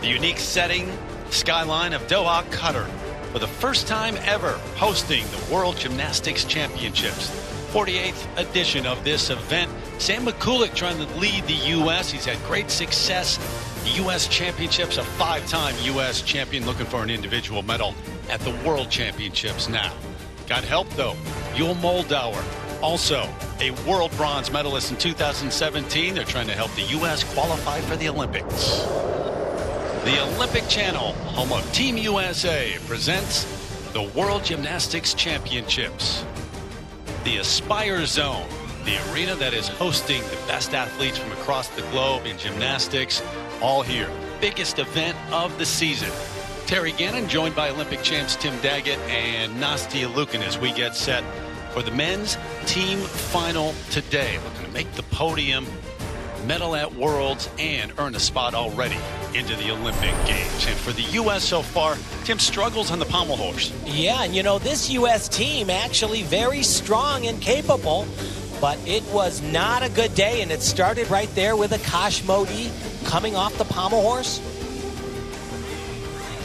The unique setting, skyline of Doha, Qatar, for the first time ever hosting the World Gymnastics Championships. 48th edition of this event. Sam Mikulik trying to lead the U.S. He's had great success. The U.S. Championships, a 5-time U.S. champion looking for an individual medal at the World Championships now. Got help, though. Yul Moldauer, also a world bronze medalist in 2017. They're trying to help the U.S. qualify for the Olympics. The Olympic Channel, home of Team USA, presents the World Gymnastics Championships. The Aspire Zone, the arena that is hosting the best athletes from across the globe in gymnastics, all here. Biggest event of the season. Terry Gannon joined by Olympic champs Tim Daggett and Nastia Liukin as we get set for the men's team final today. Looking to make the podium, medal at Worlds, and earn a spot already into the Olympic Games. And for the U.S. so far, Tim struggles on the pommel horse. Yeah, and you know, this U.S. team actually very strong and capable, but it was not a good day, and it started right there with Akash Modi coming off the pommel horse.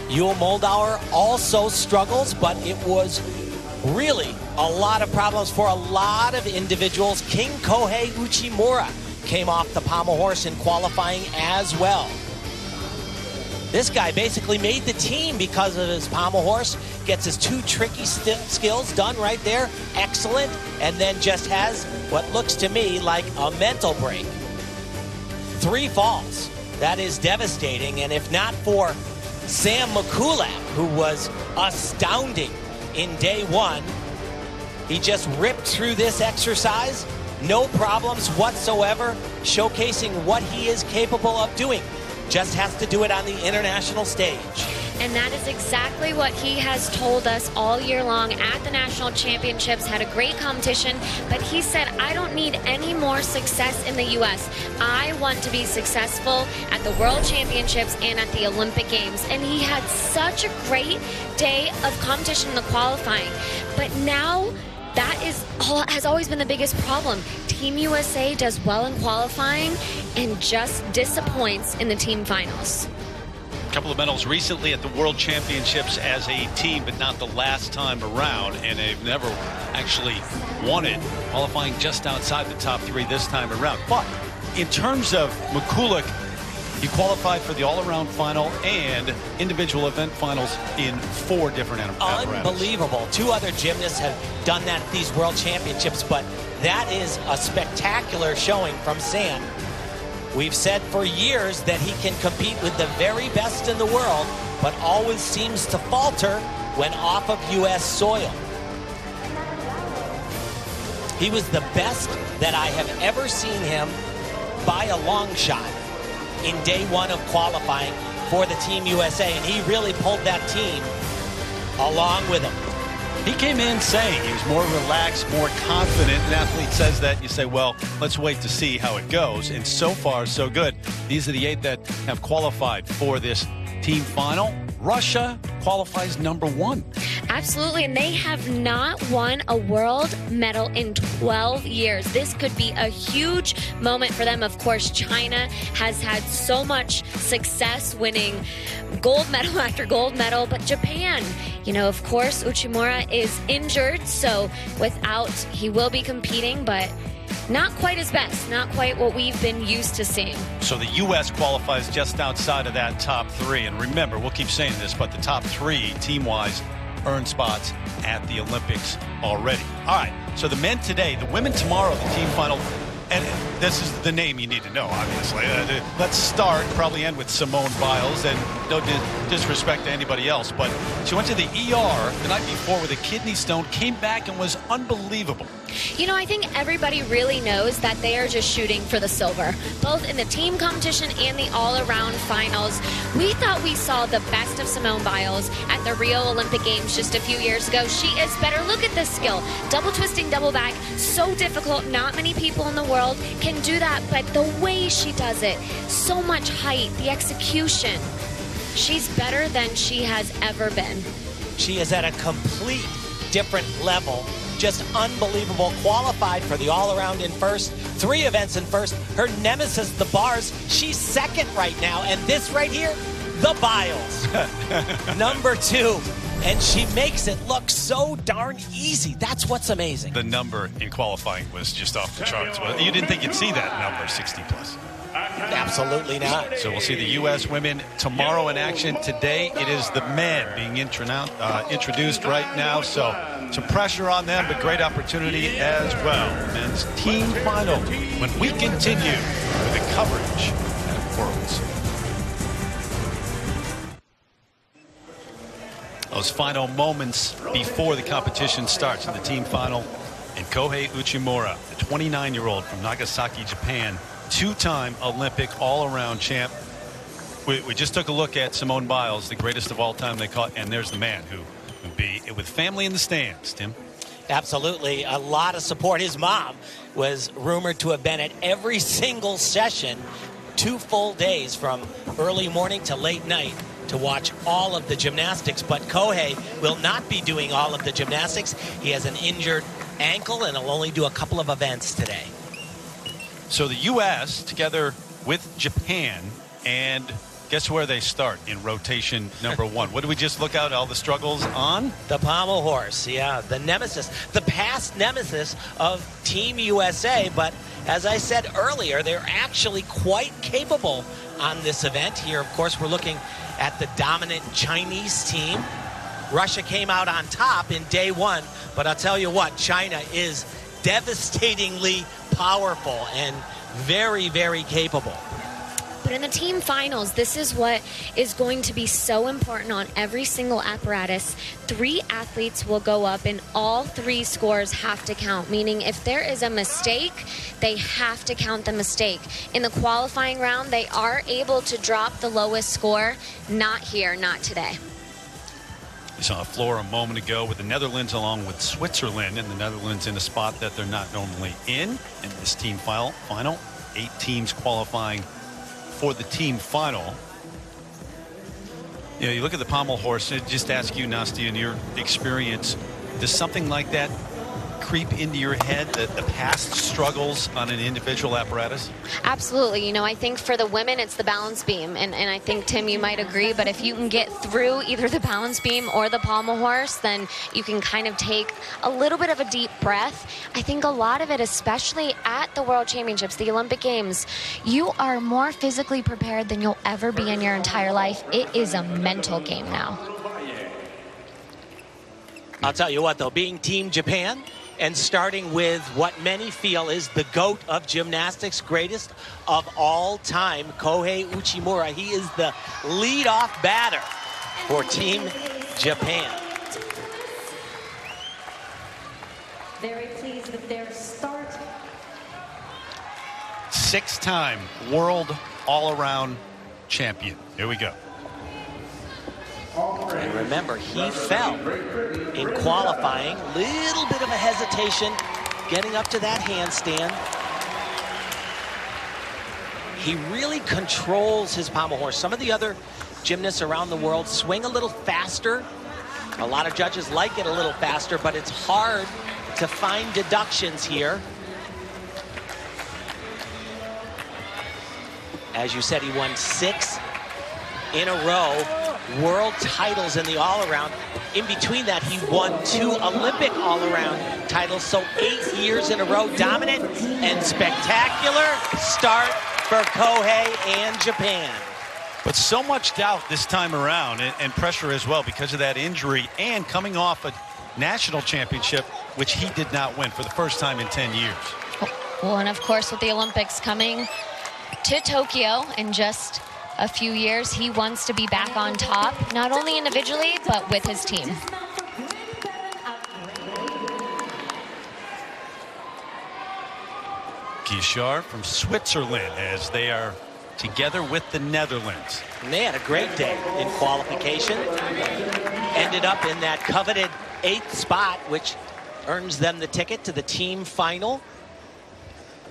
Yul Moldauer also struggles, but it was really a lot of problems for a lot of individuals. King Kohei Uchimura came off the pommel horse in qualifying as well. This guy basically made the team because of his pommel horse, gets his two tricky skills done right there, excellent, and then just has what looks to me like a mental break. 3 falls. That is devastating, and if not for Sam Mikulik, who was astounding in day 1, he just ripped through this exercise, no problems whatsoever, showcasing what he is capable of doing. Just has to do it on the international stage. And that is exactly what he has told us all year long at the national championships. Had a great competition, but he said, I don't need any more success in the U.S. I want to be successful at the World Championships and at the Olympic Games. And he had such a great day of competition in the qualifying. But now, that has always been the biggest problem. Team USA does well in qualifying and just disappoints in the team finals. A couple of medals recently at the World Championships as a team, but not the last time around, and they've never actually won it, qualifying just outside the top 3 this time around. But in terms of Mikulik, he qualified for the all-around final and individual event finals in 4 different apparatus. Unbelievable. 2 other gymnasts have done that at these World Championships, but that is a spectacular showing from Sam. We've said for years that he can compete with the very best in the world, but always seems to falter when off of U.S. soil. He was the best that I have ever seen him by a long shot in day 1 of qualifying for the Team USA, and he really pulled that team along with him. He came in saying he was more relaxed, more confident. An athlete says that, you say, well, let's wait to see how it goes. And so far, so good. These are the 8 that have qualified for this team final. Russia qualifies number 1. Absolutely, and they have not won a world medal in 12 years. This could be a huge moment for them. Of course, China has had so much success winning gold medal after gold medal, but Japan, you know, of course, Uchimura is injured, so he will be competing, but not quite his best, not quite what we've been used to seeing. So the U.S. qualifies just outside of that top 3. And remember, we'll keep saying this, but the top 3, team-wise, earn spots at the Olympics already. All right, so the men today, the women tomorrow, the team final. And this is the name you need to know, obviously. Let's start, probably end with Simone Biles, and no disrespect to anybody else, but she went to the ER the night before with a kidney stone, came back and was unbelievable. You know, I think everybody really knows that they are just shooting for the silver, both in the team competition and the all-around finals. We thought we saw the best of Simone Biles at the Rio Olympic Games just a few years ago. She is better. Look at this skill. Double twisting, double back. So difficult. Not many people in the world can do that, but the way she does it, so much height, the execution. She's better than she has ever been. She is at a complete different level. Just unbelievable. Qualified for the all-around in first. 3 events in first. Her nemesis, the bars, she's second right now. And this right here, the Biles. Number 2. And she makes it look so darn easy. That's what's amazing. The number in qualifying was just off the charts. Well, you didn't think you'd see that number, 60 plus. Absolutely not. So we'll see the U.S. women tomorrow in action. Today it is the men being introduced right now. So some pressure on them, but great opportunity as well. Men's team final when we continue with the coverage at Worlds. Those final moments before the competition starts in the team final. And Kohei Uchimura, the 29-year-old from Nagasaki, Japan, two-time Olympic all-around champ. We just took a look at Simone Biles, the greatest of all time, they call it, and there's the man who would be with family in the stands, Tim. Absolutely. A lot of support. His mom was rumored to have been at every single session, 2 full days from early morning to late night, to watch all of the gymnastics. But Kohei will not be doing all of the gymnastics. He has an injured ankle and will only do a couple of events today. So the U.S. together with Japan, and guess where they start in rotation number 1? What did we just look at? All the struggles on? The pommel horse, yeah, the nemesis, the past nemesis of Team USA. But as I said earlier, they're actually quite capable on this event. Here, of course, we're looking at the dominant Chinese team. Russia came out on top in day 1, but I'll tell you what, China is devastatingly powerful and very, very capable. But in the team finals, this is what is going to be so important on every single apparatus. 3 athletes will go up and all 3 scores have to count, meaning if there is a mistake, they have to count the mistake. In the qualifying round, they are able to drop the lowest score. Not here, not today. We saw a floor a moment ago with the Netherlands along with Switzerland, and the Netherlands in a spot that they're not normally in this team final. 8 teams qualifying for the team final. You know, you look at the pommel horse, and just ask you, Nastia, in your experience, does something like that creep into your head, the past struggles on an individual apparatus? Absolutely. You know, I think for the women, it's the balance beam. And I think, Tim, you might agree, but if you can get through either the balance beam or the pommel horse, then you can kind of take a little bit of a deep breath. I think a lot of it, especially at the World Championships, the Olympic Games, you are more physically prepared than you'll ever be in your entire life. It is a mental game now. I'll tell you what, though, being Team Japan, and starting with what many feel is the GOAT of gymnastics, greatest of all time, Kohei Uchimura. He is the leadoff batter for Team Japan. Very pleased with their start. 6-time world all-around champion. Here we go. And remember, he fell in qualifying. Little bit of a hesitation getting up to that handstand. He really controls his pommel horse. Some of the other gymnasts around the world swing a little faster. A lot of judges like it a little faster, but it's hard to find deductions here. As you said, he won 6 in a row. World titles in the all-around. In between that, he won 2 Olympic all-around titles. So 8 years in a row, dominant and spectacular start for Kohei and Japan. But so much doubt this time around, and pressure as well because of that injury, and coming off a national championship, which he did not win for the first time in 10 years. Well, and of course, with the Olympics coming to Tokyo in just a few years, he wants to be back on top, not only individually, but with his team. Guichard from Switzerland as they are together with the Netherlands. And they had a great day in qualification. Ended up in that coveted 8th spot, which earns them the ticket to the team final.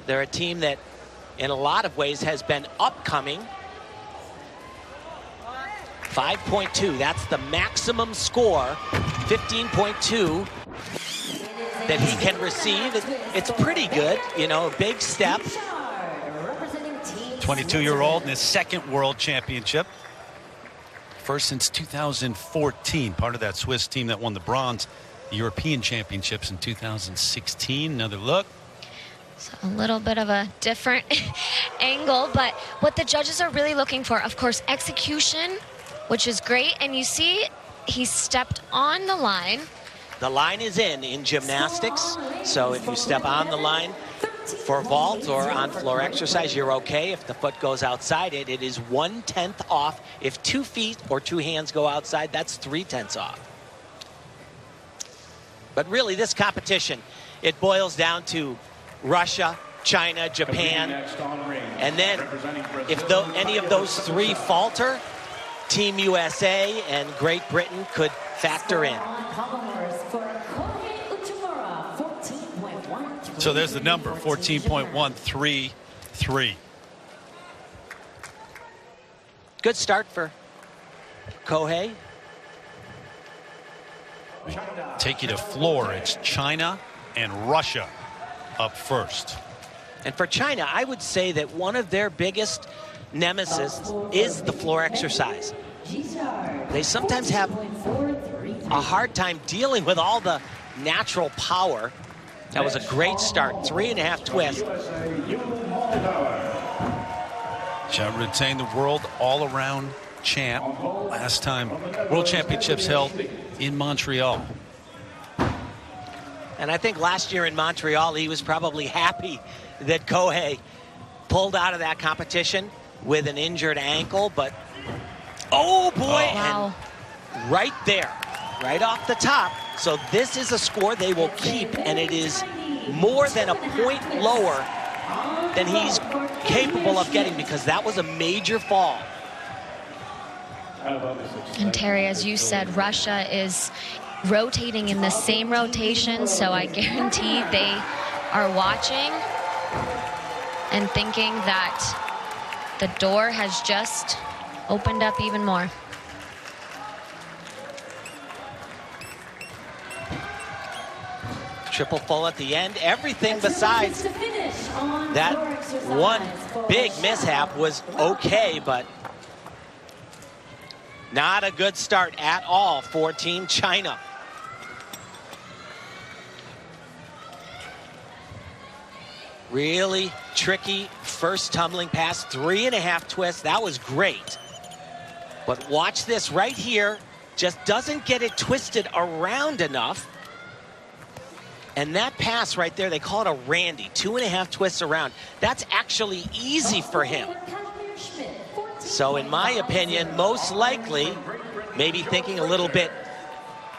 They're a team that, in a lot of ways, has been upcoming. 5.2, that's the maximum score, 15.2 that he can receive. It's pretty good, you know, a big step. 22-year-old in his 2nd world championship. first since 2014. Part of that Swiss team that won the bronze, the European Championships in 2016. Another look. So a little bit of a different angle, but what the judges are really looking for, of course, execution, which is great. And you see he stepped on the line. The line is in gymnastics. So if you step on the line for vault or on floor exercise, you're okay. If the foot goes outside it, it is 1/10 off. If 2 feet or 2 hands go outside, that's 3/10 off. But really, this competition, it boils down to Russia, China, Japan, and then if any of those 3 falter, Team USA and Great Britain could factor in. So there's the number, 14.133. Good start for Kohei. Take you to floor. It's China and Russia up first. And for China, I would say that one of their biggest nemesis is the floor exercise. They sometimes have a hard time dealing with all the natural power. That was a great start. 3.5 twist. Shall retain the world all-around champ. Last time World Championships held in Montreal. And I think last year in Montreal, he was probably happy that Kohei pulled out of that competition with an injured ankle. But, oh boy, wow. And right there, right off the top. So this is a score they will keep, and it is more than a point lower than he's capable of getting, because that was a major fall. And Terry, as you said, Russia is rotating in the same rotation, so I guarantee they are watching and thinking that the door has just opened up even more. Triple full at the end. Everything besides that one big mishap was okay, but not a good start at all for Team China. Really tricky first tumbling pass, 3.5 twists. That was great. But watch this right here. Just doesn't get it twisted around enough. And that pass right there, they call it a Randy, 2.5 twists around. That's actually easy for him. So in my opinion, most likely, maybe thinking a little bit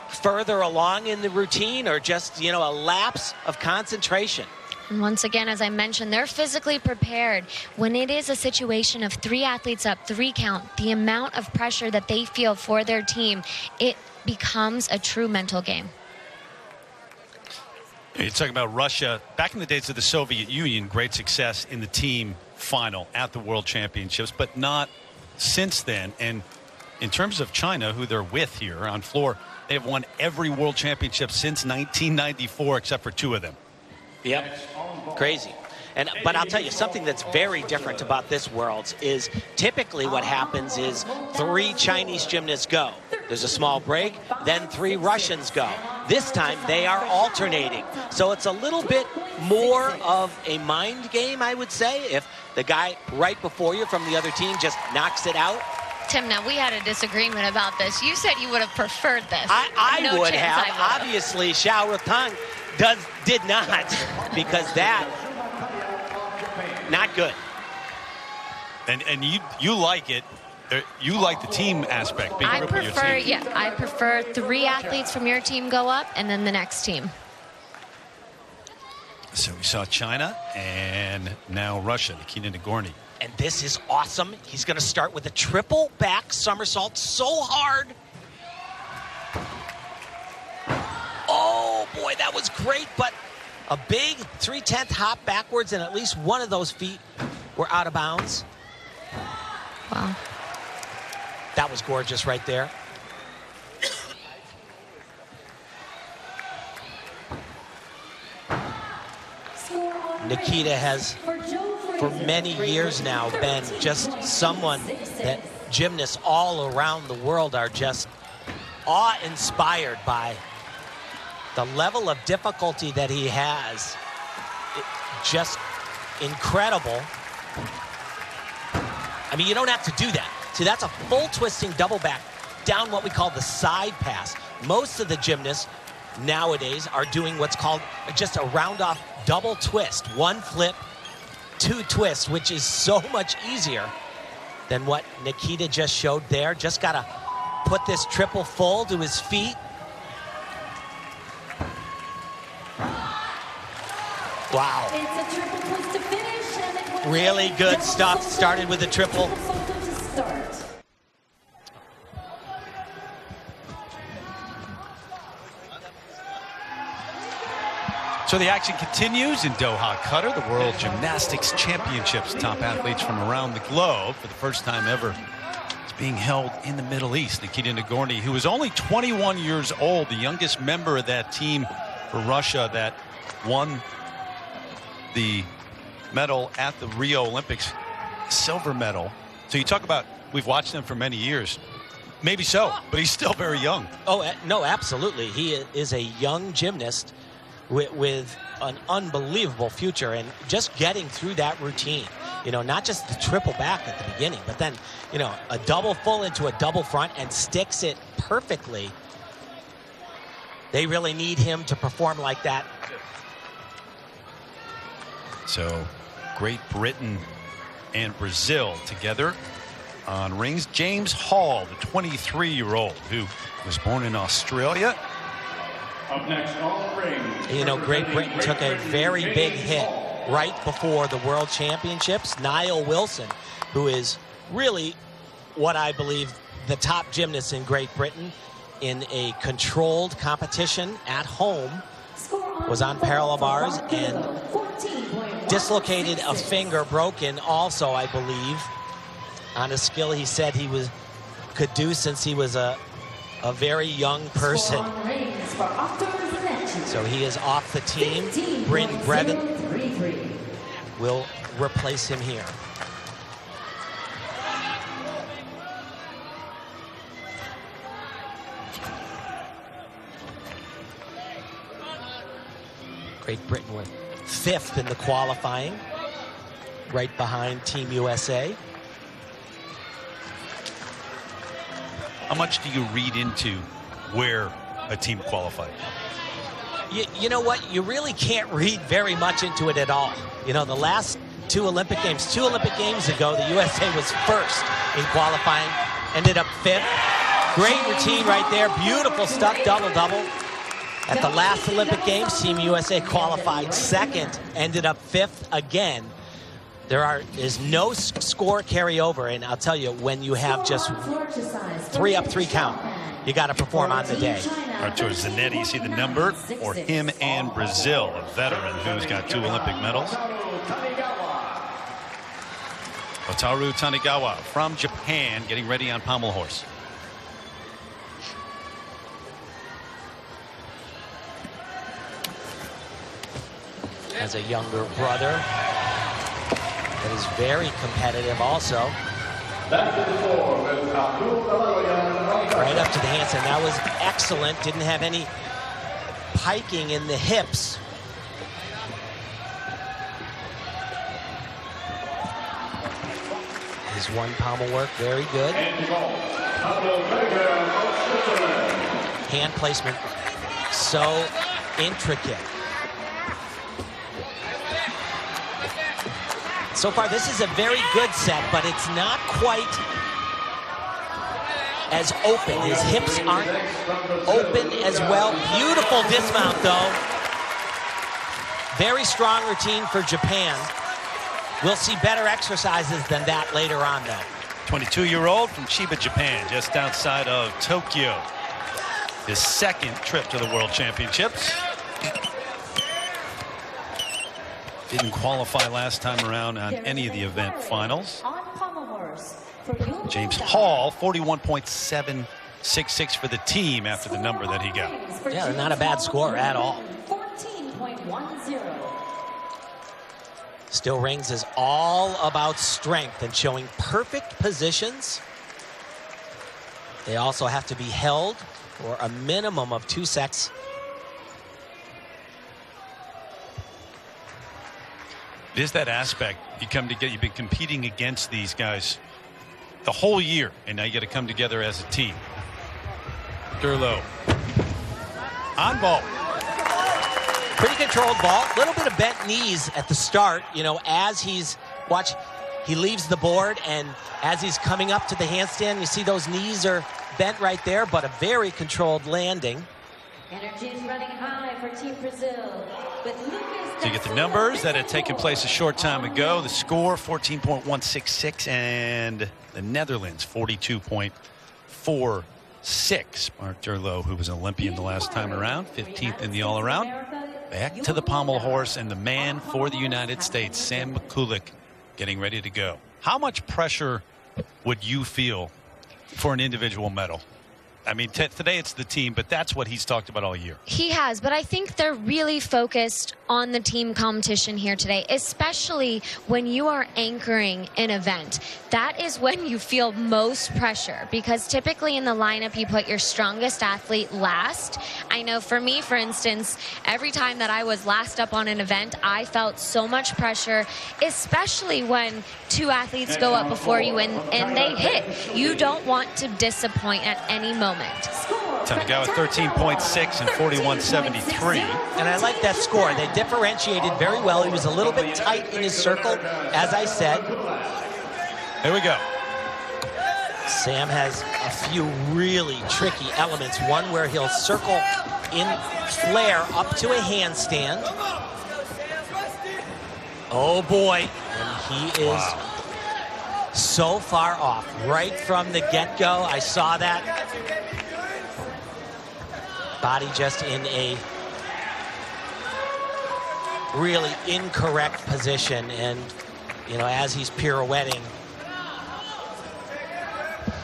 further along in the routine, or just, you know, a lapse of concentration. And once again, as I mentioned, they're physically prepared. When it is a situation of 3 athletes up, 3 count, the amount of pressure that they feel for their team, it becomes a true mental game. You're talking about Russia. Back in the days of the Soviet Union, great success in the team final at the World Championships, but not since then. And in terms of China, who they're with here on floor, they have won every World Championship since 1994, except for 2 of them. Yep, crazy. But I'll tell you, something that's very different about this Worlds is typically what happens is 3 Chinese gymnasts go. There's a small break, then 3 Russians go. This time they are alternating. So it's a little bit more of a mind game, I would say, if the guy right before you from the other team just knocks it out. Tim, now we had a disagreement about this. You said you would have preferred this. I would have. Obviously, Xiao Rutang did not, because that, not good. And you like it. You like the team aspect. I prefer 3 athletes from your team go up, and then the next team. So we saw China and now Russia, Nikita Nagorny. And this is awesome. He's going to start with a triple back somersault, so hard. Oh boy, that was great, but a big 3/10 hop backwards, and at least one of those feet were out of bounds. Wow. That was gorgeous right there. Nikita has for many years now been just someone that gymnasts all around the world are just awe-inspired by. The level of difficulty that he has, just incredible. I mean, you don't have to do that. See, that's a full twisting double back down what we call the side pass. Most of the gymnasts nowadays are doing what's called just a round off double twist. One flip, two twists, which is so much easier than what Nikita just showed there. Just got to put this triple full to his feet. Wow. It's a triple twist to finish, and it was really good stuff. Started with a triple. So the action continues in Doha, Qatar, the World Gymnastics Championships. Top athletes from around the globe for the first time ever. It's being held in the Middle East. Nikita Nagorny, who is only 21 years old, the youngest member of that team for Russia that won the medal at the Rio Olympics, silver medal. So you talk about, we've watched them for many years. Maybe so, but he's still very young. Oh, no, absolutely. He is a young gymnast with an unbelievable future, and just getting through that routine, you know, not just the triple back at the beginning, but then, you know, a double full into a double front and sticks it perfectly. They really need him to perform like that. So Great Britain and Brazil together on rings. James Hall, the 23-year-old who was born in Australia. Up next on the ring. You know, Great Britain took a very big hit right before the World Championships. Niall Wilson, who is really what I believe the top gymnast in Great Britain in a controlled competition at home, was on parallel bars and dislocated a finger, broken also, I believe, on a skill he said he could do since he was a very young person. So he is off the team. Bryn Brevin will replace him here. Great Britain were 5th in the qualifying, right behind Team USA. How much do you read into where a team qualified? You know what? You really can't read very much into it at all. You know, the last two Olympic Games ago, the USA was 1st in qualifying, ended up 5th. Great routine right there. Beautiful stuff, double-double. At the last Olympic Games, Team USA qualified 2nd, ended up 5th again. There is no score carryover, and I'll tell you, when you have just 3 up, 3 count, you got to perform on the day. Artur Zanetti, see the number for him and Brazil, a veteran who's got 2 Olympic medals. Wataru Tanigawa from Japan, getting ready on pommel horse. Has a younger brother that is very competitive also. Right up to the handstand. That was excellent. Didn't have any piking in the hips. His one pommel work, very good. Hand placement, so intricate. So far, this is a very good set, but it's not quite as open. His hips aren't open as well. Beautiful dismount, though. Very strong routine for Japan. We'll see better exercises than that later on, though. 22-year-old from Chiba, Japan, just outside of Tokyo. His 2nd trip to the World Championships. Didn't qualify last time around on any of the event finals. James Hall, 41.766 for the team after the number that he got. Yeah, not a bad score at all. Still rings is all about strength and showing perfect positions. They also have to be held for a minimum of 2 sets. It is that aspect. You come together, you've been competing against these guys the whole year, and now you got to come together as a team. Durlow on ball. Pretty controlled ball. A little bit of bent knees at the start, you know, as he leaves the board, and as he's coming up to the handstand, you see those knees are bent right there, but a very controlled landing. Energy is running high for Team Brazil. With Lucas, so you get the numbers that had taken place a short time ago. The score, 14.166, and the Netherlands, 42.46. Mark Durlow, who was an Olympian the last time around, 15th in the all-around. Back to the pommel horse, and the man for the United States, Sam Mikulak, getting ready to go. How much pressure would you feel for an individual medal? I mean, today it's the team, but that's what he's talked about all year. He has, but I think they're really focused on the team competition here today, especially when you are anchoring an event. That is when you feel most pressure, because typically in the lineup you put your strongest athlete last. I know for me, for instance, every time that I was last up on an event, I felt so much pressure, especially when 2 athletes go up before you and they hit. You don't want to disappoint at any moment. Time to go at 13.6 and 41.73. And I like that score. They differentiated very well. He was a little bit tight in his circle, as I said. There we go. Sam has a few really tricky elements. One where he'll circle in flare up to a handstand. Oh boy, and he is so far off right from the get-go. I saw that. Body just in a really incorrect position, and you know, as he's pirouetting.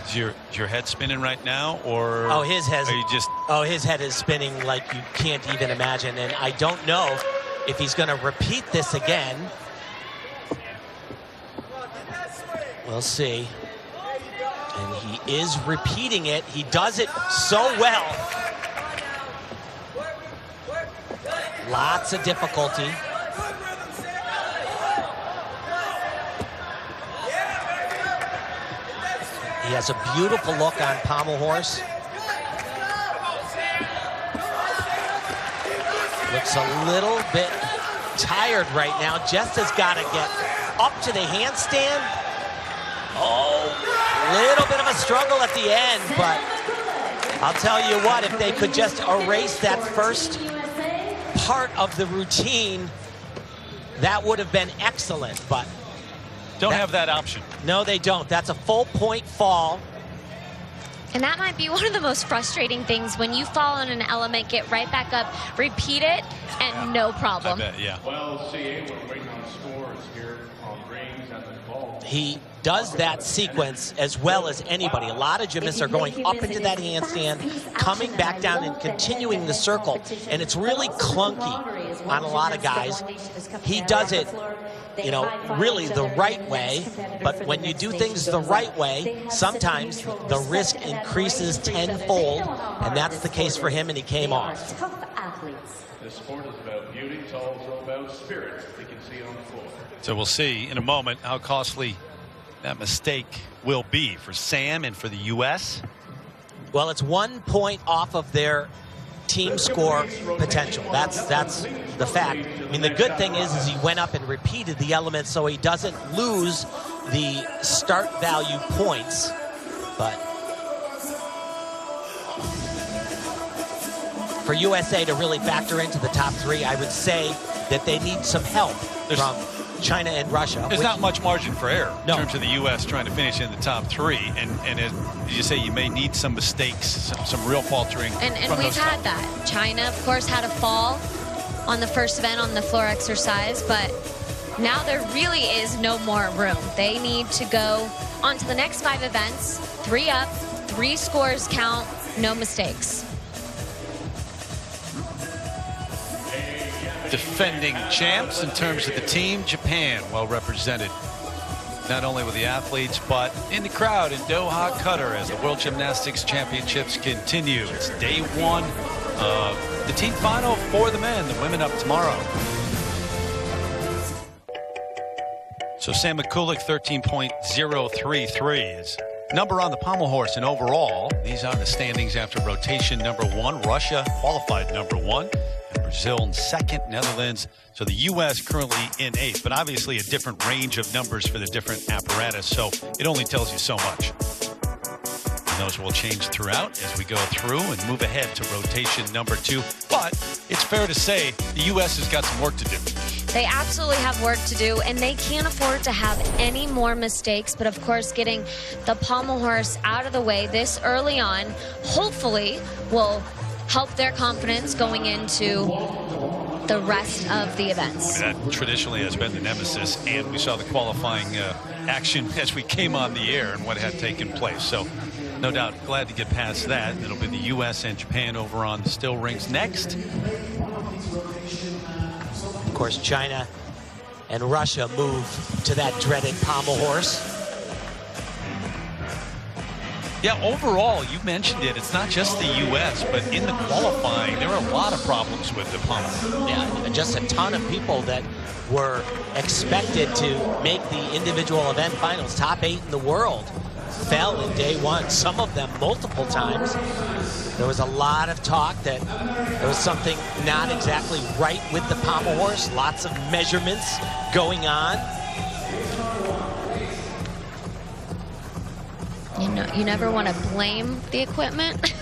Is your head spinning right now, or oh, his head. Are you just? Oh, his head is spinning like you can't even imagine, and I don't know if he's going to repeat this again. We'll see. And he is repeating it. He does it so well. Lots of difficulty. He has a beautiful look on pommel horse. Looks a little bit tired right now. Just has got to get up to the handstand. Oh, little bit of a struggle at the end, but I'll tell you what, if they could just erase that first part of the routine, that would have been excellent, but don't have that option. No, they don't. That's a full point fall. And that might be one of the most frustrating things, when you fall on an element, get right back up, repeat it, and no problem. I bet, yeah. Well, CA, we're waiting on scores here on rings and the ball. He does that sequence as well as anybody. A lot of gymnasts are going up into that handstand, coming back down and continuing the circle. And it's really clunky on a lot of guys. He does it, you know, really the right way. But when you do things the right way, sometimes the risk increases tenfold. And that's the case for him, and he came off. This sport is about beauty. It's also about spirit. We can see it on the floor. So we'll see in a moment how costly that mistake will be for Sam and for the U.S. Well, it's 1 point off of their team score potential. That's the fact. I mean, the good thing is he went up and repeated the element so he doesn't lose the start value points. But for USA to really factor into the top 3, I would say that they need some help from China and Russia. There's not much margin for error No. in terms of the U.S. trying to finish in the top 3. And as you say, you may need some mistakes, some real faltering. And we've had that. China, of course, had a fall on the first event on the floor exercise, but now there really is no more room. They need to go on to the next 5 events, 3 up, 3 scores count, no mistakes. defending champs in terms of the team. Japan well represented, not only with the athletes but in the crowd in Doha, Qatar, as the World Gymnastics Championships continue. It's day one of the team final for the men. The women up tomorrow. So Sam Mikulik 13.033 is number on the pommel horse, and overall these are the standings after rotation. Number one, Russia qualified number one, and Brazil in second, Netherlands. So the U.S. currently in eighth, but obviously a different range of numbers for the different apparatus, so it only tells you so much. And those will change throughout as we go through and move ahead to rotation number two. But it's fair to say the U.S. has got some work to do. They absolutely have work to do, and they can't afford to have any more mistakes. But of course, getting the pommel horse out of the way this early on, hopefully will help their confidence going into the rest of the events. That traditionally has been the nemesis, and we saw the qualifying action as we came on the air and what had taken place. So no doubt glad to get past that. It'll be the U.S. and Japan over on the still rings next. Of course, China and Russia move to that dreaded pommel horse. Yeah, overall, you mentioned it. It's not just the U.S., but in the qualifying, there are a lot of problems with the pommel. Yeah, just a ton of people that were expected to make the individual event finals, top 8 in the world, fell in day one, some of them multiple times. There was a lot of talk that there was something not exactly right with the pommel horse, lots of measurements going on. You never want to blame the equipment,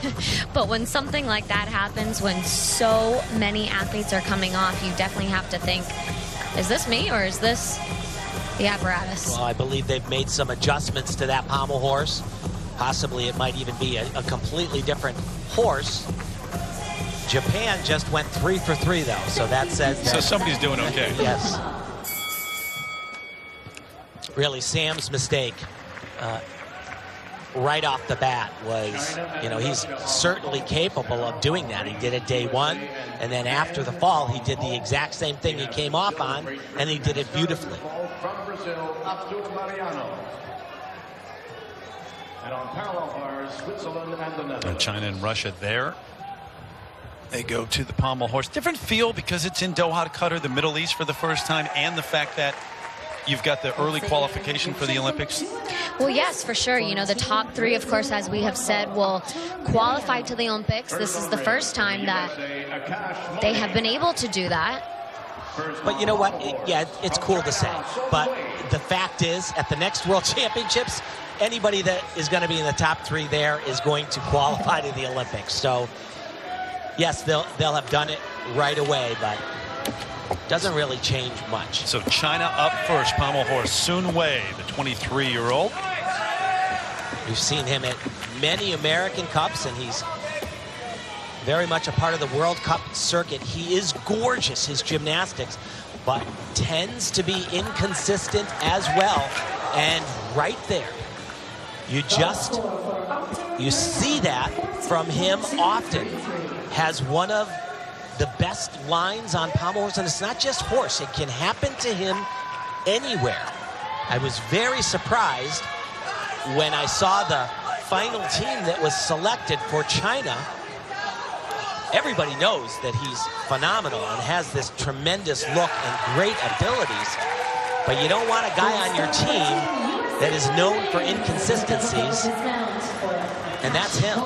but when something like that happens, when so many athletes are coming off, you definitely have to think, is this me or is this the apparatus? Well, I believe they've made some adjustments to that pommel horse. Possibly it might even be a completely different horse. Japan just went 3 for 3 though, so that says that. So somebody's doing okay. Yes. Really, Sam's mistake right off the bat was, he's certainly capable of doing that. He did it day one, and then after the fall, he did the exact same thing he came off on, and he did it beautifully. From Brazil, Mariano. And on parallel bars, Switzerland and the Netherlands. China and Russia there. They go to the pommel horse. Different feel because it's in Doha, Qatar, the Middle East for the first time, and the fact that you've got the early qualification for the Olympics. Well, yes, for sure. The top 3, of course, as we have said, will qualify to the Olympics. This is the first time that they have been able to do that. But you know what? It's cool to say. But the fact is, at the next World Championships, anybody that is going to be in the top 3 there is going to qualify to the Olympics. So, yes, they'll have done it right away, but doesn't really change much. So China up first, pommel horse Sun Wei, the 23-year-old. We've seen him at many American Cups, and he's very much a part of the World Cup circuit. He is gorgeous, his gymnastics, but tends to be inconsistent as well. And right there, you see that from him often. Has one of the best lines on pommel horse, and it's not just horse. It can happen to him anywhere. I was very surprised when I saw the final team that was selected for China. Everybody knows that he's phenomenal and has this tremendous look and great abilities, but you don't want a guy on your team that is known for inconsistencies, and that's him.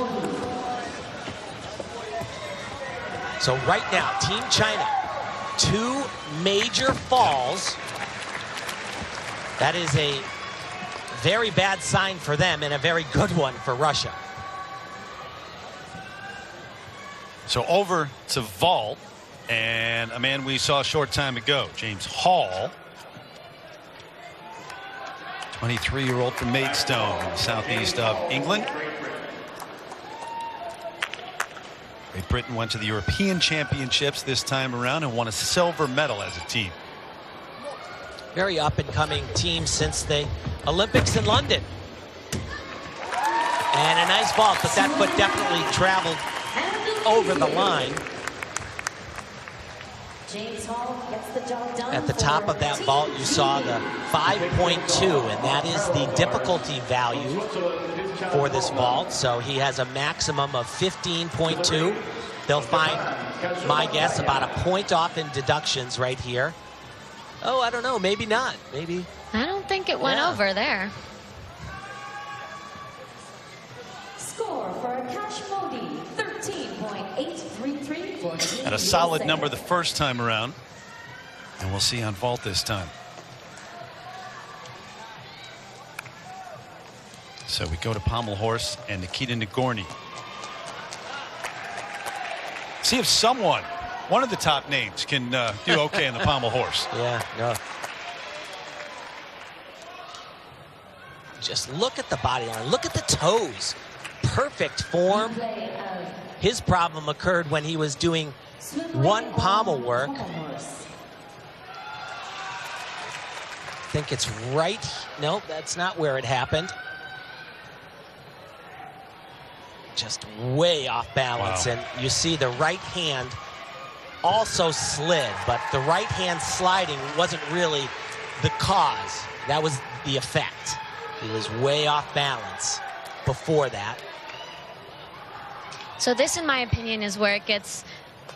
So right now, Team China, 2 major falls. That is a very bad sign for them and a very good one for Russia. So over to vault, and a man we saw a short time ago, James Hall. 23-year-old from Maidstone in the southeast of England. Great Britain went to the European Championships this time around and won a silver medal as a team. Very up-and-coming team since the Olympics in London. And a nice vault, but that foot definitely traveled over the line. James Hall gets the job done. At the top of that vault, you saw the 5.2, and that is the difficulty value for this vault. So he has a maximum of 15.2. They'll find, my guess, about a point off in deductions right here. Oh, I don't know, maybe not. Maybe. I don't think it went over there. Score for Akash Modi, 13.833. At a solid number the first time around. And we'll see on vault this time. So we go to pommel horse and Nikita Nagorny. See if someone, one of the top names, can do okay in the pommel horse. Yeah, no. Just look at the body line. Look at the toes. Perfect form. His problem occurred when he was doing one pommel work. I think it's right. No, that's not where it happened. Just way off balance. Wow. And you see the right hand also slid, but the right hand sliding wasn't really the cause. That was the effect. He was way off balance before that. So this, in my opinion, is where it gets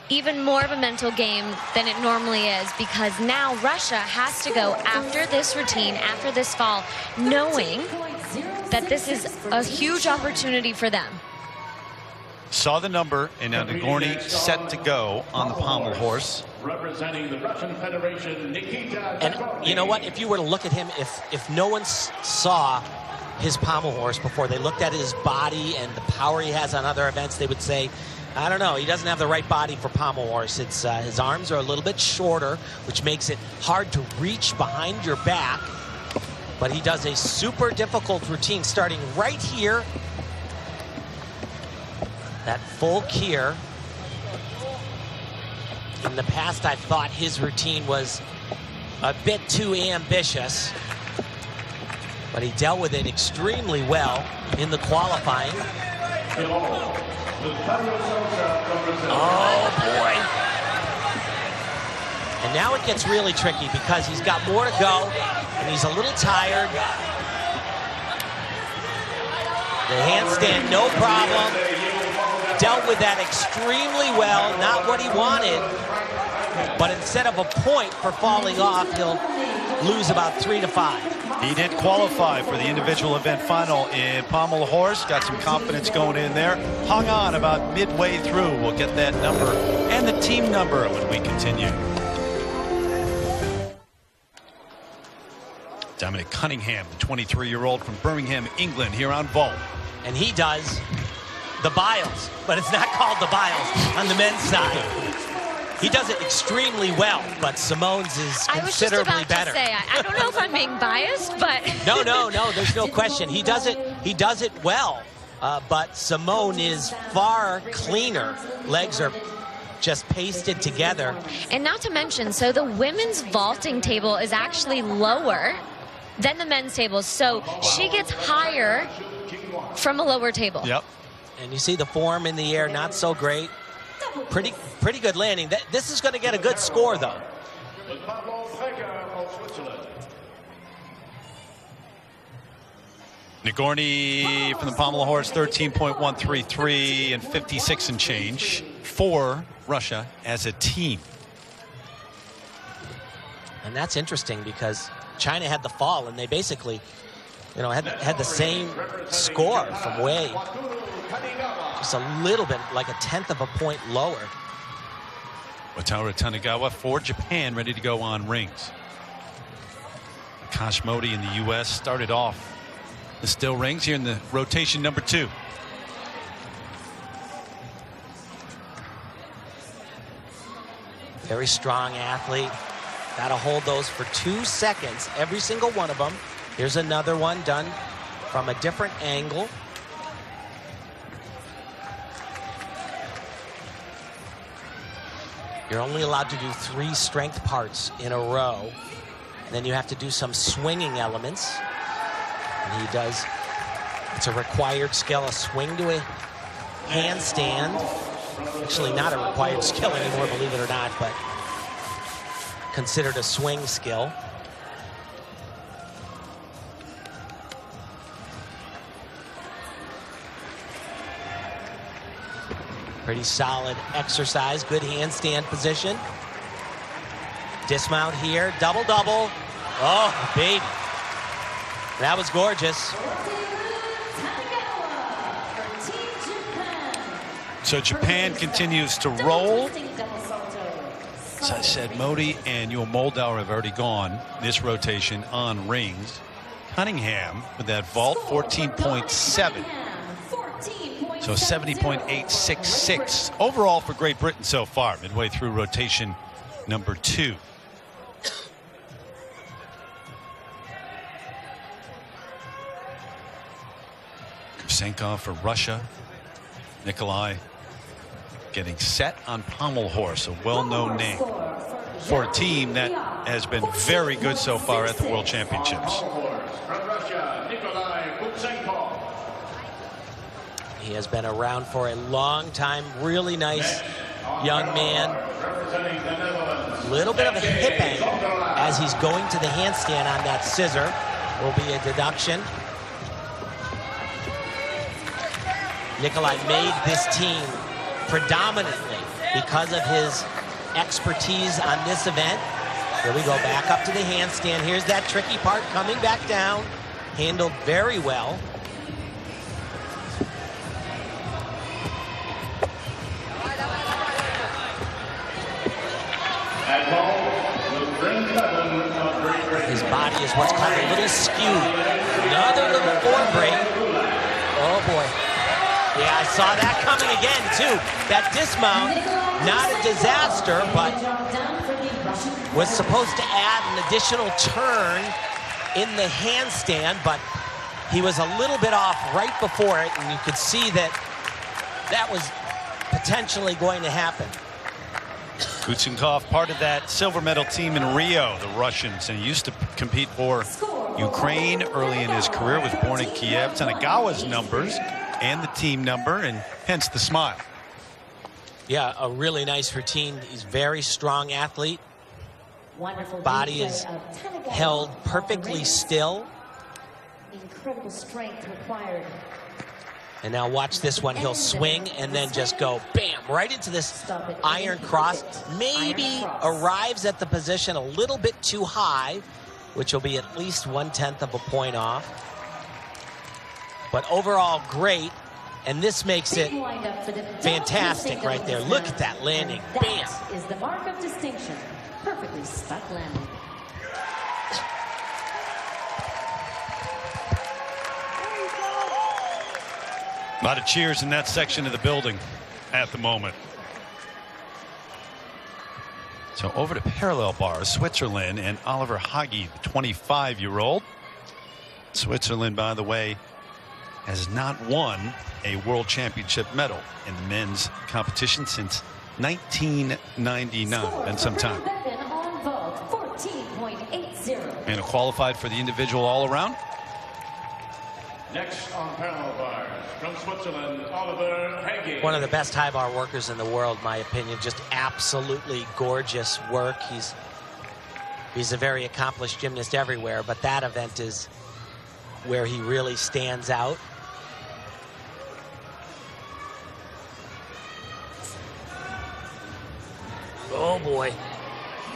even more of a mental game than it normally is, because now Russia has to go after this routine, after this fall, knowing that this is a huge opportunity for them. Saw the number, and now Nagorny set to go on the pommel horse. Representing the Russian Federation, Nikita. And you know what? If you were to look at him, if no one saw his pommel horse before, they looked at his body and the power he has on other events, they would say, I don't know, he doesn't have the right body for pommel horse. It's his arms are a little bit shorter, which makes it hard to reach behind your back. But he does a super difficult routine starting right here. That full kier. In the past, I've thought his routine was a bit too ambitious, but he dealt with it extremely well in the qualifying. Oh, boy. And now it gets really tricky because he's got more to go, and he's a little tired. The handstand, no problem. Dealt with that extremely well, not what he wanted, but instead of a point for falling off, he'll lose about 3 to 5. He did qualify for the individual event final in pommel horse. Got some confidence going in there. Hung on about midway through. We'll get that number and the team number when we continue. Dominic Cunningham, the 23-year-old from Birmingham, England, here on vault. And he does the biles, but it's not called the biles on the men's side. He does it extremely well, but Simone's is considerably better. I was just about to say, I don't know if I'm being biased, but No, there's no question. He does it well, but Simone is far cleaner. Legs are just pasted together. And not to mention, so the women's vaulting table is actually lower than the men's table, so she gets higher from a lower table. Yep. And you see the form in the air, not so great. Pretty good landing. This is going to get a good score, though. Nagorny from the pommel horse, 13.133 and 56 and change for Russia as a team. And that's interesting because China had the fall, and they basically, you know, had the same score from way. Just a little bit, like a 1/10 of a point lower. Wataru Tanagawa for Japan, ready to go on rings. Akash Modi in the U.S. started off the still rings here in the rotation number 2. Very strong athlete. Got to hold those for 2 seconds, every single one of them. Here's another one done from a different angle. You're only allowed to do 3 strength parts in a row. And then you have to do some swinging elements. And he does. It's a required skill, a swing to a handstand. Actually not a required skill anymore, believe it or not, but considered a swing skill. Pretty solid exercise, good handstand position. Dismount here, double-double. Oh, baby. That was gorgeous. So Japan continues to roll. As I said, Modi and Yul Moldauer have already gone this rotation on rings. Cunningham with that vault, 14.7. So 70.866 overall for Great Britain so far, midway through rotation number 2. Kusenkov for Russia. Nikolai getting set on pommel horse, a well-known name for a team that has been very good so far at the World Championships. He has been around for a long time. Really nice young man. Little bit of a hip angle as he's going to the handstand on that scissor. Will be a deduction. Nikolai made this team predominantly because of his expertise on this event. Here we go, back up to the handstand. Here's that tricky part coming back down. Handled very well. His body is what's called a little skewed. Another little forward break. Oh boy. Yeah, I saw that coming again too. That dismount, not a disaster, but was supposed to add an additional turn in the handstand, but he was a little bit off right before it, and you could see that that was potentially going to happen. Kusenkov, part of that silver medal team in Rio, the Russians, and he used to compete for Ukraine early in his career, was born in Kiev. Tanagawa's numbers and the team number, and hence the smile. Yeah, a really nice routine. He's a very strong athlete. Wonderful body is held perfectly still. Incredible strength required. And now watch this one. He'll swing and then just go bam right into this iron cross. Maybe arrives at the position a little bit too high, which will be at least 1/10 of a point off. But overall great, and this makes it fantastic right there. Look at that landing. Bam. That is the mark of distinction. Perfectly stuck landing. A lot of cheers in that section of the building at the moment. So over to parallel bars, Switzerland and Oliver Hagi, the 25-year-old. Switzerland, by the way, has not won a world championship medal in the men's competition since 1999. Been some time. And qualified for the individual all-around. Next on parallel bars from Switzerland, Oliver Hagi. One of the best high bar workers in the world, in my opinion. Just absolutely gorgeous work. He's a very accomplished gymnast everywhere, but that event is where he really stands out. Oh boy,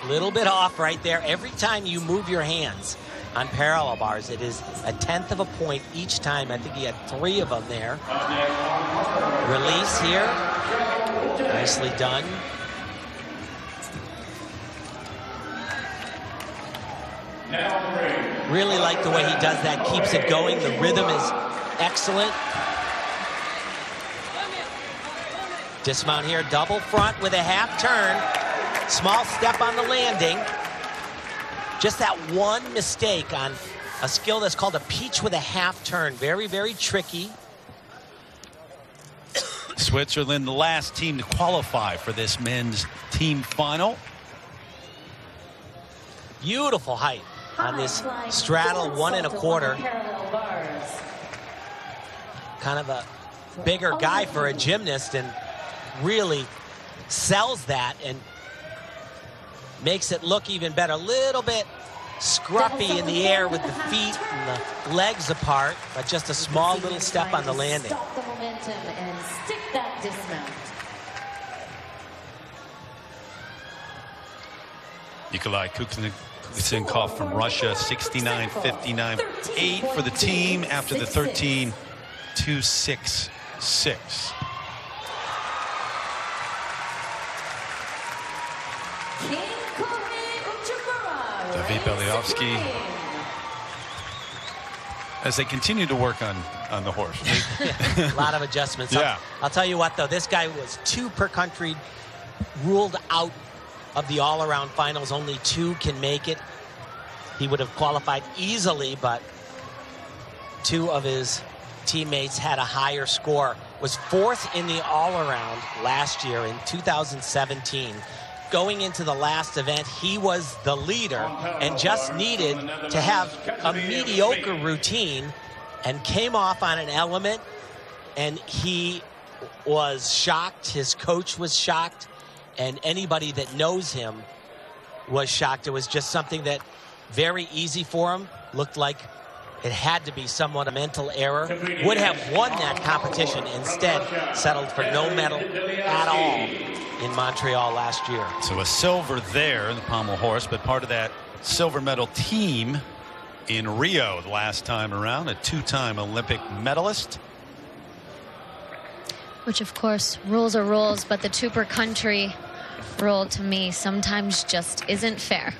little bit off right there. Every time you move your hands on parallel bars, it is 1/10 of a point each time. I think he had 3 of them there. Release here, nicely done. Really like the way he does that, keeps it going. The rhythm is excellent. Dismount here, double front with a half turn. Small step on the landing. Just that one mistake on a skill that's called a peach with a half turn. Very, very tricky. Switzerland, the last team to qualify for this men's team final. Beautiful height on this straddle, 1 1/4. Kind of a bigger guy for a gymnast, and really sells that. And makes it look even better. A little bit scruffy in the air with the feet and the legs apart, but just a small little step on the landing. Stop the momentum and stick that dismount. Nikolai Kukusenkov from Russia, 69-59-8 for the team after the 13-2-6-6. David Beliavsky, as they continue to work on the horse. A lot of adjustments. Yeah. I'll tell you what, though, this guy was 2 per country, ruled out of the all-around finals. Only 2 can make it. He would have qualified easily, but 2 of his teammates had a higher score. Was 4th in the all-around last year in 2017. Going into the last event, he was the leader and just needed to have a mediocre routine and came off on an element, and he was shocked. His coach was shocked, and anybody that knows him was shocked. It was just something that very easy for him. Looked like it had to be somewhat a mental error. Would have won that competition, instead settled for no medal at all in Montreal last year. So a silver there in the pommel horse, but part of that silver medal team in Rio the last time around, a 2-time Olympic medalist. Which, of course, rules are rules, but the 2 per country rule to me sometimes just isn't fair.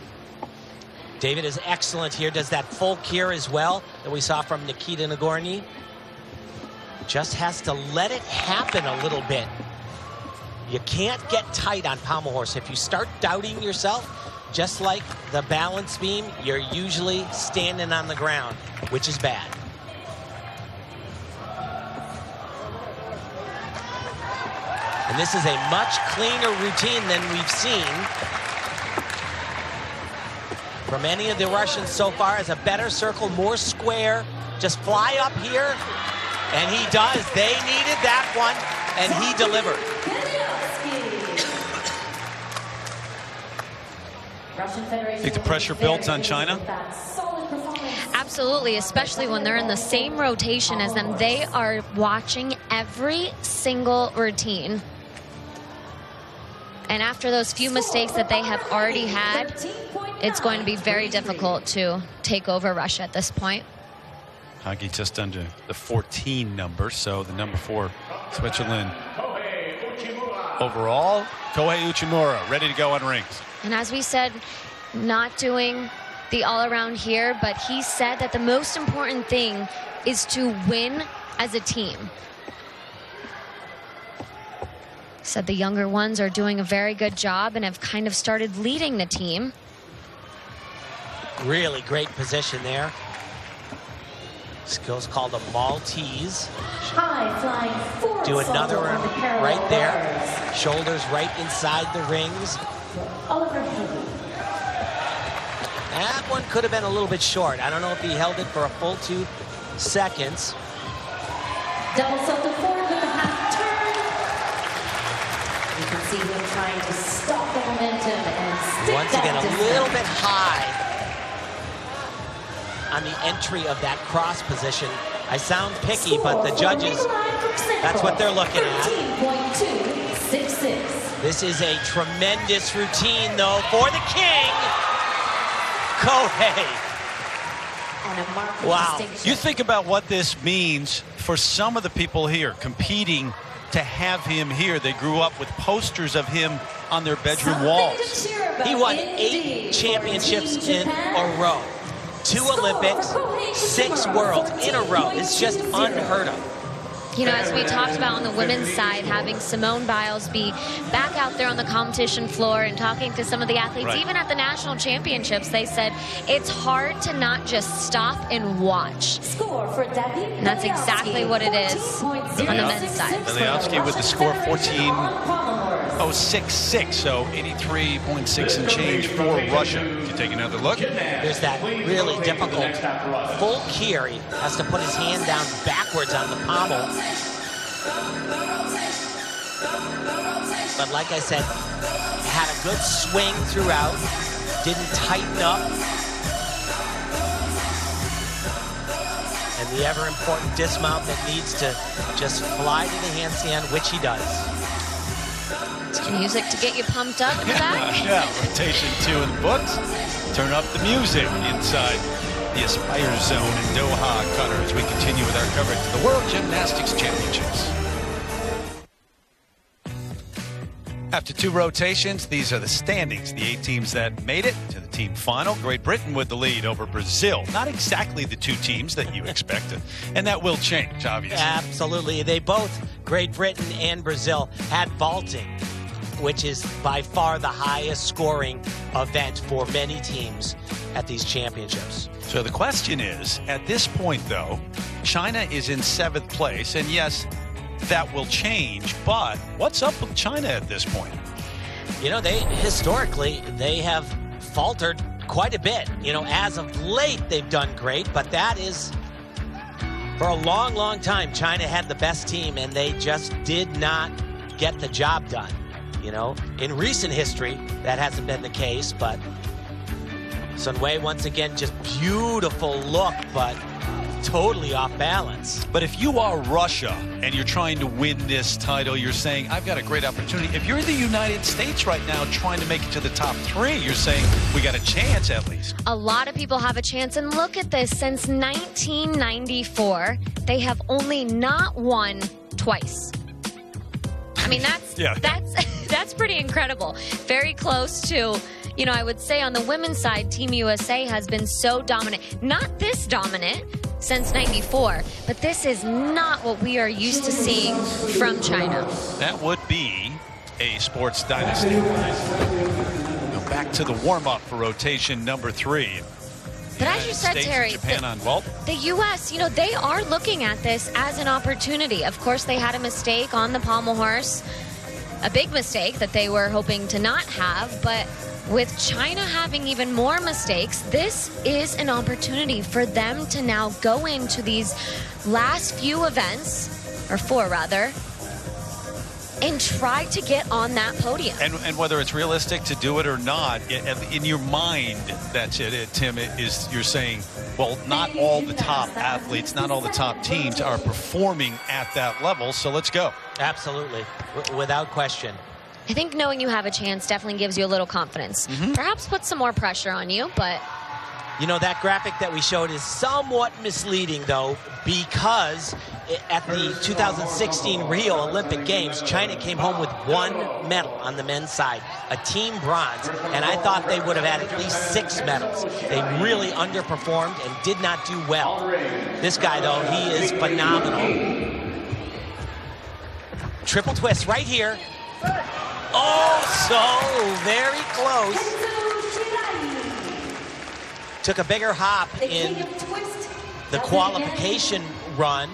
David is excellent here. Does that full cure as well that we saw from Nikita Nagorny. Just has to let it happen a little bit. You can't get tight on pommel horse. If you start doubting yourself, just like the balance beam, you're usually standing on the ground, which is bad. And this is a much cleaner routine than we've seen from any of the Russians so far. As a better circle, more square. Just fly up here, and he does. They needed that one, and he delivered. I think the pressure builds on China. Absolutely, especially when they're in the same rotation as them. They are watching every single routine. And after those few mistakes that they have already had, it's going to be very difficult to take over Russia at this point. Hagi just under the 14 number, so the number 4 Switzerland overall. Kohei Uchimura ready to go on rings. And as we said, not doing the all-around here, but he said that the most important thing is to win as a team. He said the younger ones are doing a very good job and have kind of started leading the team. Really great position there. Skills called a Maltese. Do another one right there. Shoulders right inside the rings. That one could have been a little bit short. I don't know if he held it for a full 2 seconds. Double salto forward with a half turn. You can see him trying to stop the momentum and stick once again a little bit high on the entry of that cross position. I sound picky, but the judges, that's what they're looking at. 13.266. This is a tremendous routine, though, for the king, Kohei. Wow. You think about what this means for some of the people here competing to have him here. They grew up with posters of him on their bedroom walls. He won 8 championships in a row. 2 Olympics, 6 Worlds in a row. It's just unheard of. You know, as we talked about on the women's side, having Simone Biles be back out there on the competition floor and talking to some of the athletes, right. Even at the national championships, they said it's hard to not just stop and watch. And that's exactly what it is on the men's side. Beliavsky with the score 14.066, so 83.6 and change for Russia. If you take another look. There's that really difficult full kier. He has to put his hand down backwards on the pommel. But like I said, had a good swing throughout, didn't tighten up. And the ever-important dismount that needs to just fly to the handstand, which he does. Some music to get you pumped up in the back. Yeah, rotation 2 in the books. Turn up the music inside the Aspire Zone in Doha, Qatar, as we continue with our coverage of the World Gymnastics Championships. After 2 rotations, these are the standings. The 8 teams that made it to the team final. Great Britain with the lead over Brazil. Not exactly the 2 teams that you expected, and that will change, obviously. Absolutely. They both, Great Britain and Brazil, had vaulting, which is by far the highest scoring event for many teams at these championships. So the question is, at this point, though, China is in 7th place, and yes, that will change, but what's up with China at this point? You know, historically, they have faltered quite a bit. You know, as of late, they've done great, but that is, for a long, long time, China had the best team, and they just did not get the job done. You know, in recent history, that hasn't been the case, but Sun Wei, once again, just beautiful look, but totally off balance. But if you are Russia and you're trying to win this title, you're saying, I've got a great opportunity. If you're the United States right now trying to make it to the top 3, you're saying, we got a chance at least. A lot of people have a chance, and look at this. Since 1994, they have only not won twice. I mean, that's pretty incredible. Very close to, you know, I would say on the women's side, Team USA has been so dominant. Not this dominant since 94, but this is not what we are used to seeing from China. That would be a sports dynasty. Go back to the warm-up for rotation number 3. But as you said, Terry, Japan on vault. The U.S., you know, they are looking at this as an opportunity. Of course, they had a mistake on the pommel horse, a big mistake that they were hoping to not have, but with China having even more mistakes, this is an opportunity for them to now go into these last few events, or 4 rather, and try to get on that podium. And whether it's realistic to do it or not, in your mind, that's it, Tim, is you're saying, well, not all the top athletes, not all the top teams are performing at that level, so let's go. Absolutely, without question. I think knowing you have a chance definitely gives you a little confidence. Perhaps put some more pressure on you, but... You know, that graphic that we showed is somewhat misleading, though, because at the 2016 Rio Olympic Games, China came home with 1 medal on the men's side, a team bronze, and I thought they would have had at least 6 medals. They really underperformed and did not do well. This guy, though, he is phenomenal. Triple twist right here. Oh, so very close. Took a bigger hop in the qualification run.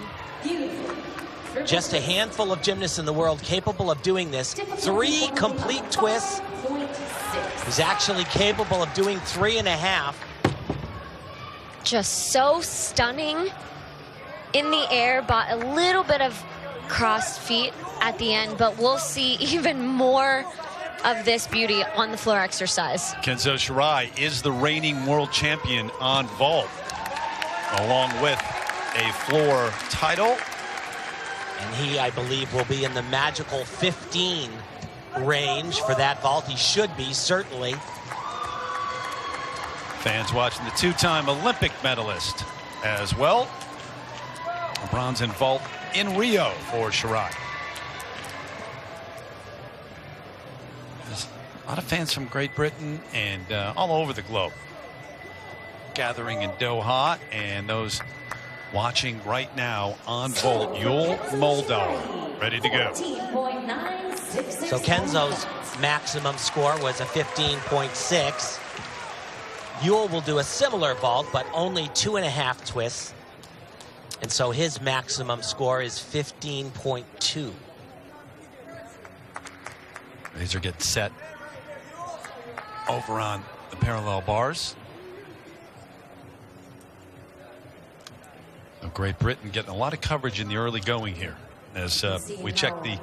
Just a handful of gymnasts in the world capable of doing this. 3 complete twists. He's actually capable of doing 3.5. Just so stunning in the air, but a little bit of crossed feet at the end, but we'll see even more of this beauty on the floor exercise. Kenzo Shirai is the reigning world champion on vault, along with a floor title. And he, I believe, will be in the magical 15 range for that vault. He should be, certainly. Fans watching the 2-time Olympic medalist as well. A bronze in vault in Rio for Shirai. A lot of fans from Great Britain and all over the globe gathering in Doha, and those watching right now on vault, Yul Moldau, ready to go. So Kenzo's maximum score was a 15.6. Yul will do a similar vault, but only 2.5 twists. And so his maximum score is 15.2. These are getting set over on the parallel bars. Great Britain getting a lot of coverage in the early going here as we check the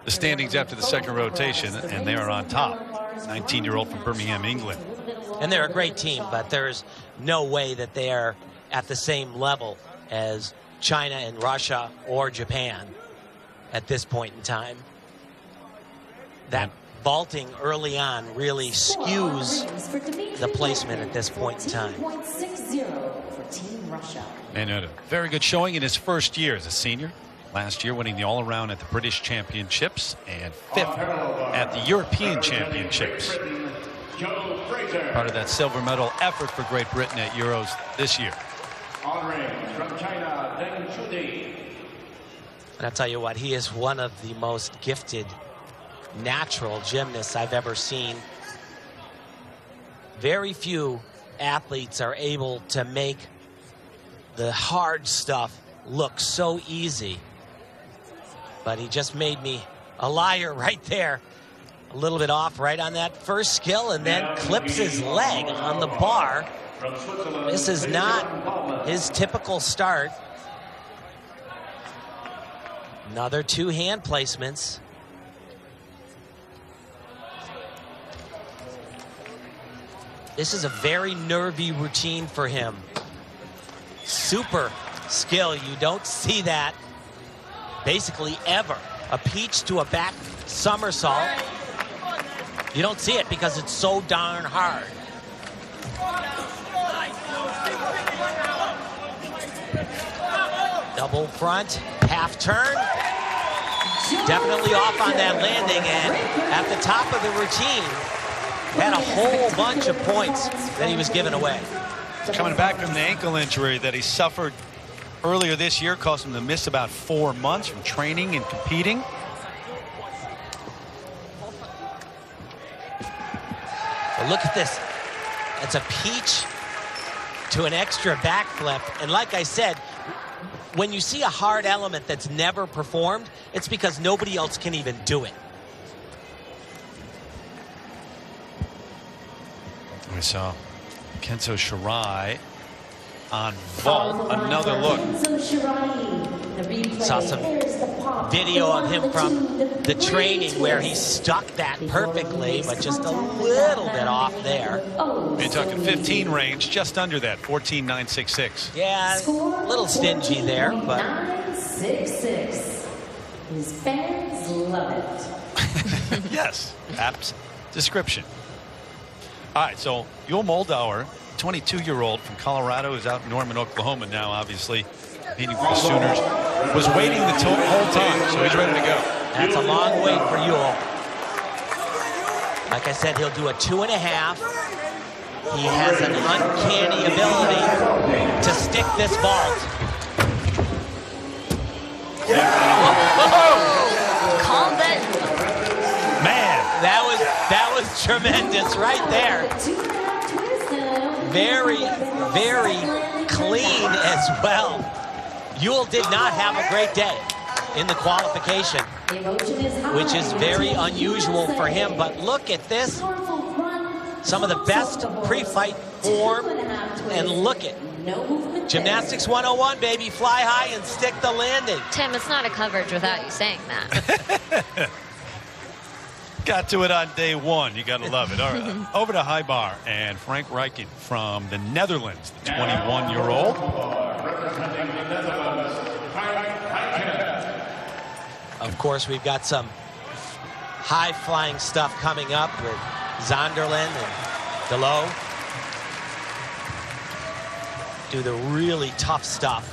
the standings after the second rotation, and they are on top. 19-year-old from Birmingham, England. And they're a great team, but there's no way that they are at the same level as China and Russia or Japan at this point in time. That vaulting early on really skews the placement at this point in time. And had a very good showing in his first year as a senior. Last year winning the all-around at the British Championships and 5th at the European Championships. Part of that silver medal effort for Great Britain at Euros this year. And I'll tell you what, he is one of the most gifted natural gymnasts I've ever seen. Very few athletes are able to make the hard stuff look so easy. But he just made me a liar right there. A little bit off right on that first skill, and then clips his leg on the bar. This is not his typical start. Another 2 hand placements. This is a very nervy routine for him. Super skill. You don't see that basically ever. A peach to a back somersault. You don't see it because it's so darn hard. Double front, half turn. Definitely off on that landing, and at the top of the routine, had a whole bunch of points that he was giving away. Coming back from the ankle injury that he suffered earlier this year, caused him to miss about 4 months from training and competing. But look at this. It's a peach to an extra backflip. And like I said, when you see a hard element that's never performed, it's because nobody else can even do it. We saw Kenzo Shirai on vault. Another look. Saw some video of him from the training where he stuck that perfectly, but just a little bit off there. You're talking 15 range, just under that, 14.966. Yeah, a little stingy there, but 966. His fans love it. Yes, apt description. All right, so Yul Moldauer, 22-year-old from Colorado, is out in Norman, Oklahoma now, obviously, competing for the Sooners. Was waiting the whole time, so he's ready to go. That's a long wait for Yul. Like I said, he'll do a 2.5. He has an uncanny ability to stick this vault. Called it. Man, that was tremendous right there. Very, very clean as well. Yul did not have a great day in the qualification, which is very unusual for him. But look at this. Some of the best pre-fight form. And look at Gymnastics 101, baby. Fly high and stick the landing. Tim, it's not a coverage without you saying that. got to it on day one. You got to love it. All right, over to high bar and Frank Rijken from the Netherlands, the 21-year-old. Of course, we've got some high-flying stuff coming up with Zonderland and Delo. Do the really tough stuff.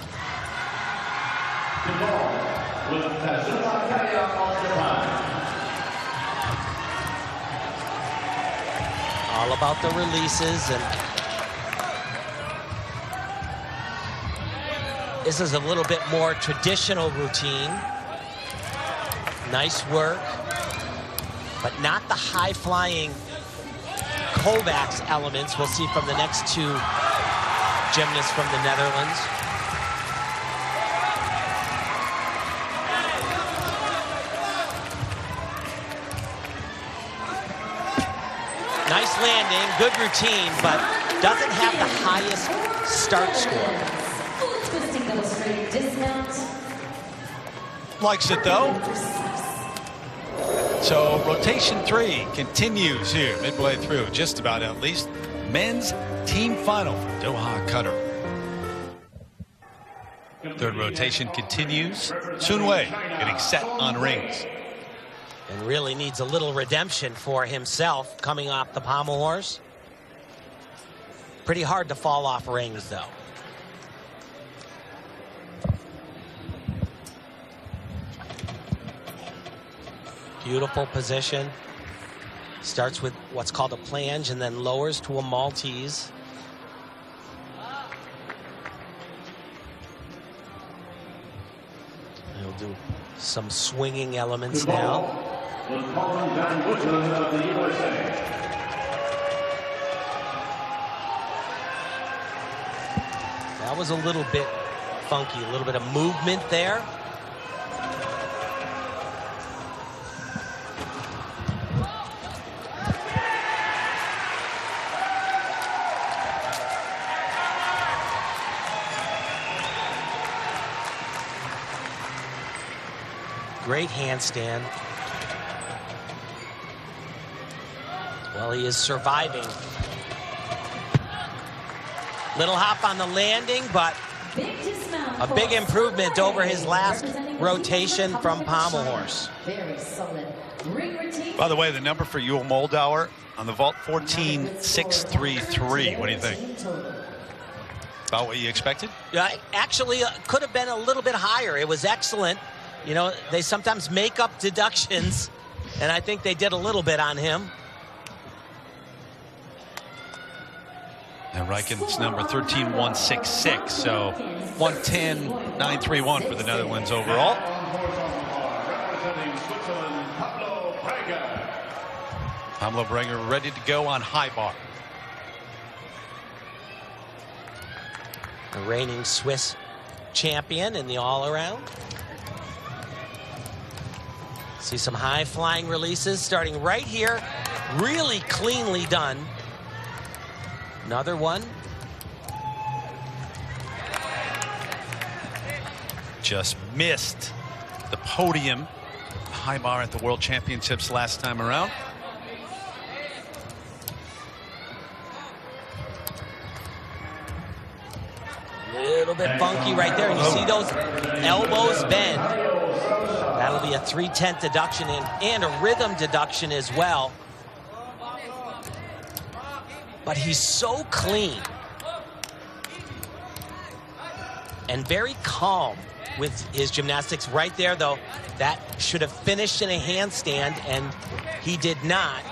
All about the releases, and this is a little bit more traditional routine. Nice work, but not the high-flying Kovacs elements we'll see from the next two gymnasts from the Netherlands. Nice landing, good routine, but doesn't have the highest start score. Twisting double straight dismount. Likes it though. So rotation 3 continues here midway through, just about at least. Men's team final for Doha, Qatar. Third rotation continues. Soon Wei getting set on rings. And really needs a little redemption for himself coming off the pommel horse. Pretty hard to fall off rings, though. Beautiful position. Starts with what's called a planche and then lowers to a Maltese. He'll do some swinging elements now. That was a little bit funky, a little bit of movement there. Great handstand. Well, he is surviving. Little hop on the landing, but a big improvement over his last rotation from pommel horse. By the way, the number for Yul Moldauer on the vault, 14,633. What do you think? About what you expected? Actually, could have been a little bit higher. It was excellent. You know, they sometimes make up deductions, and I think they did a little bit on him. And Reichen's number 13,166, so 110,931 for the Netherlands overall. Pamela Brenger ready to go on high bar. The reigning Swiss champion in the all-around. See some high flying releases starting right here. Really cleanly done. Another one. Just missed the podium high bar at the World Championships last time around. Little bit funky right there. You see those elbows bend. That'll be a 3/10 deduction and a rhythm deduction as well. But he's so clean and very calm with his gymnastics right there, though. That should have finished in a handstand, and he did not.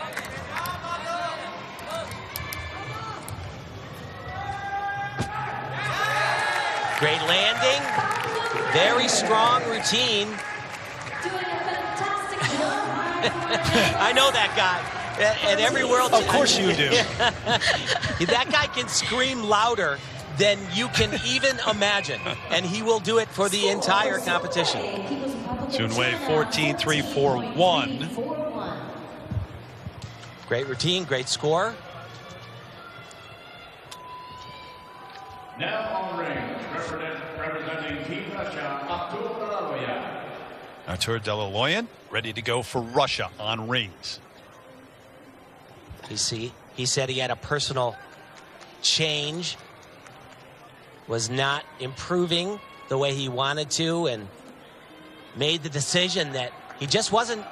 Great landing. Very strong routine. I know that guy. At every world. Of course you do. That guy can scream louder than you can even imagine, and he will do it for the entire competition. Soon Wei 14,341. Great routine, great score. Now on ring, representing Team Russia, Artur Delaloyan ready to go for Russia on rings. You see, he said he had a personal change, was not improving the way he wanted to, and made the decision that he just wasn't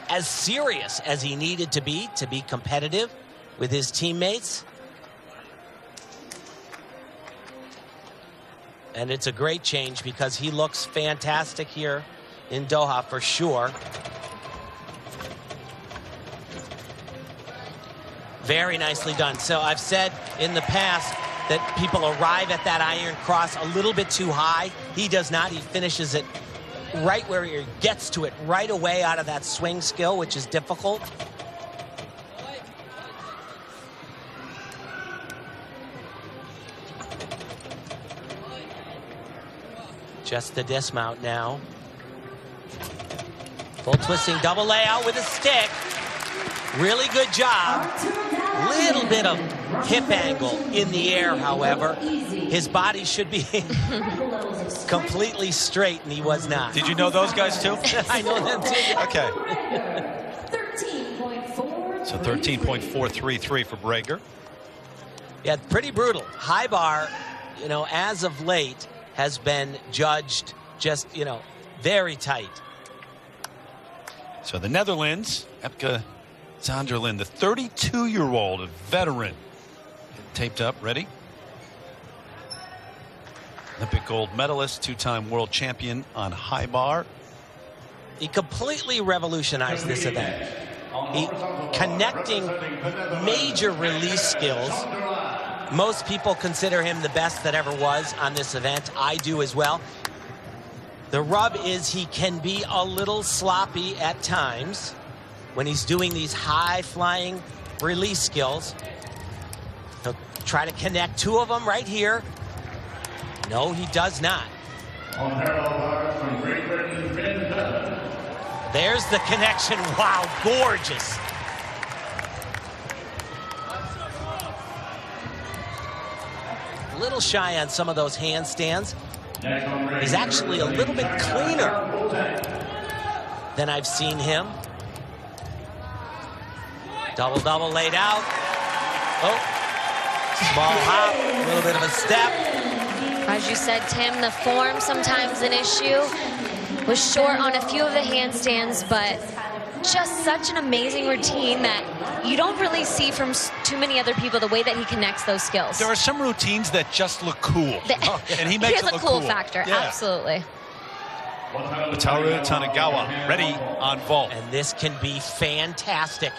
as serious as he needed to be competitive with his teammates. And it's a great change because he looks fantastic here in Doha for sure. Very nicely done. So I've said in the past that people arrive at that iron cross a little bit too high. He does not. He finishes it right where he gets to it right away out of that swing skill, which is difficult. Just the dismount now. Full twisting double layout with a stick. Really good job. Little bit of hip angle in the air, however. His body should be completely straight, and he was not. Did you know those guys too? I know them too. Okay. 13.4. So 13.433 for Brager. Yeah, pretty brutal. High bar, you know, as of late has been judged just, you know, very tight. So the Netherlands, Epke Zonderland, the 32-year-old, a veteran. Taped up, ready? Olympic gold medalist, two-time world champion on high bar. He completely revolutionized this event. He connecting major release skills. Most people consider him the best that ever was on this event. I do as well. The rub is he can be a little sloppy at times when he's doing these high-flying release skills. He'll try to connect two of them right here. No, he does not. There's the connection. Wow, gorgeous. A little shy on some of those handstands. He's actually a little bit cleaner than I've seen him. Double-double laid out. Oh, small hop, a little bit of a step. As you said, Tim, the form sometimes an issue. Was short on a few of the handstands, but just such an amazing routine that you don't really see from too many other people, the way that he connects those skills. There are some routines that just look cool. And he makes it look cool cool. Factor, yeah. Absolutely. Wataru Tanagawa, ready on vault. And this can be fantastic.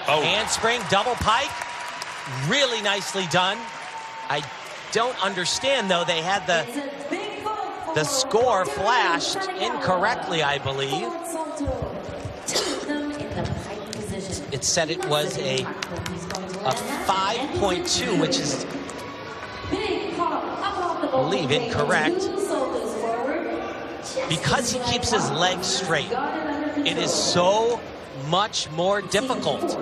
Oh. Handspring, double pike. Really nicely done. I don't understand, though. They had the score flashed incorrectly, I believe. It said it was a 5.2, which is, I believe, incorrect. Because he keeps his legs straight, it is so much more difficult.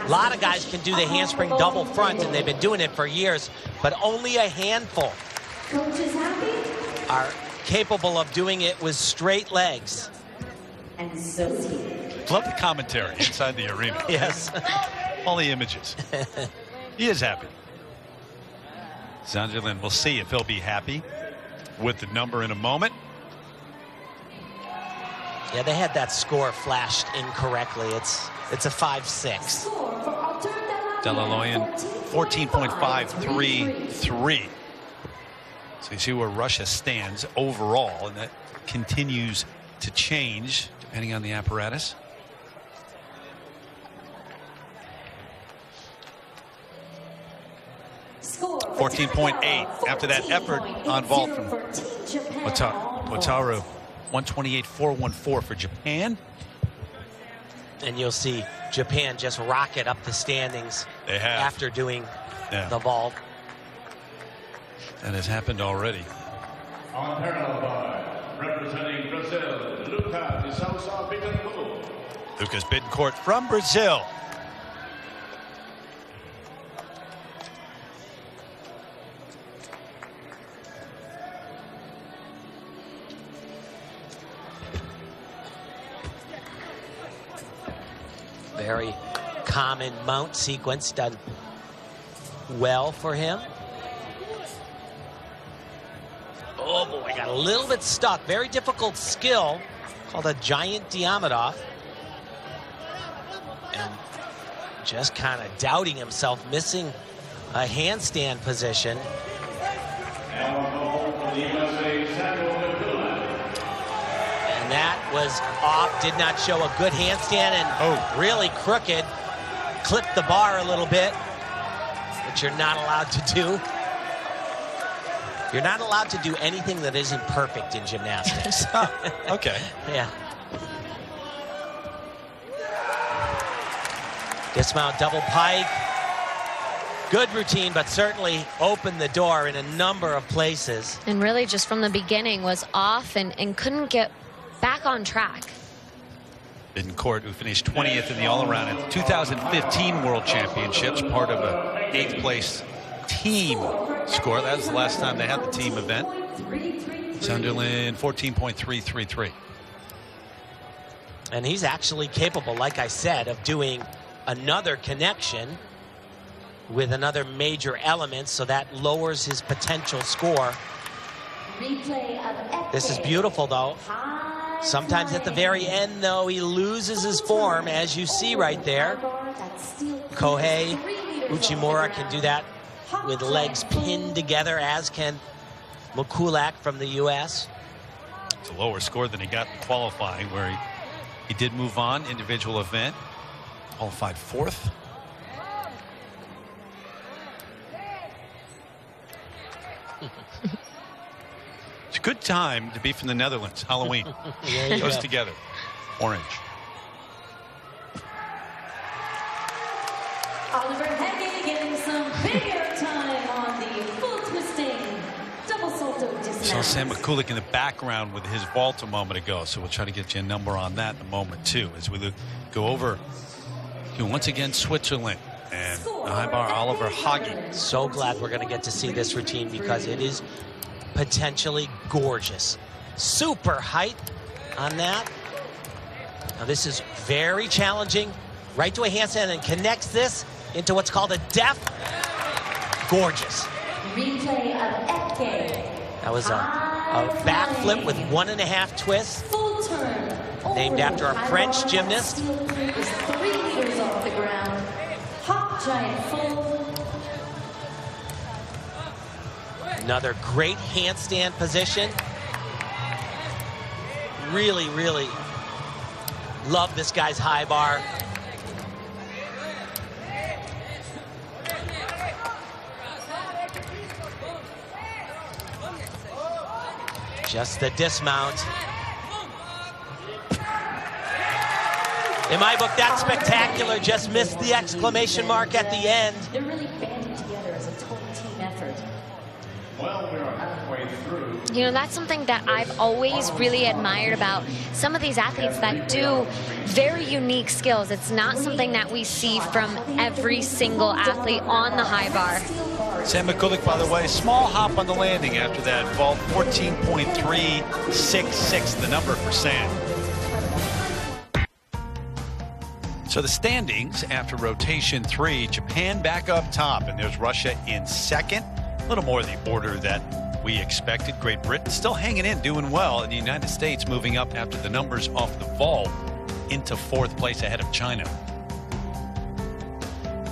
A lot of guys can do the handspring double front, and they've been doing it for years, but only a handful are capable of doing it with straight legs. Love the commentary inside the arena. Yes. All the images. He is happy. Zonderland, we'll see if he'll be happy with the number in a moment. Yeah, they had that score flashed incorrectly. It's a 5-6. Delaloyan 14.533. So you see where Russia stands overall, and that continues to change depending on the apparatus. Score 14.8 after that effort on vault from Wataru. 128.414 for Japan. And you'll see Japan just rocket up the standings They have. after doing the vault. That has happened already. On parallel bar, representing Brazil, Lucas Bittencourt. Lucas Bittencourt from Brazil. Very common mount sequence, done well for him. Oh boy, got a little bit stuck. Very difficult skill called a giant Diamondov. And just kind of doubting himself, missing a handstand position. And that was off, did not show a good handstand, and really crooked. Clipped the bar a little bit, which you're not allowed to do. You're not allowed to do anything that isn't perfect in gymnastics. Okay. Yeah. Dismount double pike. Good routine, but certainly opened the door in a number of places. And really just from the beginning was off and couldn't get back on track. Bittencourt, who finished 20th in the all-around at the 2015 World Championships, part of a 8th place team score. That was the last time they had the team event. Sunderland 14.333. And he's actually capable, like I said, of doing another connection with another major element, so that lowers his potential score. This is beautiful, though. Sometimes at the very end, though, he loses his form, as you see right there. Kohei Uchimura can do that with legs pinned together, as can Mikulak from the U.S. It's a lower score than he got in qualifying, where he did move on, individual event, qualified 4th. It's a good time to be from the Netherlands. Halloween goes together. Orange. Oliver Hege getting some bigger time on the full twisting double salto dismount. Saw Sam Mikulak in the background with his vault a moment ago, so we'll try to get you a number on that in a moment too, as we go over once again Switzerland and the high bar Oliver Hege. So glad we're going to get to see this routine, because it is potentially gorgeous. Super height on that. Now this is very challenging. Right to a handstand and connects this into what's called a def. Gorgeous. Replay of Eke. That was a backflip with 1.5 twists. Full turn. Named after a French gymnast. Steel plate is 3 meters off the ground. Hop giant full. Another great handstand position. Really, really love this guy's high bar. Just the dismount. In my book, that's spectacular. Just missed the exclamation mark at the end. They're really banding together as a total team effort. Well, we're halfway through. You know, that's something that I've always really admired about some of these athletes that do very unique skills. It's not something that we see from every single athlete on the high bar. Sam Mikulak, by the way, small hop on the landing after that vault, 14.366, the number for Sam. So the standings after rotation 3, Japan back up top, and there's Russia in second. A little more the order that we expected. Great Britain still hanging in, doing well, and the United States moving up after the numbers off the vault into 4th place ahead of China.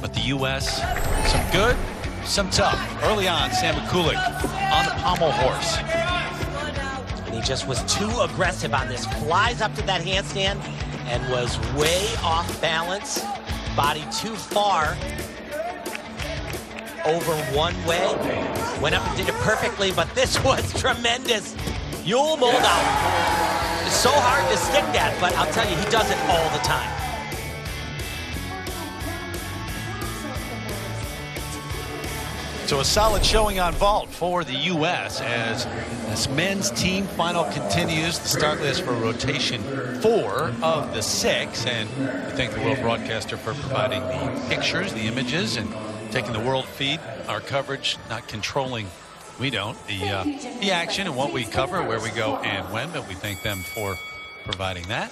But the U.S., some good, some tough. Early on, Sam Mikulak on the pommel horse. And he just was too aggressive on this. Flies up to that handstand and was way off balance. Body too far over one way. Went up and did it perfectly, but this was tremendous. Yule Moldau. It's so hard to stick that, but I'll tell you, he does it all the time. So a solid showing on vault for the U.S. as this men's team final continues. The start list for rotation 4 of the 6. And we thank the World Broadcaster for providing the pictures, the images, and taking the world feed, our coverage, not controlling, we don't, the action and what we cover, where we go and when, but we thank them for providing that.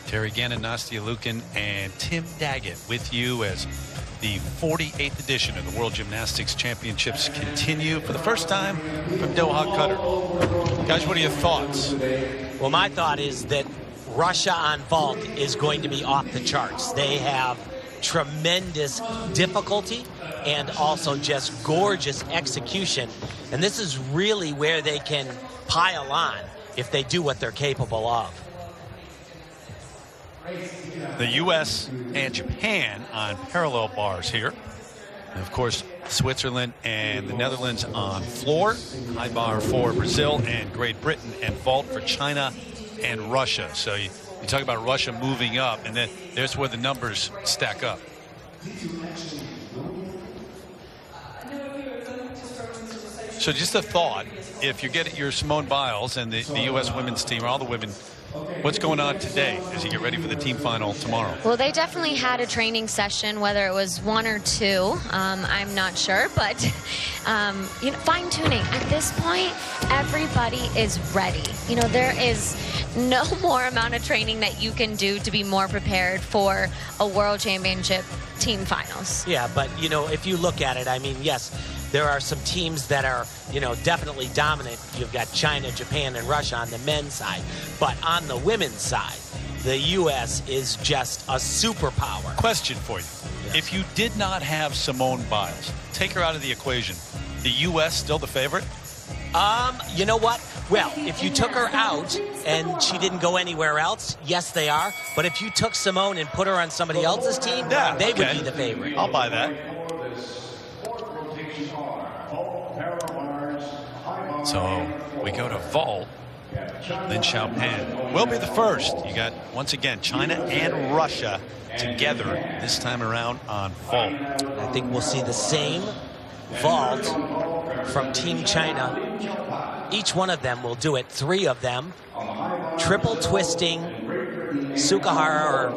Terry Gannon, Nastia Lukin, and Tim Daggett with you as the 48th edition of the World Gymnastics Championships continue for the first time from Doha, Qatar. Guys, what are your thoughts? Well, my thought is that Russia on vault is going to be off the charts. They have tremendous difficulty and also just gorgeous execution. And this is really where they can pile on if they do what they're capable of. The U.S. and Japan on parallel bars here. And of course, Switzerland and the Netherlands on floor. High bar for Brazil and Great Britain, and vault for China and Russia. So you talk about Russia moving up, and then there's where the numbers stack up. So just a thought, if you get your Simone Biles and the U.S. women's team, or all the women, what's going on today as you get ready for the team final tomorrow? Well, they definitely had a training session, whether it was 1 or 2. I'm not sure, but you know, fine-tuning. At this point, everybody is ready. You know, there is no more amount of training that you can do to be more prepared for a World Championship team finals. Yeah, but, you know, if you look at it, I mean, yes, there are some teams that are, you know, definitely dominant. You've got China, Japan, and Russia on the men's side. But on the women's side, the U.S. is just a superpower. Question for you. Yes. If you did not have Simone Biles, take her out of the equation, the U.S. still the favorite? You know what? Well, if you took her out and she didn't go anywhere else, yes, they are. But if you took Simone and put her on somebody else's team, they would be the favorite. I'll buy that. So we go to vault. Lin Xiaopan will be the first. You got, once again, China and Russia together this time around on vault. I think we'll see the same vault from Team China. Each one of them will do it. 3 of them. Triple twisting Sukahara or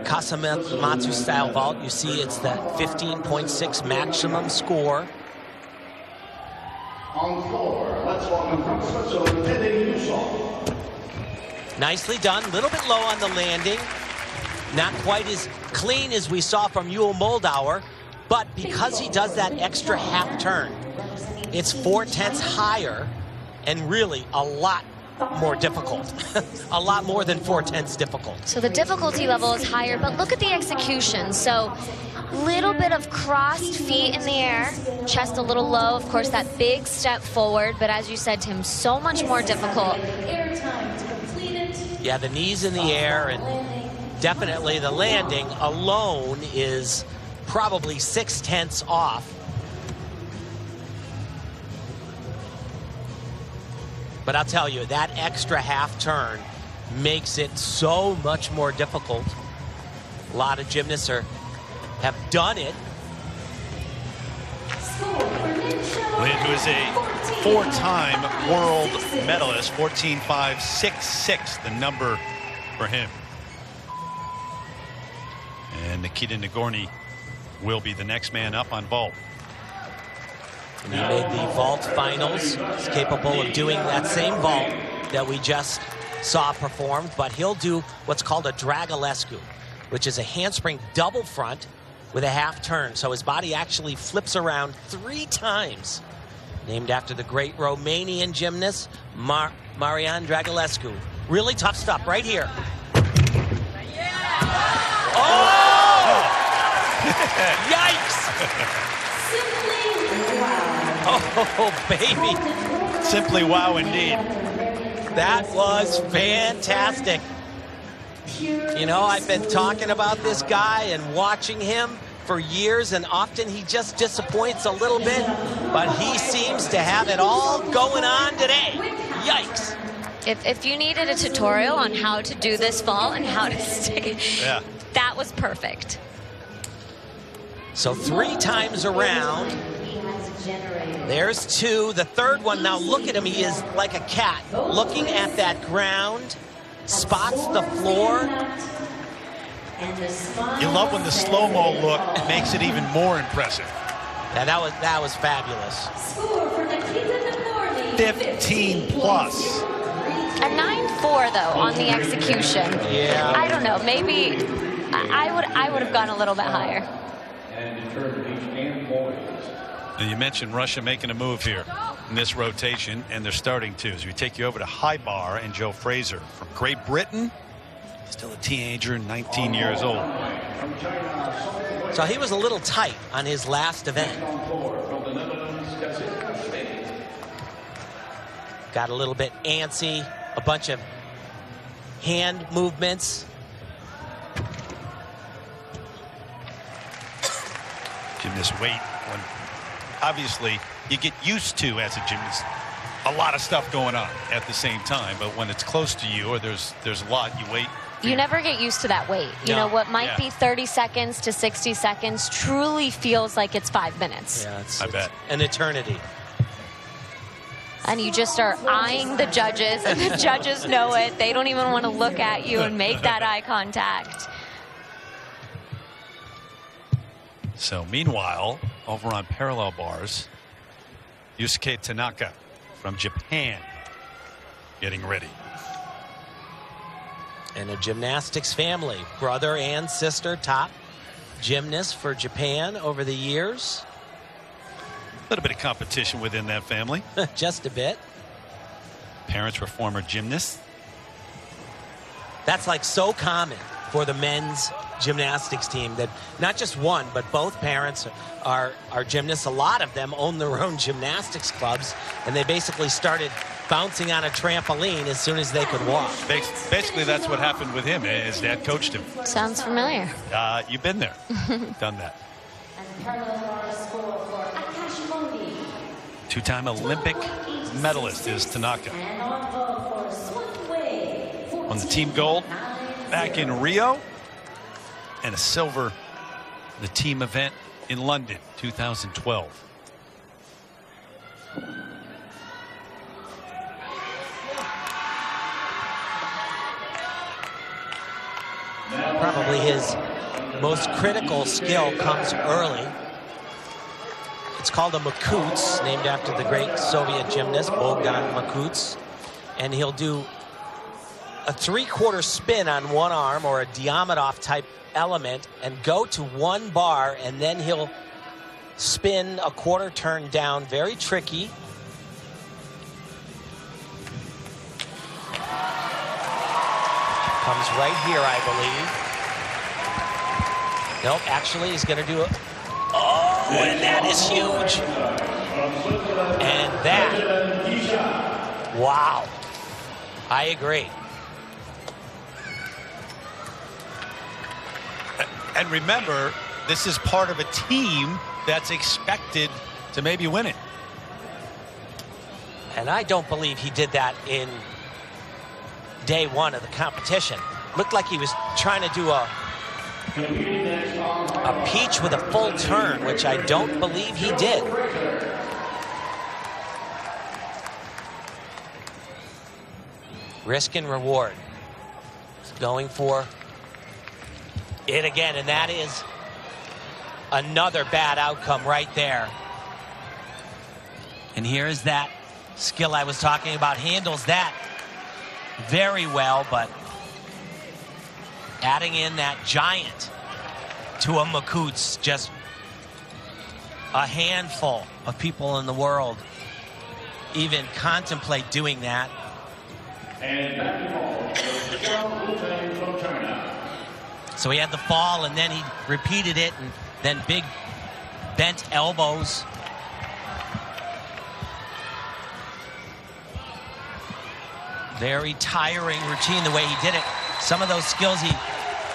Kasamatsu style vault. You see it's the 15.6 maximum score. On floor, let's welcome from Switzerland, Nicely done. A little bit low on the landing. Not quite as clean as we saw from Yul Moldauer, but because he does that extra half turn, it's 4/10 higher and really a lot more difficult. A lot more than 4/10 difficult. So the difficulty level is higher, but look at the execution. So little bit of crossed feet in the air, chest a little low, of course that big step forward, but as you said, Tim, so much more difficult. Yeah, the knees in the air, and definitely the landing alone is probably 6/10 off. But I'll tell you, that extra half turn makes it so much more difficult. A lot of gymnasts have done it. Lin, who is a 4-time world medalist, 14.566, the number for him. And Nikita Nagorny will be the next man up on vault. And he made the vault finals. He's capable of doing that same vault that we just saw performed, but he'll do what's called a Dragulescu, which is a handspring double front with a half turn. So his body actually flips around 3 times. Named after the great Romanian gymnast, Marian Dragulescu. Really tough stuff right here. Oh! Yikes! Oh, baby. Simply wow indeed. That was fantastic. You know, I've been talking about this guy and watching him for years, and often he just disappoints a little bit, but he seems to have it all going on today. Yikes. If you needed a tutorial on how to do this vault and how to stay, that was perfect. So 3 times around. There's 2. The third one, now look at him. He is like a cat looking at that ground, spots the floor. You love when the slow-mo look makes it even more impressive. Yeah, that was fabulous. 15 plus. A 9.4 though on the execution. Yeah. I don't know. Maybe I would have gone a little bit higher. And you mentioned Russia making a move here in this rotation, and they're starting to. As we take you over to High Bar and Joe Fraser from Great Britain. Still a teenager, 19 years old. So he was a little tight on his last event. Got a little bit antsy, a bunch of hand movements. Gymnast weight, when obviously you get used to as a gymnast a lot of stuff going on at the same time, but when it's close to you or there's a lot, you wait. You never get used to that weight. You know, what might be 30 seconds to 60 seconds truly feels like it's 5 minutes. Yeah, I bet. An eternity. and you just are eyeing the judges, and the judges know it. They don't even want to look at you and make that eye contact. So meanwhile, over on parallel bars, Yusuke Tanaka from Japan getting ready. And a gymnastics family, brother and sister, top gymnasts for Japan over the years. A little bit of competition within that family. Just a bit. Parents were former gymnasts. That's like so common for the men's gymnastics team, that not just one, but both parents are gymnasts. A lot of them own their own gymnastics clubs, and they basically started bouncing on a trampoline as soon as they could walk. Basically, that's what happened with him. His dad coached him. Sounds familiar. You've been there, done that. Two-time Olympic medalist is Tanaka. Won the team gold back in Rio, and a silver in the team event in London, 2012. Probably his most critical skill comes early. It's called a Makuts, named after the great Soviet gymnast Bogdan Makuts. And he'll do a three-quarter spin on one arm, or a Diamantov type element, and go to one bar, and then he'll spin a quarter turn down. Very tricky. Comes right here, I believe. Nope, actually he's going to do it. Oh, and that is huge. And that, wow. I agree. And remember, this is part of a team that's expected to maybe win it. And I don't believe he did that in day one of the competition. Looked like he was trying to do a peach with a full turn, which I don't believe he did. Risk and reward. He's going for it again, and that is another bad outcome right there. And here is that skill I was talking about. Handles that very well, but adding in that giant to a Makuts, just a handful of people in the world even contemplate doing that. And back from China. So he had the fall, and then he repeated it, and then big bent elbows. Very tiring routine the way he did it. Some of those skills, he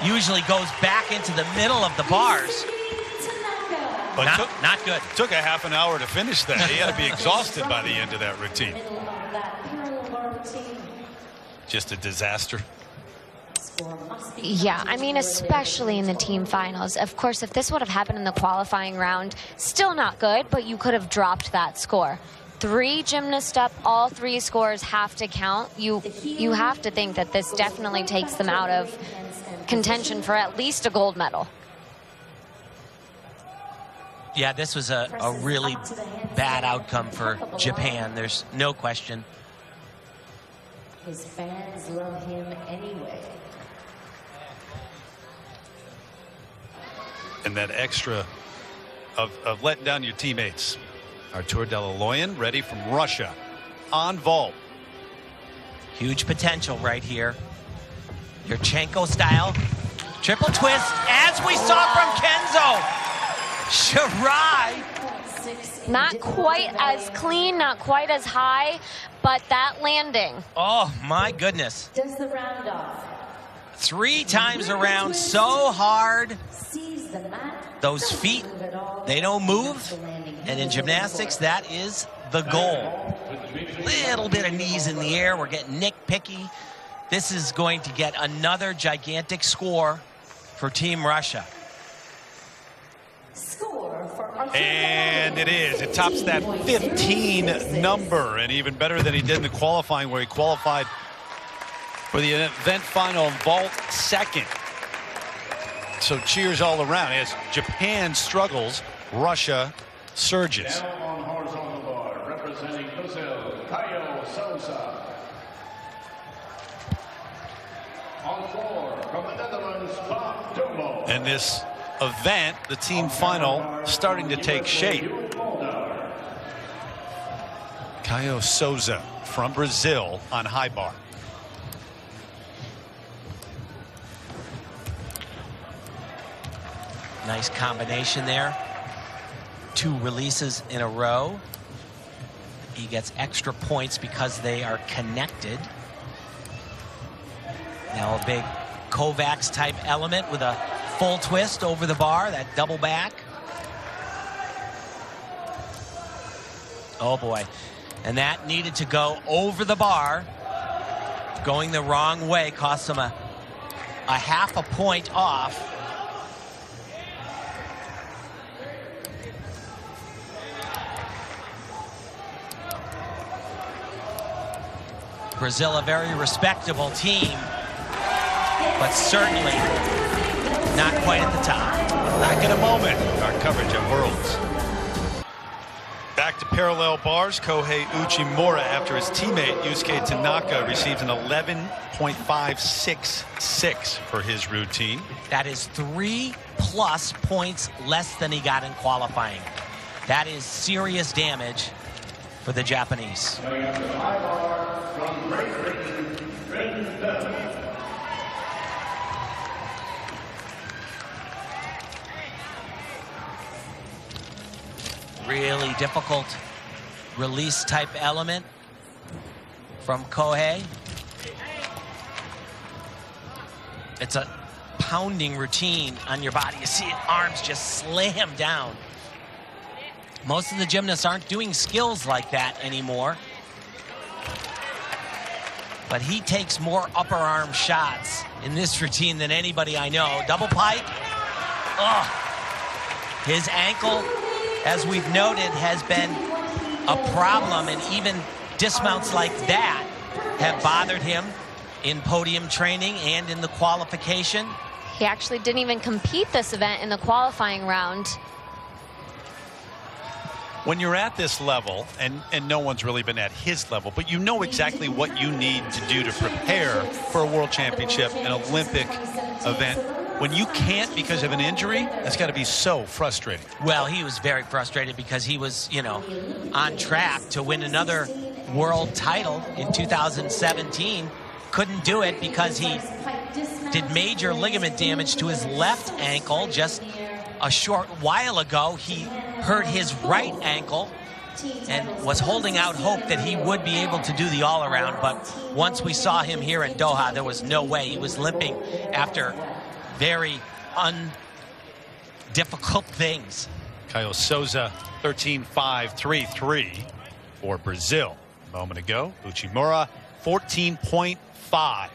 usually goes back into the middle of the bars. But not good. Took a half an hour to finish that. He had to be exhausted by the end of that routine. Just a disaster. Yeah, I mean, especially in the team finals. Of course, if this would have happened in the qualifying round, still not good, but you could have dropped that score. 3 gymnasts up, all 3 scores have to count. You have to think that this definitely takes them out of contention for at least a gold medal. Yeah, this was a really bad outcome for Japan. There's no question. His fans love him anyway. And that extra of letting down your teammates. Artur Delaloyan ready from Russia on vault. Huge potential right here. Yurchenko style. Triple twist, as we saw from Kenzo. Shirai. Not quite as clean, not quite as high, but that landing. Oh, my goodness. Does the round off. 3 times around, so hard. Sees the mat. Those feet, they don't move. And in gymnastics, that is the goal. Little bit of knees in the air. We're getting nitpicky. This is going to get another gigantic score for Team Russia. Score for And it is. It tops that 15 number, and even better than he did in the qualifying, where he qualified for the event final and vault second. So cheers all around as Japan struggles, Russia surges. Now on horizontal bar, representing Brazil, Caio Souza. On floor, from the Netherlands, Bob Domo. And this event, the team final, starting to take shape. Caio Souza from Brazil on high bar. Nice combination there. 2 releases in a row. He gets extra points because they are connected. Now a big Kovacs type element with a full twist over the bar, that double back. Oh boy. And that needed to go over the bar. Going the wrong way cost him a half a point off. Brazil, a very respectable team, but certainly not quite at the top. Back in a moment, our coverage of Worlds. Back to parallel bars, Kohei Uchimura, after his teammate Yusuke Tanaka received an 11.566 for his routine. That is 3+ points less than he got in qualifying. That is serious damage for the Japanese. Really difficult release type element from Kohei. It's a pounding routine on your body. You see it, arms just slam down. Most of the gymnasts aren't doing skills like that anymore. But he takes more upper arm shots in this routine than anybody I know. Double pike. Ugh. His ankle, as we've noted, has been a problem, and even dismounts like that have bothered him in podium training and in the qualification. He actually didn't even compete this event in the qualifying round. When you're at this level, and no one's really been at his level, but you know exactly what you need to do to prepare for a world championship, an Olympic event. When you can't because of an injury, that's got to be so frustrating. Well, he was very frustrated because he was, you know, on track to win another world title in 2017. Couldn't do it because he did major ligament damage to his left ankle just a short while ago. He hurt his right ankle and was holding out hope that he would be able to do the all-around. But once we saw him here in Doha, there was no way. He was limping after very difficult things. Caio Souza, 13.533 for Brazil. A moment ago, Uchimura, 14.5.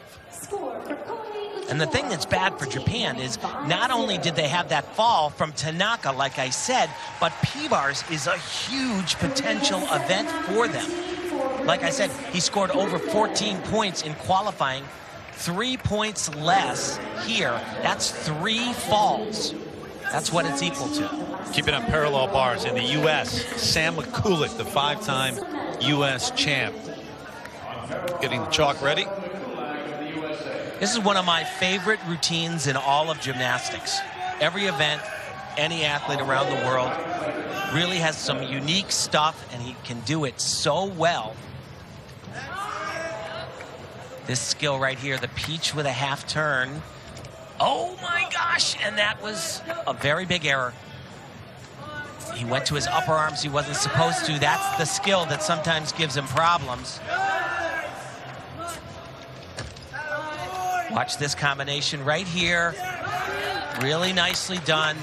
And the thing that's bad for Japan is not only did they have that fall from Tanaka, like I said, but P-Bars is a huge potential event for them. Like I said, he scored over 14 points in qualifying, 3 points less here. That's 3 falls. That's what it's equal to. Keeping up parallel bars in the U.S., Sam Mikulik, the 5-time U.S. champ. Getting the chalk ready. This is one of my favorite routines in all of gymnastics. Every event, any athlete around the world really has some unique stuff, and he can do it so well. This skill right here, the peach with a half turn. Oh my gosh, and that was a very big error. He went to his upper arms he wasn't supposed to. That's the skill that sometimes gives him problems. Watch this combination right here. Really nicely done.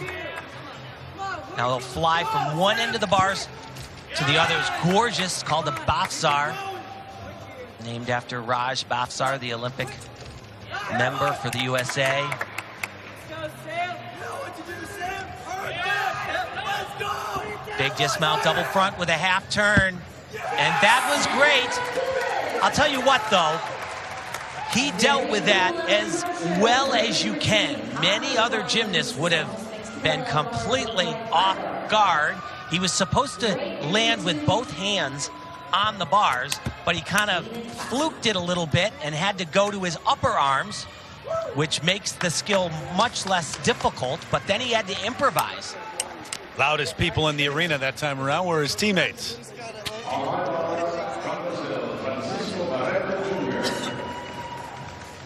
Now they'll fly from one end of the bars to the other. It's gorgeous, called a Bafsar. Named after Raj Bafsar, the Olympic member for the USA. Big dismount double front with a half turn. And that was great. I'll tell you what, though. He dealt with that as well as you can. Many other gymnasts would have been completely off guard. He was supposed to land with both hands on the bars, but he kind of fluked it a little bit and had to go to his upper arms, which makes the skill much less difficult, but then he had to improvise. Loudest people in the arena that time around were his teammates.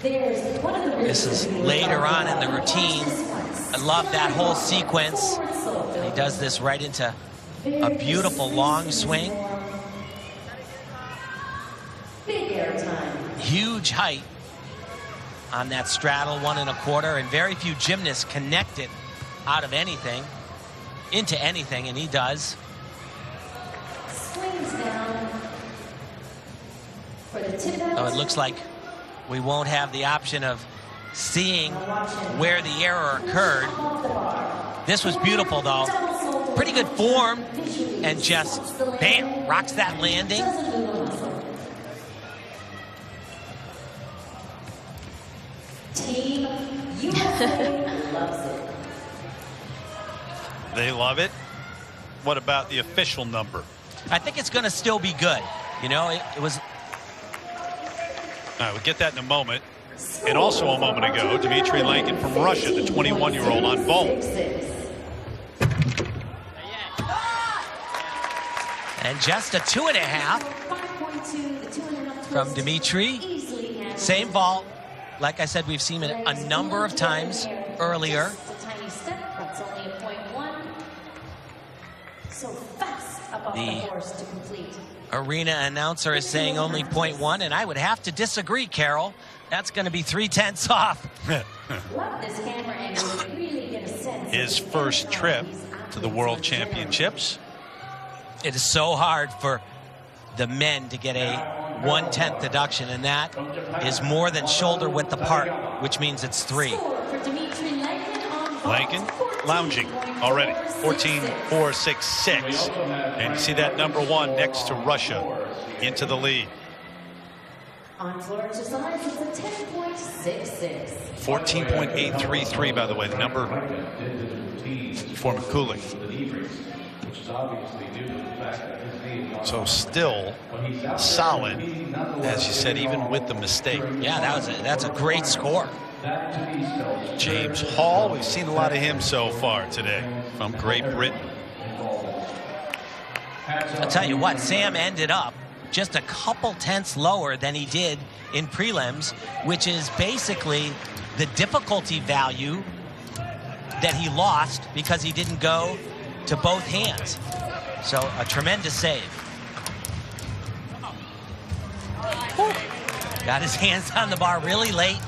This is later on in the routine. I love that whole sequence. He does this right into a beautiful long swing. Huge height on that straddle 1 1/4, and very few gymnasts connect it out of anything into anything, and he does. Oh, it looks like we won't have the option of seeing where the error occurred. This was beautiful, though. Pretty good form, and just, bam, rocks that landing. Team USA loves it. They love it. What about the official number? I think it's going to still be good. You know, it was... All right, we'll get that in a moment. And also a moment ago, Dmitry Lankin from Russia, the 21-year-old on vault. And just a 2.5 from Dmitry. Same vault. Like I said, we've seen it a number of times earlier. The arena announcer is saying only 0.1, and I would have to disagree, Carol. That's going to be 3/10 off. His first trip to the World Championships. It is so hard for the men to get a 1/10 deduction, and that is more than shoulder width apart, which means it's 3. Lankin lounging already, 14.466. And you see that number 1 next to Russia into the lead. On floor exercise, it's a 10.66. 14.833, by the way, the number for Mikulik. So still solid, as you said, even with the mistake. Yeah, that's a great score. James Hall, we've seen a lot of him so far today from Great Britain. I'll tell you what, Sam ended up just a couple tenths lower than he did in prelims, which is basically the difficulty value that he lost because he didn't go to both hands. So a tremendous save. Whew. Got his hands on the bar really late.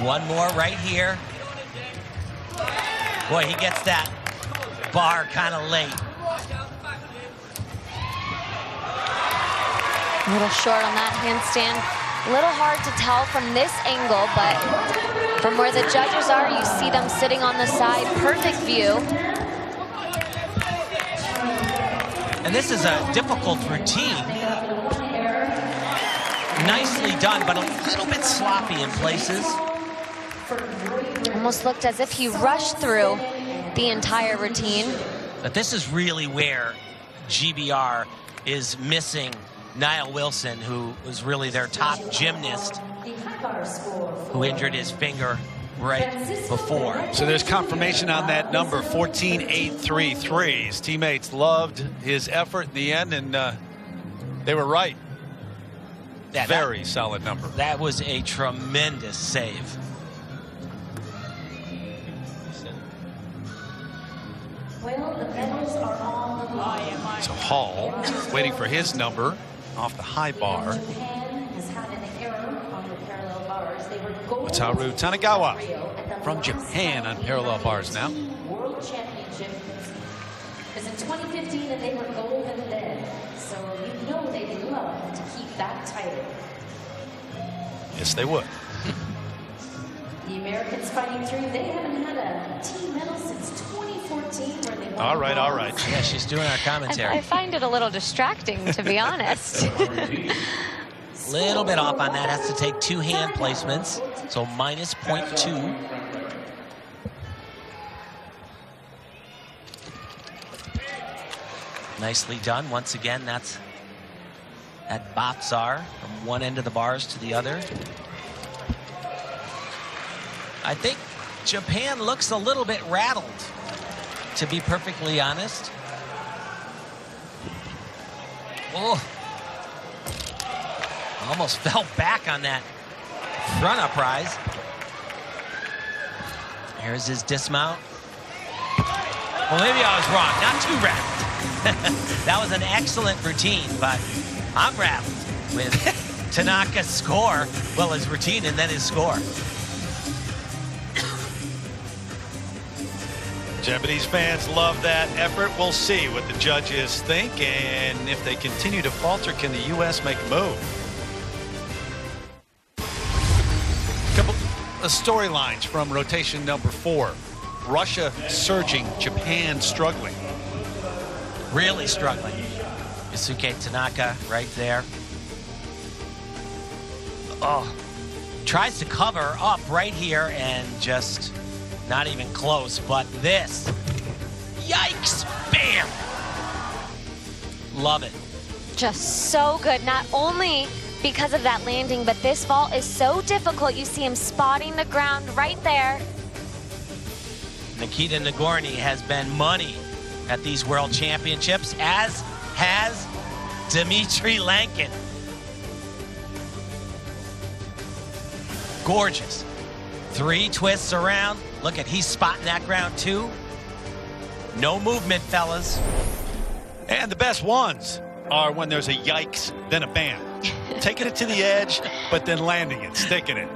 One more right here. Boy, he gets that bar kind of late. A little short on that handstand. A little hard to tell from this angle, but from where the judges are, you see them sitting on the side. Perfect view. And this is a difficult routine. Nicely done, but a little bit sloppy in places. Almost looked as if he rushed through the entire routine. But this is really where GBR is missing Niall Wilson, who was really their top gymnast, who injured his finger right before. So there's confirmation on that number, 14.833. His teammates loved his effort in the end, and they were right. Very solid number. That was a tremendous save. So Hall waiting for his number off the high bar. Wataru Tanagawa from Japan on parallel bars now. World Championship is in 2015, and they were golden then. So you know they'd love to keep that title. Yes, they would. The American Americans fighting through. They haven't had a team medal since 2014 where they won. All right, all right. Yeah, she's doing our commentary. I find it a little distracting, to be honest. Little bit off on that. Has to take 2 hand placements, so minus 0.2. Nicely done. Once again, that's at Botsar from one end of the bars to the other. I think Japan looks a little bit rattled, to be perfectly honest. Oh. Almost fell back on that front uprise. Here's his dismount. Well, maybe I was wrong. Not too rattled. That was an excellent routine, but I'm rattled with Tanaka's score. Well, his routine and then his score. Japanese fans love that effort. We'll see what the judges think, and if they continue to falter, can the U.S. make a move? Couple of storylines from rotation number 4. Russia surging, Japan struggling. Really struggling. Yusuke Tanaka right there. Oh, tries to cover up right here and just not even close, but this. Yikes, bam. Love it. Just so good. Not only because of that landing, but this vault is so difficult. You see him spotting the ground right there. Nikita Nagorny has been money at these World Championships, as has Dmitry Lankin. Gorgeous. 3 twists around. Look at, he's spotting that ground too. No movement, fellas. And the best ones are when there's a yikes, then a bam. Taking it to the edge, but then landing it, sticking it.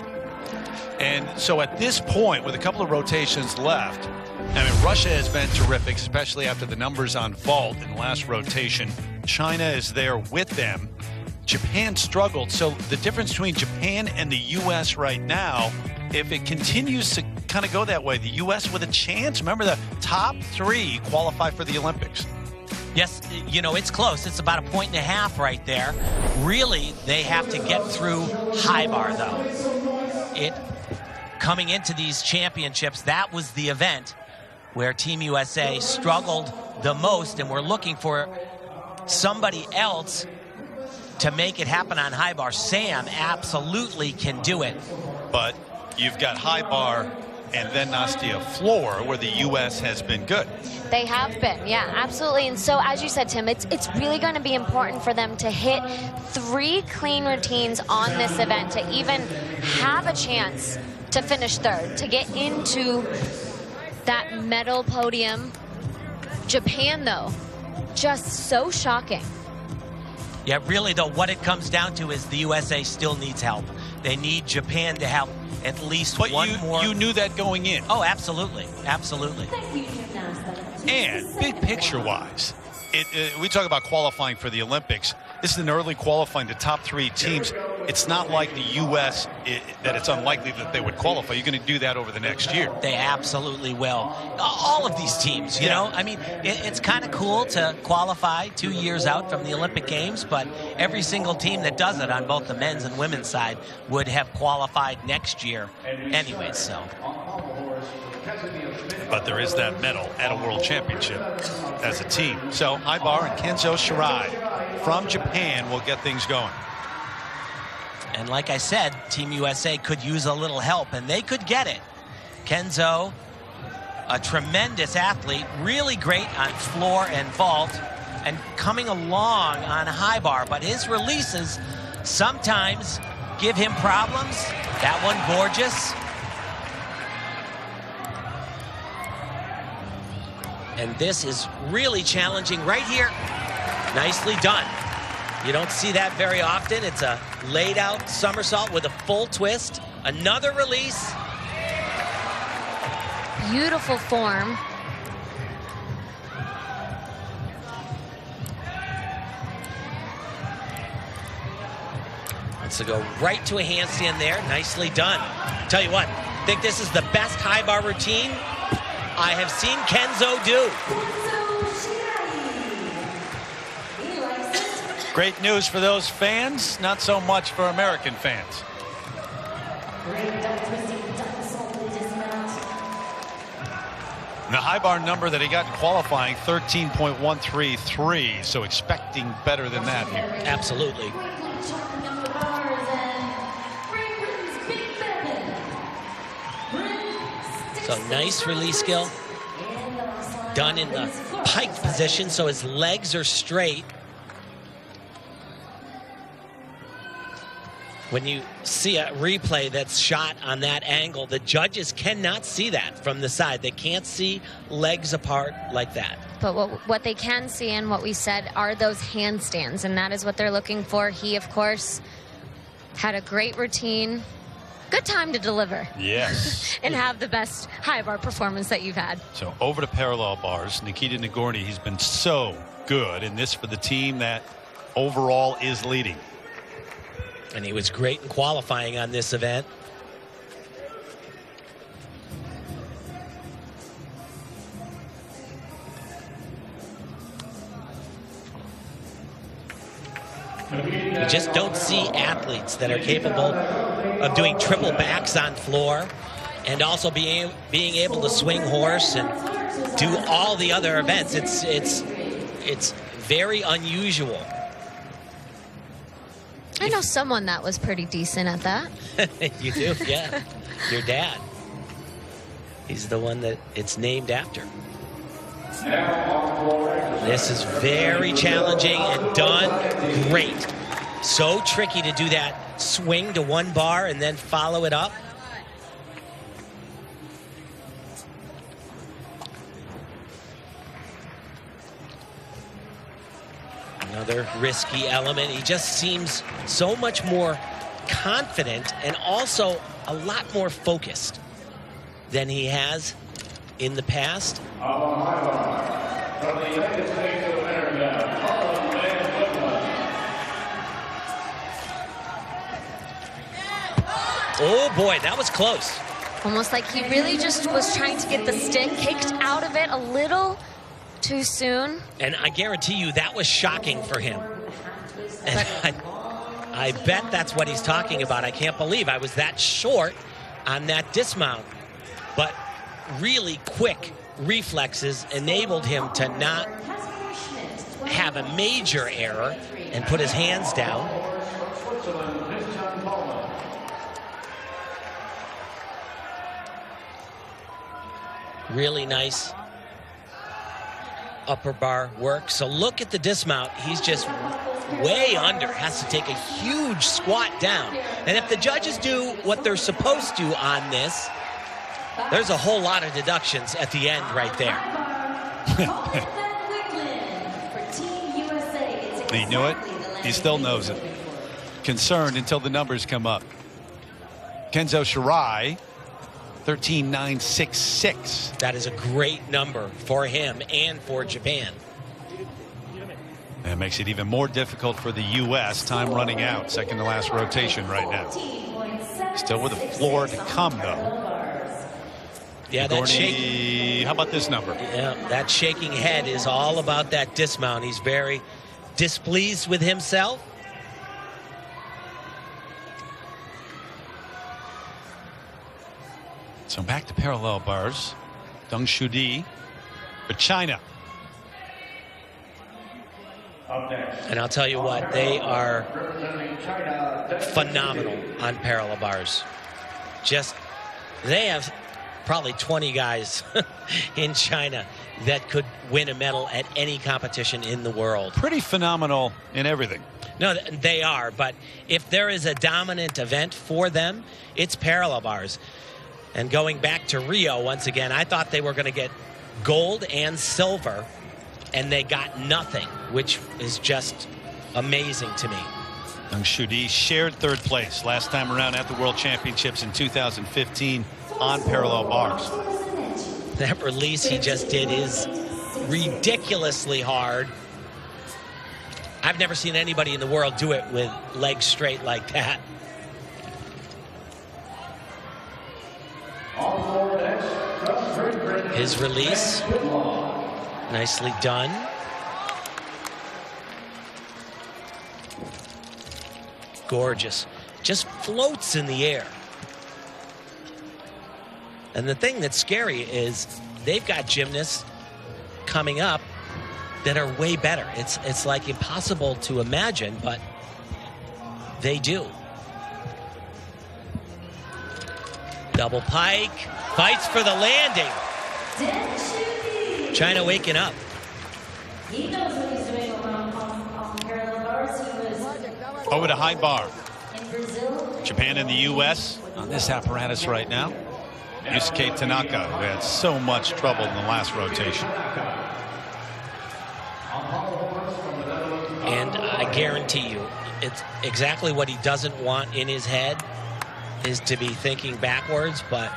And so at this point, with a couple of rotations left, I mean, Russia has been terrific, especially after the numbers on vault in the last rotation. China is there with them. Japan struggled. So the difference between Japan and the U.S. right now, if it continues to kind of go that way, the U.S. with a chance. Remember, the top 3 qualify for the Olympics. Yes, you know, it's close. It's about 1.5 points right there. Really, they have to get through high bar, though. Coming into these championships, that was the event where Team USA struggled the most, and we're looking for somebody else to make it happen on high bar. Sam absolutely can do it. But you've got high bar and then Nastia floor, where the U.S. has been good. They have been, yeah, absolutely. And so, as you said, Tim, it's really going to be important for them to hit 3 clean routines on this event to even have a chance to finish 3rd, to get into that medal podium. Japan, though, just so shocking. Yeah, really, though, what it comes down to is the USA still needs help. They need Japan to help at least one more. You knew that going in. Oh, absolutely. Absolutely. And big picture-wise, we talk about qualifying for the Olympics. This is an early qualifying, the top 3 teams. It's not like the U.S. That it's unlikely that they would qualify. You're going to do that over the next year. They absolutely will. All of these teams, you know. I mean, it's kind of cool to qualify 2 years out from the Olympic Games, but every single team that does it on both the men's and women's side would have qualified next year anyway, so. But there is that medal at a World Championship as a team. So high bar and Kenzo Shirai from Japan will get things going. And like I said, Team USA could use a little help, and they could get it. Kenzo, a tremendous athlete, really great on floor and vault, and coming along on high bar, but his releases sometimes give him problems. That one gorgeous. And this is really challenging right here. Nicely done. You don't see that very often. It's a laid out somersault with a full twist. Another release. Beautiful form. So go right to a handstand there. Nicely done. Tell you what, think this is the best high bar routine I have seen Kenzo do. Great news for those fans, not so much for American fans. The high bar number that he got in qualifying, 13.133, so expecting better than that here. Absolutely. So nice release skill. Done in the pike position, so his legs are straight. When you see a replay that's shot on that angle, the judges cannot see that from the side. They can't see legs apart like that. But what they can see, and what we said, are those handstands, and that is what they're looking for. He, of course, had a great routine. Good time to deliver. Yes. And have the best high bar performance that you've had. So over to parallel bars. Nikita Nagorny, he's been so good in this for the team that overall is leading. And he was great in qualifying on this event. You just don't see athletes that are capable of doing triple backs on floor and also being able to swing horse and do all the other events. It's very unusual. I know someone that was pretty decent at that. You do, yeah. Your dad. He's the one that it's named after. This is very challenging and done great. So tricky to do that swing to one bar and then follow it up. Another risky element. He just seems so much more confident and also a lot more focused than he has in the past. From the United States of America, oh boy, that was close. Almost like he really just was trying to get the stick kicked out of it a little too soon. And I guarantee you that was shocking for him. And I bet that's what he's talking about. I can't believe I was that short on that dismount. But really quick reflexes enabled him to not have a major error and put his hands down. Really nice upper bar work. So look at the dismount. He's just way under. Has to take a huge squat down. And if the judges do what they're supposed to on this, there's a whole lot of deductions at the end right there. He knew it. He still knows it. Concerned until the numbers come up. Kenzo Shirai, 13.966. That is a great number for him and for Japan. That makes it even more difficult for the U.S. Time running out. Second to last rotation right now. Still with a floor to come, though. Yeah, that shaking. How about this number? Yeah, that shaking head is all about that dismount. He's very displeased with himself. So back to parallel bars. Deng Shudi for China. And I'll tell you what, they are phenomenal on parallel bars. Just, they have probably 20 guys in China that could win a medal at any competition in the world. Pretty phenomenal in everything. No, they are, but if there is a dominant event for them, it's parallel bars. And going back to Rio, once again, I thought they were going to get gold and silver, and they got nothing, which is just amazing to me. Deng Shudi shared third place last time around at the World Championships in 2015 on parallel bars. That release he just did is ridiculously hard. I've never seen anybody in the world do it with legs straight like that. His release, nicely done. Gorgeous. Just floats in the air. And the thing that's scary is they've got gymnasts coming up that are way better. It's like impossible to imagine, but they do. Double pike, fights for the landing. China waking up. He knows what he's doing on parallel bars. He was Over to high bar. in Brazil. Japan and the U.S. on this apparatus right now. Yusuke Tanaka, who had so much trouble in the last rotation. And I guarantee you, it's exactly what he doesn't want in his head is to be thinking backwards, but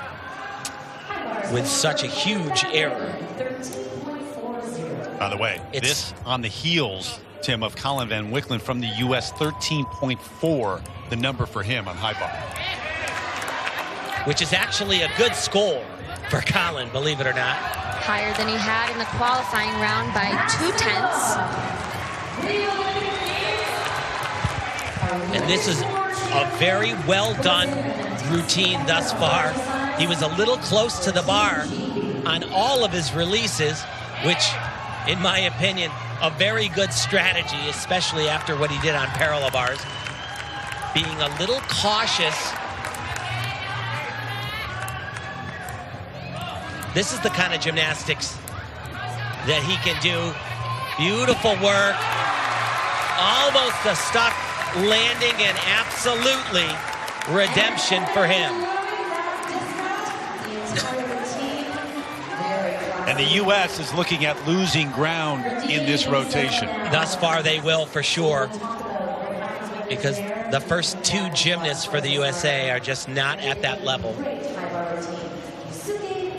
with such a huge error. 13.40. By the way, this on the heels, Tim, of Colin Van Wicklen from the U.S. 13.4, the number for him on high bar. Which is actually a good score for Colin, believe it or not. Higher than he had in the qualifying round by 0.2. And this is a very well done routine thus far. He was a little close to the bar on all of his releases, which, in my opinion, a very good strategy, especially after what he did on parallel bars. Being a little cautious. This is the kind of gymnastics that he can do. Beautiful work. Almost a stuck landing, and absolutely redemption for him. And the U.S. is looking at losing ground in this rotation. Thus far, they will for sure, because the first two gymnasts for the USA are just not at that level.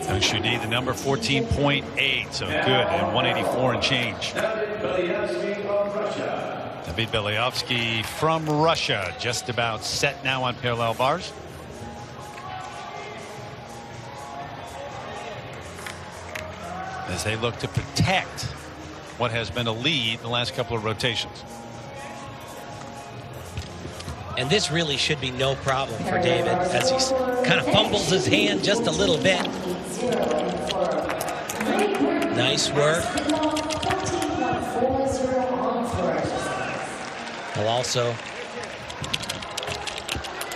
And Shudi, the number 14.8, so good, and 184 and change. David Belyavsky from Russia, just about set now on parallel bars. As they look to protect what has been a lead the last couple of rotations. And this really should be no problem for David, as he kind of fumbles his hand just a little bit. Nice work. He'll also...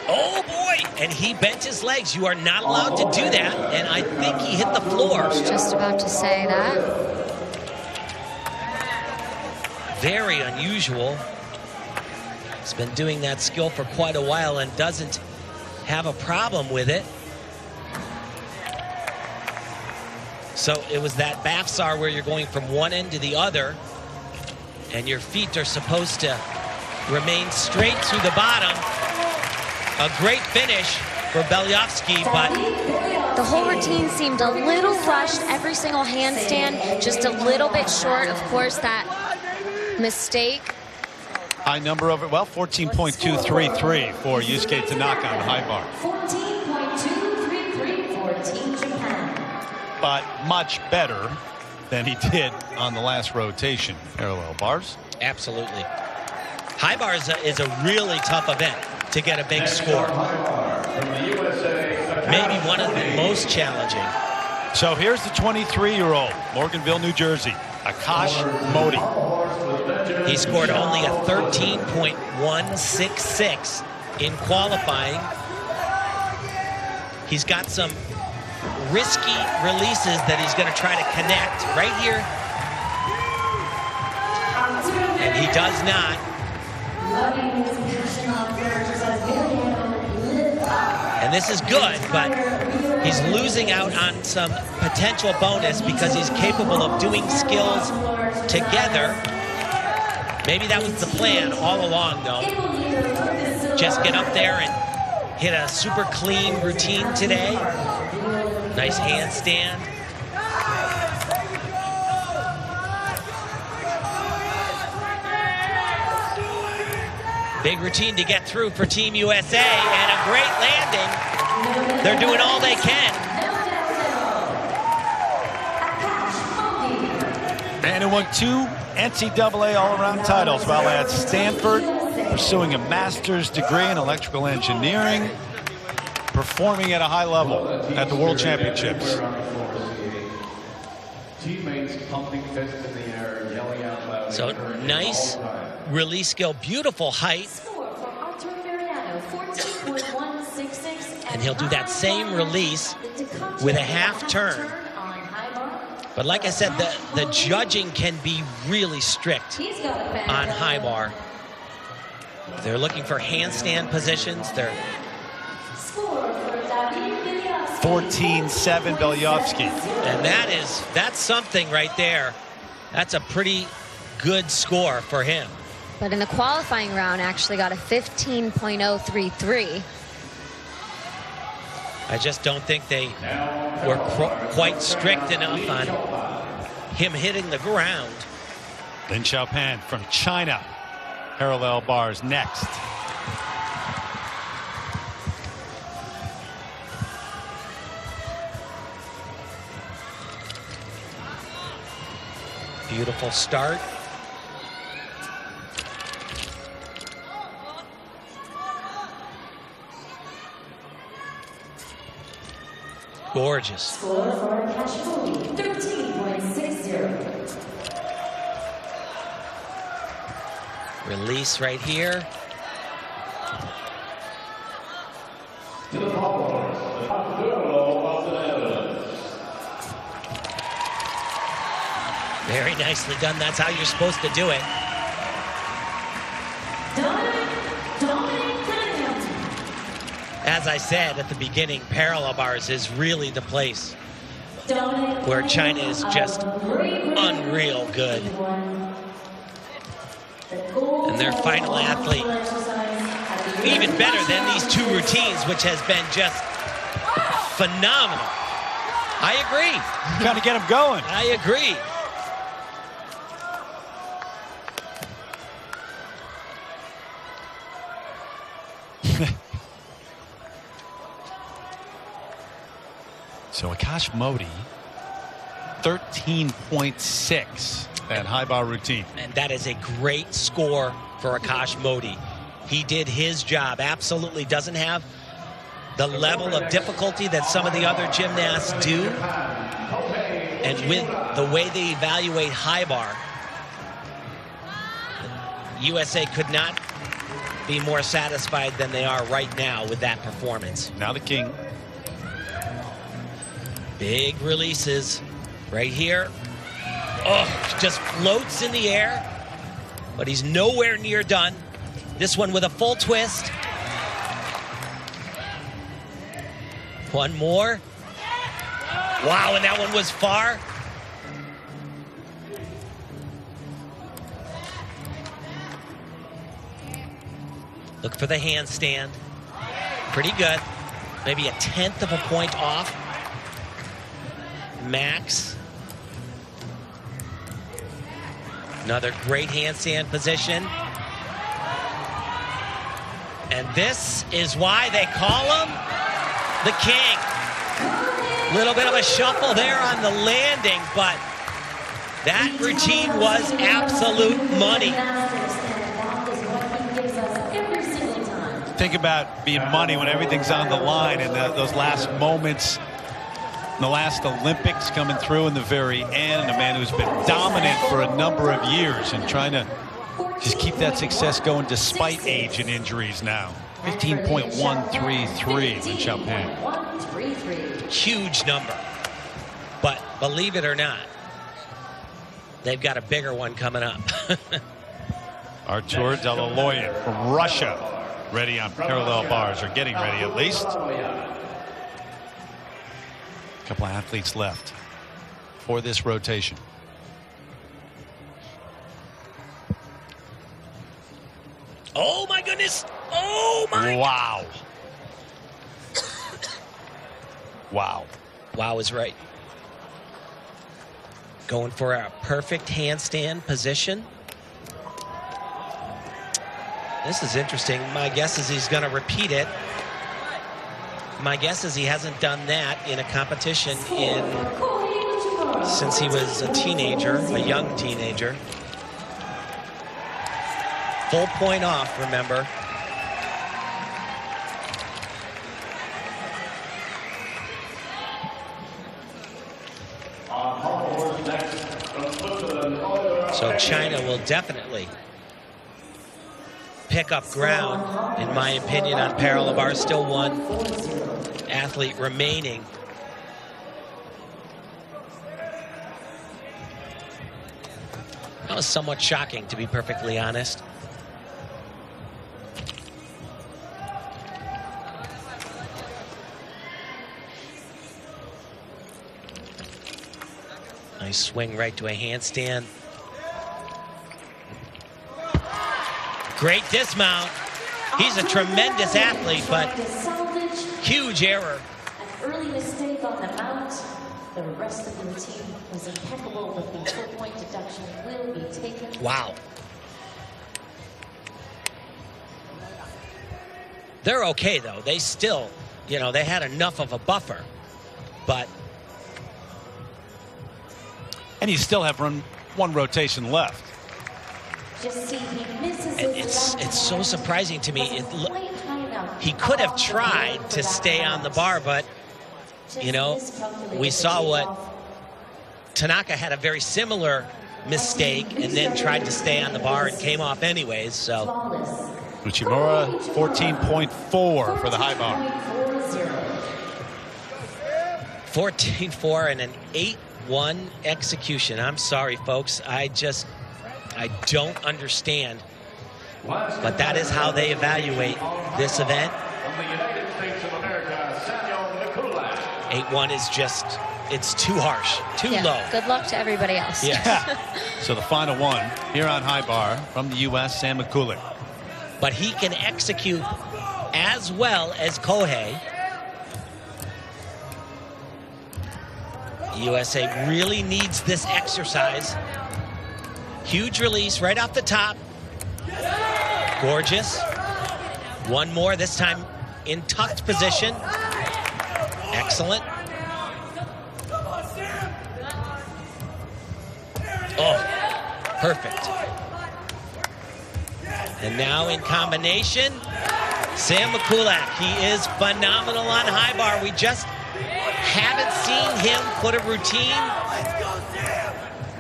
Oh, boy! And he bent his legs. You are not allowed to do that. And I think he hit the floor. I was just about to say that. Very unusual. He's been doing that skill for quite a while and doesn't have a problem with it. So it was that Bafsar where you're going from one end to the other, and your feet are supposed to remain straight to the bottom. A great finish for Belyavsky, but The whole routine seemed a little rushed. Every single handstand just a little bit short. Of course, that mistake. High number over, well, 14.233 for Yusuke Tanaka on the high bar. 14.233 for Team Japan. But much better than he did on the last rotation. Parallel bars. absolutely. High bar is a really tough event to get a big score. Maybe one of the most challenging. So here's the 23-year-old, Morganville, New Jersey, Akash Modi. He scored only a 13.166 in qualifying. He's got some risky releases that he's going to try to connect right here. And he does not. And this is good, but he's losing out on some potential bonus because he's capable of doing skills together. Maybe that was the plan all along, though. Just get up there and hit a super clean routine today. Nice handstand. Big routine to get through for Team USA, and a great landing. They're doing all they can. Man who won 2 NCAA all-around titles while at Stanford, pursuing a master's degree in electrical engineering, performing at a high level at the World Championships. Teammates pumping fists in the air, yelling out loud. So nice release skill, beautiful height. And he'll do that same release with a half turn. But like I said, the judging can be really strict on high bar. They're looking for handstand positions. They're 14-7 Belyovsky. And that's something right there. That's a pretty good score for him. But in the qualifying round, actually got a 15.033. I just don't think they were quite strict enough on him hitting the ground. Lin Xiaopan from China. Parallel bars next. Beautiful start. Gorgeous. Score for Kashmiri, 13.60. Release right here. To the Pommers, the duo of the Netherlands. Very nicely done. That's how you're supposed to do it. As I said at the beginning, parallel bars is really the place where China is just unreal good. And their final athlete, even better than these 2 routines, which has been just phenomenal. I agree. Got to get him going. I agree. So Akash Modi, 13.6 that high bar routine. And that is a great score for Akash Modi. He did his job. Absolutely doesn't have the level of difficulty that some of the other gymnasts do. And with the way they evaluate high bar, USA could not be more satisfied than they are right now with that performance. Now the king. Big releases right here. Oh, just floats in the air, but he's nowhere near done. This one with a full twist. One more. Wow, and that one was far. Look for the handstand. Pretty good. Maybe 1/10 of a point off. Max. Another great handstand position. And this is why they call him the king. Little bit of a shuffle there on the landing, but that routine was absolute money. Think about being money when everything's on the line, and those last moments, the last Olympics coming through in the very end. A man who's been dominant for a number of years and trying to just keep that success going despite age and injuries now. 15.133 Lin Xiaopan. Huge number. But believe it or not, they've got a bigger one coming up. Artur Dalaloyan from Russia, ready on parallel bars, or getting ready at least. A couple of athletes left for this rotation. Oh my goodness! Oh my! Wow! Wow! Wow is right. Going for a perfect handstand position. This is interesting. My guess is he's going to repeat it. My guess is he hasn't done that in a competition in since he was a teenager, a young teenager. Full point off, remember. So China will definitely pick up ground, in my opinion, on parallel bars. Still one athlete remaining. That was somewhat shocking, to be perfectly honest. Nice swing right to a handstand. Great dismount. He's a tremendous athlete, but huge error. An early mistake on the mount. The rest of the routine was impeccable, but the full-point deduction will be taken. Wow. They're okay, though. They still, you know, they had enough of a buffer, but... And you still have one rotation left. Just see, he misses And his it's so surprising to me. quite high enough. He could have tried to stay on the bar, but, you know, we saw what Tanaka had a very similar mistake and then tried to stay on the bar and came off anyways, so. Uchimura, 14.4 for the high bar. 14-4 and an 8-1 execution. I'm sorry, folks. I don't understand. But that is how they evaluate this event. From the United States of America, Samuel Mikulak. 8-1 is just, it's too harsh, too low. Good luck to everybody else. Yeah. So the final one here on high bar from the U.S., Sam Mikulak. But he can execute as well as Kohei. USA really needs this exercise. Huge release right off the top. Gorgeous. One more, this time in tucked position. Excellent. Oh, perfect. And now in combination, Sam Mikulak. He is phenomenal on high bar. We just haven't seen him put a routine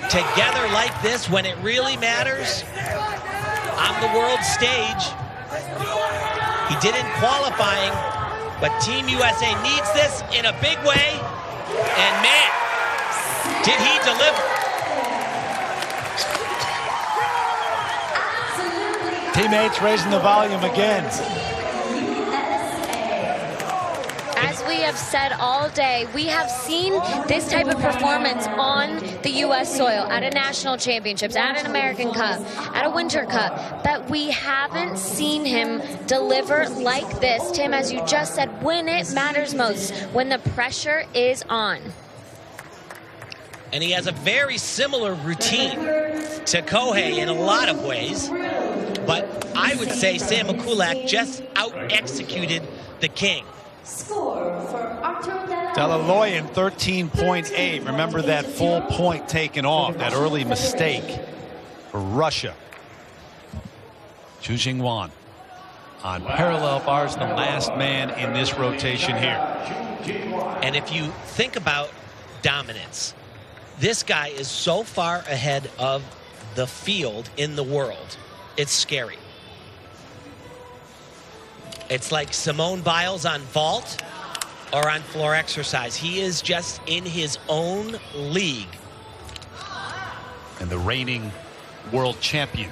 together like this when it really matters on the world stage. He did in qualifying, but Team USA needs this in a big way. And man, did he deliver. Teammates raising the volume again. As we have said all day, we have seen this type of performance on the U.S. soil at a national championships, at an American Cup, at a Winter Cup, but we haven't seen him deliver like this, Tim, as you just said, when it matters most, when the pressure is on. And he has a very similar routine to Kohei in a lot of ways, but I would say Sam Mikulak just out-executed the king. Score for Artur Delaloyan, 13.8. Remember that full point taken off, that early mistake for Russia. Zhu Jingwan on parallel bars, the last man in this rotation here. And if you think about dominance, this guy is so far ahead of the field in the world. It's scary. It's like Simone Biles on vault or on floor exercise. He is just in his own league. And the reigning world champion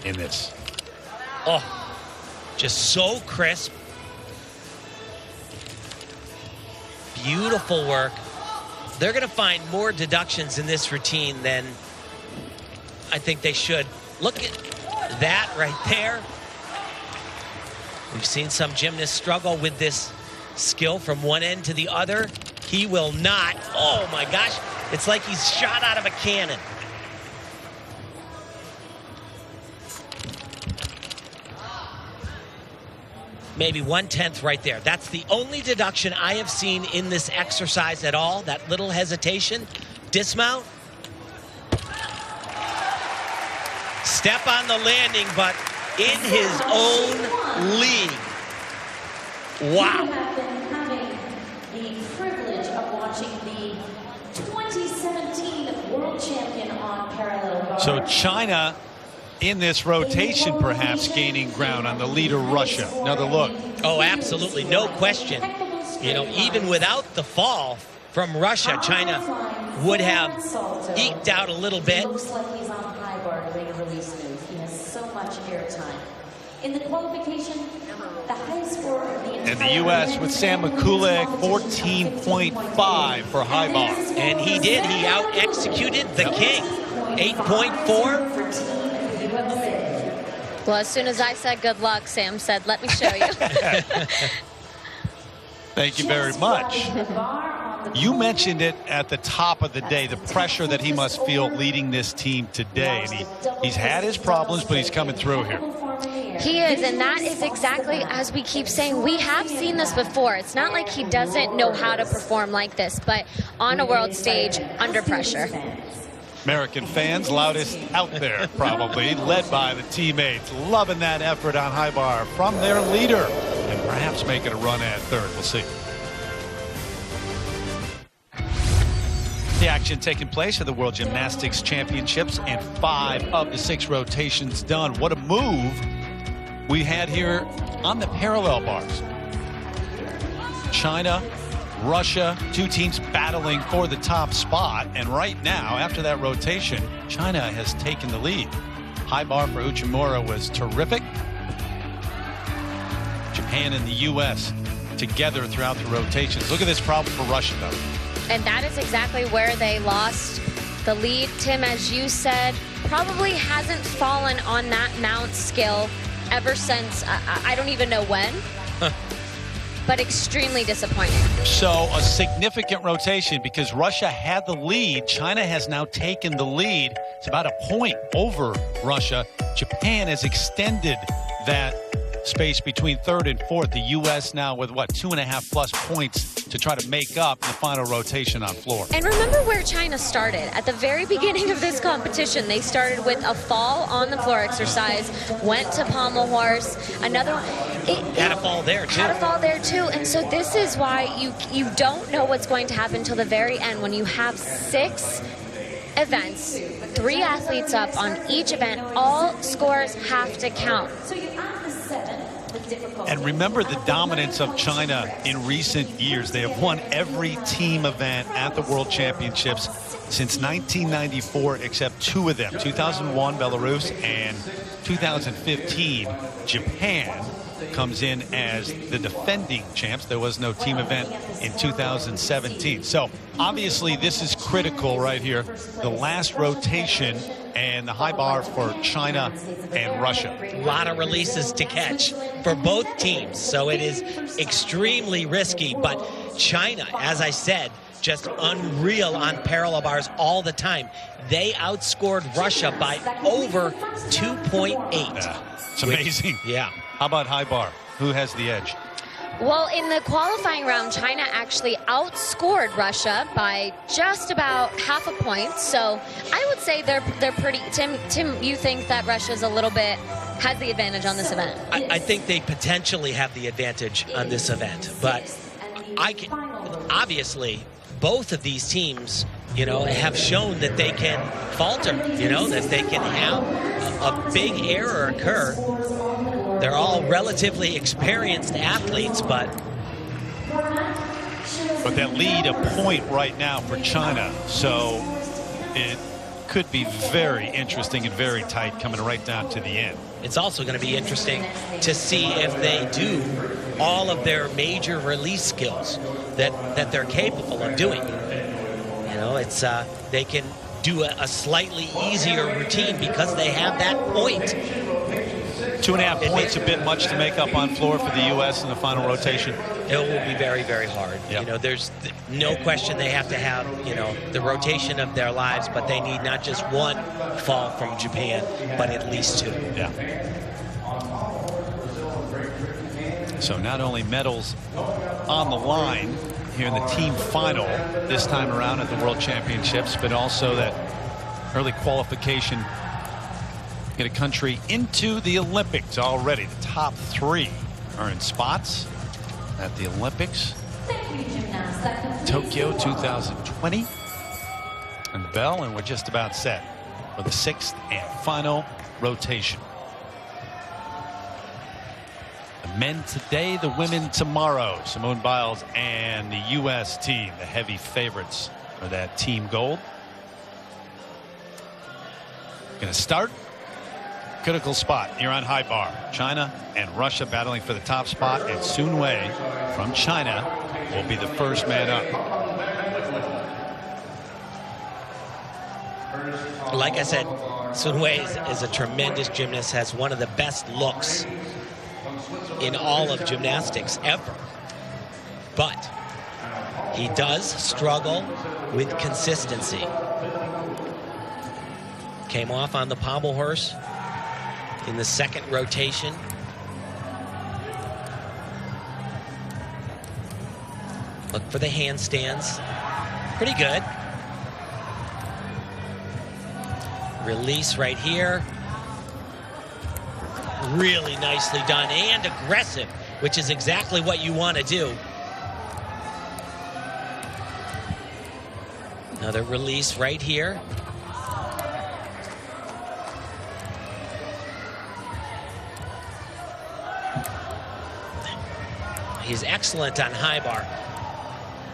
in this. Oh, just so crisp. Beautiful work. They're going to find more deductions in this routine than I think they should. Look at that right there. We've seen some gymnasts struggle with this skill from one end to the other. He will not. Oh my gosh. It's like he's shot out of a cannon. Maybe 1/10 right there. That's the only deduction I have seen in this exercise at all. That little hesitation. dismount. Step on the landing, but in his own league. Wow. We have been having the privilege of watching the 2017 world champion on parallel bars. So China in this rotation perhaps gaining ground on the leader Russia. Another look. Oh, absolutely. No question. You know, even without the fall from Russia, China would have eked out a little bit. Looks like he's on high bar doing a release move. He has so much airtime. In the qualification, the high score of the entire And the U.S. with Sam Mikulik, 14.5 for high bar. And he did. He out-executed the king. 8.4. Well, as soon as I said good luck, Sam said, let me show you. Thank you very much. You mentioned it at the top of the day, the pressure that he must feel leading this team today. And he's had his problems, but he's coming through here. He is, and that is exactly as we keep saying. We have seen this before. It's not like he doesn't know how to perform like this, but on a world stage, under pressure. American fans, loudest out there, probably, led by the teammates. Loving that effort on high bar from their leader, and perhaps making a run at third. We'll see. The action taking place at the World Gymnastics Championships, and 5 of the 6 rotations done. What a move we had here on the parallel bars. China, Russia, 2 teams battling for the top spot, and right now, after that rotation, China has taken the lead. High bar for Uchimura was terrific. Japan and the U.S. together throughout the rotations. Look at this problem for Russia, though. And that is exactly where they lost the lead. Tim, as you said, probably hasn't fallen on that mount skill ever since, I don't even know when. But extremely disappointing. So a significant rotation because Russia had the lead. China has now taken the lead. It's about a point over Russia. Japan has extended that space between third and fourth. The U.S. now with, what, 2.5+ points to try to make up the final rotation on floor. And remember where China started. At the very beginning of this competition, they started with a fall on the floor exercise, went to pommel horse, another one. Had a fall there, too. Had a fall there, too. And so this is why you don't know what's going to happen until the very end when you have 6 events, 3 athletes up on each event. All scores have to count. And remember the dominance of China in recent years. They have won every team event at the World Championships since 1994, except 2 of them, 2001 Belarus and 2015 Japan comes in as the defending champs. There was no team event in 2017. So obviously this is critical right here. The last rotation and the high bar for China and Russia. A lot of releases to catch for both teams, so it is extremely risky. But China, as I said, just unreal on parallel bars all the time. They outscored Russia by over 2.8. Yeah, it's amazing. Yeah. How about high bar? Who has the edge? Well, in the qualifying round, China actually outscored Russia by just about half a point. So I would say they're pretty. Tim, you think that Russia's a little bit has the advantage on this event? I think they potentially have the advantage on this event, but obviously both of these teams, you know, have shown that they can falter. You know, that they can have a big error occur. They're all relatively experienced athletes, but that lead a point right now for China, so it could be very interesting and very tight coming right down to the end. It's also going to be interesting to see if they do all of their major release skills that they're capable of doing. You know, it's they can do a slightly easier routine because they have that point. 2.5 points, a bit much to make up on floor for the U.S. in the final rotation. It will be very, very hard. Yep. You know, there's no question they have to have, you know, the rotation of their lives, but they need not just one fall from Japan, but at least 2. Yeah. So not only medals on the line here in the team final this time around at the World Championships, but also that early qualification get a country into the Olympics already. The top 3 are in spots at the Olympics. Tokyo 2020 and the bell, and we're just about set for the 6th and final rotation. The men today, the women tomorrow. Simone Biles and the U.S. team, the heavy favorites for that team gold. Going to start. Critical spot here on high bar. China and Russia battling for the top spot, and Sun Wei from China will be the first man up. Like I said, Sun Wei is a tremendous gymnast, has one of the best looks in all of gymnastics ever. But he does struggle with consistency. Came off on the pommel horse in the 2nd rotation. Look for the handstands. Pretty good. Release right here. Really nicely done and aggressive, which is exactly what you want to do. Another release right here. He's excellent on high bar.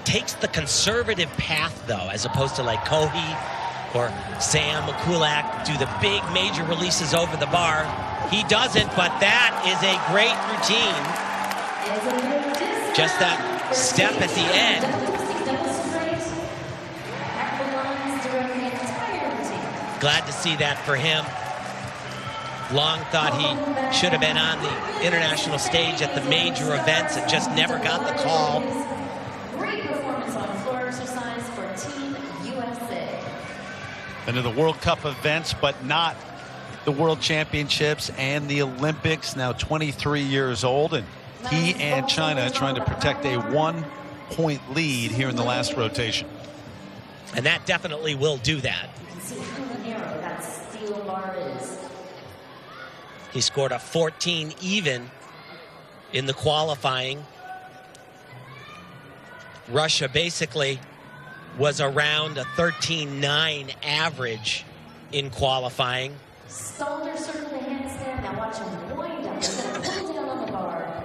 Takes the conservative path, though, as opposed to like Kohi or Sam Mikulak do the big major releases over the bar. He doesn't, but that is a great routine. Just that step at the end. Glad to see that for him. Long thought he should have been on the international stage at the major events and just never got the call. Great performance on floor exercise for Team USA. Into the World Cup events, but not the World Championships and the Olympics. Now 23 years old, and he and China trying to protect a 1-point lead here in the last rotation. And that definitely will do that. You can see how narrow that steel bar is. He scored a 14 even in the qualifying. Russia basically was around a 13.9 average in qualifying. Stalder circle the handstand. Now watch him wind up. He's going to pull down on the bar.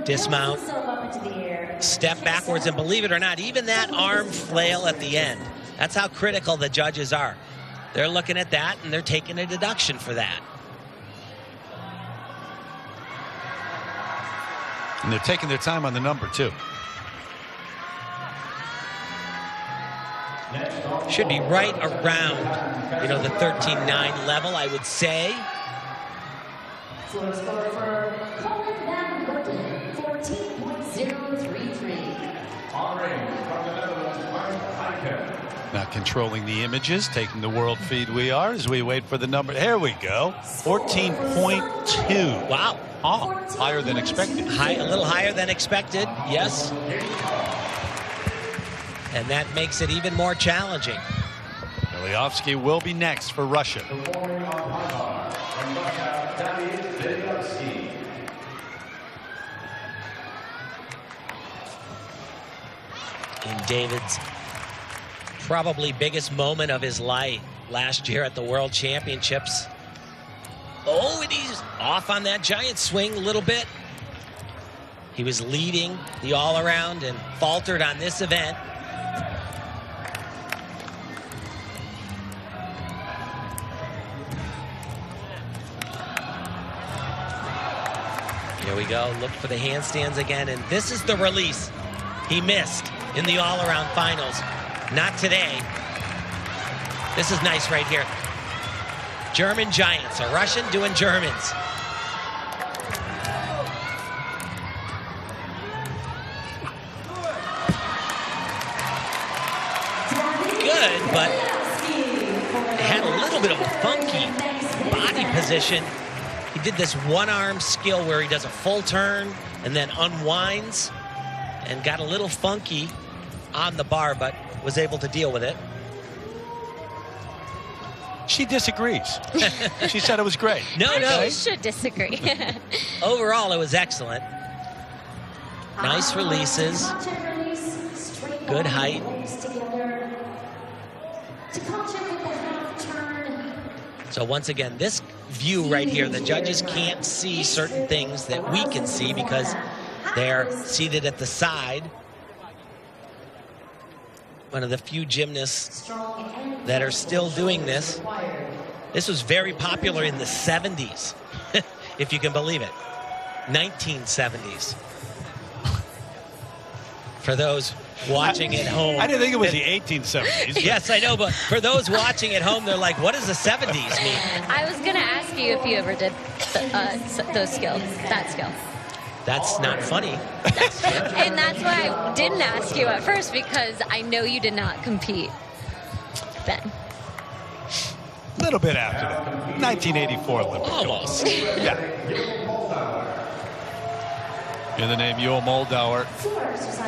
Dismount. Himself up into the air. Step backwards, and believe it or not, even that arm flail at the end. That's how critical the judges are. They're looking at that, and they're taking a deduction for that. And they're taking their time on the number, too. Should be right around, the 13.9 level, I would say. Floor score for Colin Van Woerden, 14.033. Not controlling the images, taking the world feed we are as we wait for the number. There we go. 14.2. Wow. Oh, higher than expected. A little higher than expected, yes. And that makes it even more challenging. Iliovsky will be next for Russia. In David's probably biggest moment of his life last year at the World Championships. Oh, and he's off on that giant swing a little bit. He was leading the all-around and faltered on this event. Here we go. Look for the handstands again, and this is the release he missed in the all-around finals. Not today. This is nice right here. German giants, a Russian doing Germans. Good, but had a little bit of a funky body position. He did this one-arm skill where he does a full turn and then unwinds and got a little funky on the bar, but was able to deal with it. She disagrees. She said it was great. No. I should disagree. Overall, it was excellent. Nice releases. Good height. So once again, this view right here, the judges can't see certain things that we can see because they're seated at the side. One of the few gymnasts that are still doing this. This was very popular in the 70s, if you can believe it. 1970s. For those watching at home. I didn't think it was the 1870s. Yes, I know, but for those watching at home, they're like, what does the 70s mean? I was going to ask you if you ever did those skills, that skill. That's not funny. And that's why I didn't ask you at first, because I know you did not compete then. A little bit after that. 1984 Olympics. Almost. Yeah. In the name Yul Moldauer,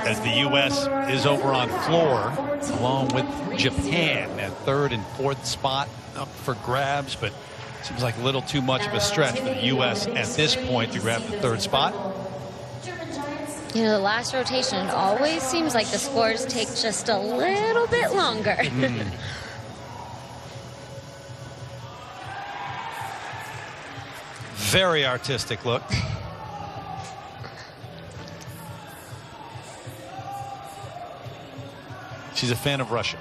as the U.S. is over on floor, along with Japan at third and fourth spot up for grabs, but seems like a little too much of a stretch for the U.S. at this point to grab the third spot. You know, the last rotation, it always seems like the scores take just a little bit longer. Very artistic look. She's a fan of Russia.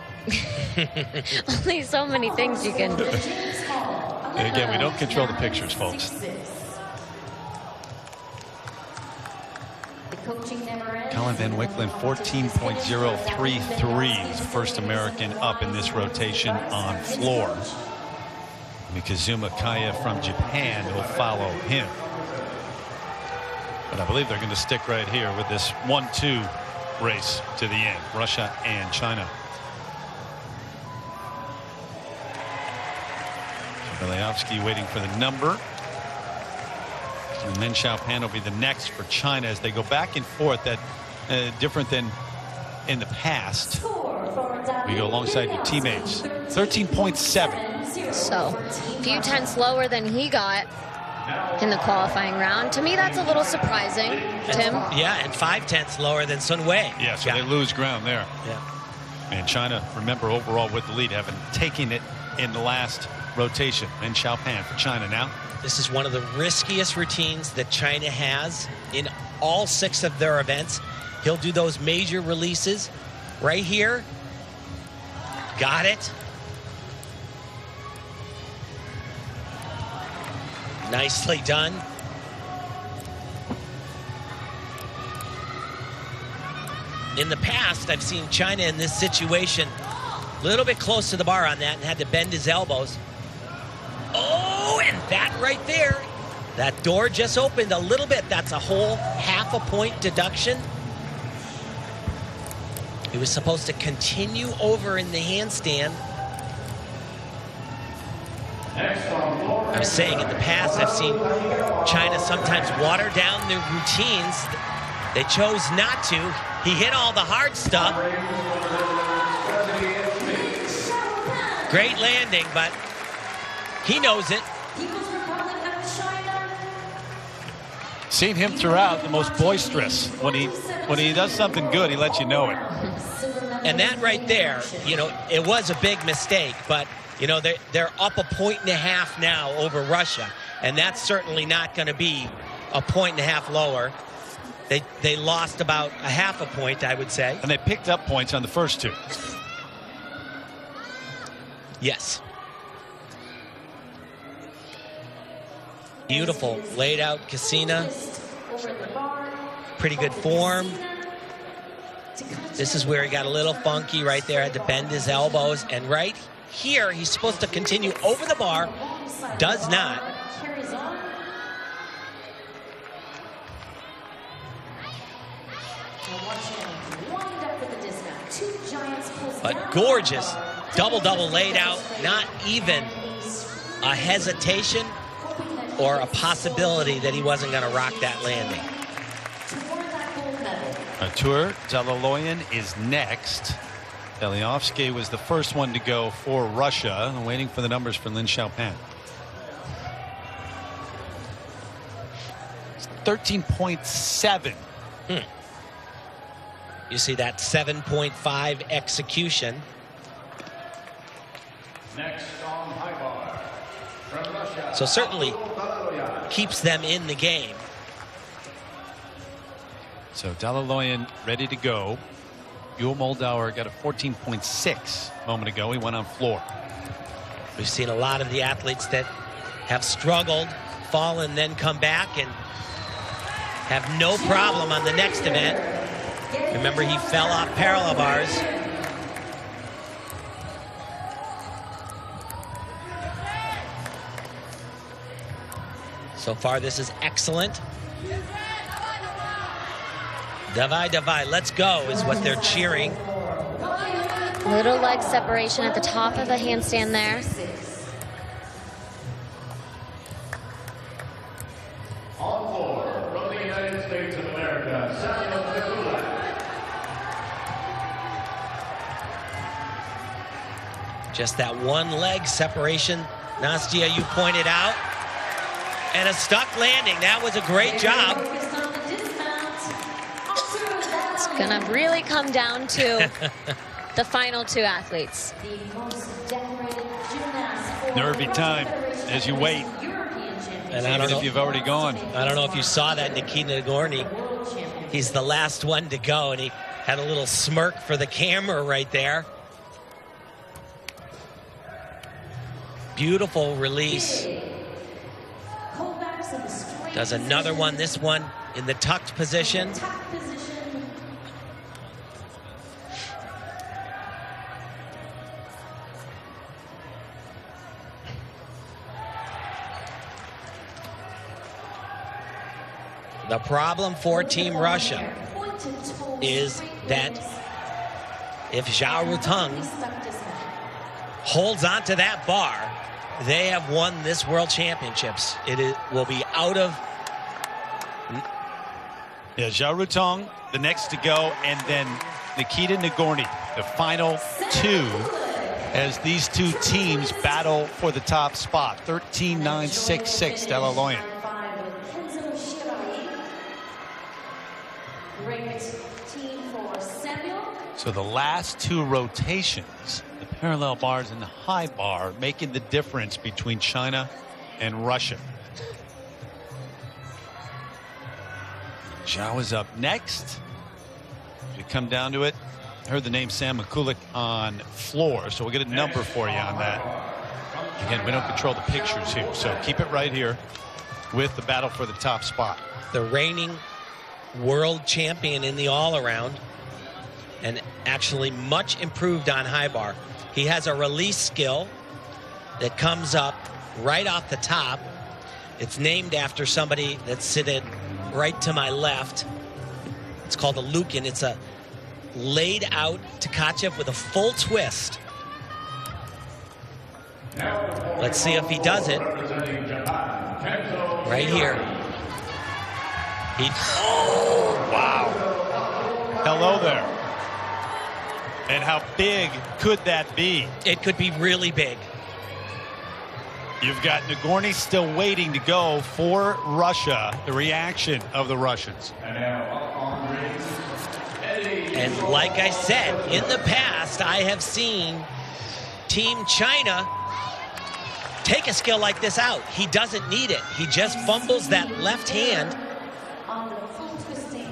Only so many things you can. And again, we don't control the pictures, folks. Colin Van Wicklen, 14.033 is the first American up in this rotation on floor. Mikazuma Kaya from Japan will follow him. But I believe they're going to stick right here with this 1-2 race to the end, Russia and China. Beliavsky waiting for the number. And then Xiaopan will be the next for China as they go back and forth. That different than in the past. We go alongside your teammates. 13.7. So, a few tenths lower than he got in the qualifying round. To me, that's a little surprising, Tim. Yeah, and 5 tenths lower than Sun Wei. Yeah, so they lose ground there. Yeah. And China, remember, overall with the lead, having taken it in the last rotation. And Xiaopan for China now. This is one of the riskiest routines that China has in all 6 of their events. He'll do those major releases right here. Got it. Nicely done. In the past, I've seen China in this situation a little bit close to the bar on that and had to bend his elbows. Oh, and that right there, that door just opened a little bit. That's a whole ½ a point deduction. He was supposed to continue over in the handstand. I was saying in the past, I've seen China sometimes water down their routines. They chose not to. He hit all the hard stuff. Great landing, but he knows it. Seen him throughout, the most boisterous. When he does something good, he lets you know it. And that right there, you know, it was a big mistake, but you know, they're up 1.5 points now over Russia, and that's certainly not going to be 1.5 points lower. They lost about ½ a point, I would say. And they picked up points on the first 2. Yes. Beautiful laid out Cassina. Pretty good form. This is where he got a little funky right there, had to bend his elbows, and right here he's supposed to continue over the bar, does not. But gorgeous double laid out, not even a hesitation or a possibility that he wasn't going to rock that landing. Artur Dalaloyan is next. Belyovsky was the first one to go for Russia. Waiting for the numbers for Lin Xiaopan. 13.7. You see that 7.5 execution. Next on high bar, from Russia. So certainly keeps them in the game. So Dalaloyan ready to go. Yul Moldauer got a 14.6 a moment ago. He went on floor. We've seen a lot of the athletes that have struggled, fallen, then come back and have no problem on the next event. Remember, he fell off parallel bars. So far, this is excellent. Davai, davai, let's go is what they're cheering. Little leg separation at the top of the handstand there. On floor, from the United States of America, Samuel Mikulak. Just that one leg separation, Nastia, you pointed out. And a stuck landing. That was a great job. It's gonna really come down to the final two athletes. Nervy time as you wait. And I don't know if you've already gone. I don't know if you saw that, Nikita Nagorny. He's the last one to go, and he had a little smirk for the camera right there. Beautiful release. Does another one, this one in the tucked position. The problem for Team Russia is that if Zhao Ruteng holds on to that bar, they have won this World Championships. Will be out of... Yeah, Zhao Ruteng, the next to go, and then Nikita Nagorny, the final two, as these two teams battle for the top spot. 13.966, Dalaloyan. So the last two rotations, the parallel bars and the high bar, making the difference between China and Russia. Zhao is up next. We come down to it. I heard the name Sam Mikulak on floor, so we'll get a number for you on that. Again, we don't control the pictures here, so keep it right here with the battle for the top spot. The reigning world champion in the all-around, and actually much improved on high bar. He has a release skill that comes up right off the top. It's named after somebody that's sitting right to my left. It's called a Lukin. It's a laid out Tkachev with a full twist. Let's see if he does it. Right here. Oh, wow. Hello there. And how big could that be? It could be really big. You've got Nagorny still waiting to go for Russia. The reaction of the Russians. And like I said, in the past, I have seen Team China take a skill like this out. He doesn't need it. He just fumbles that left hand.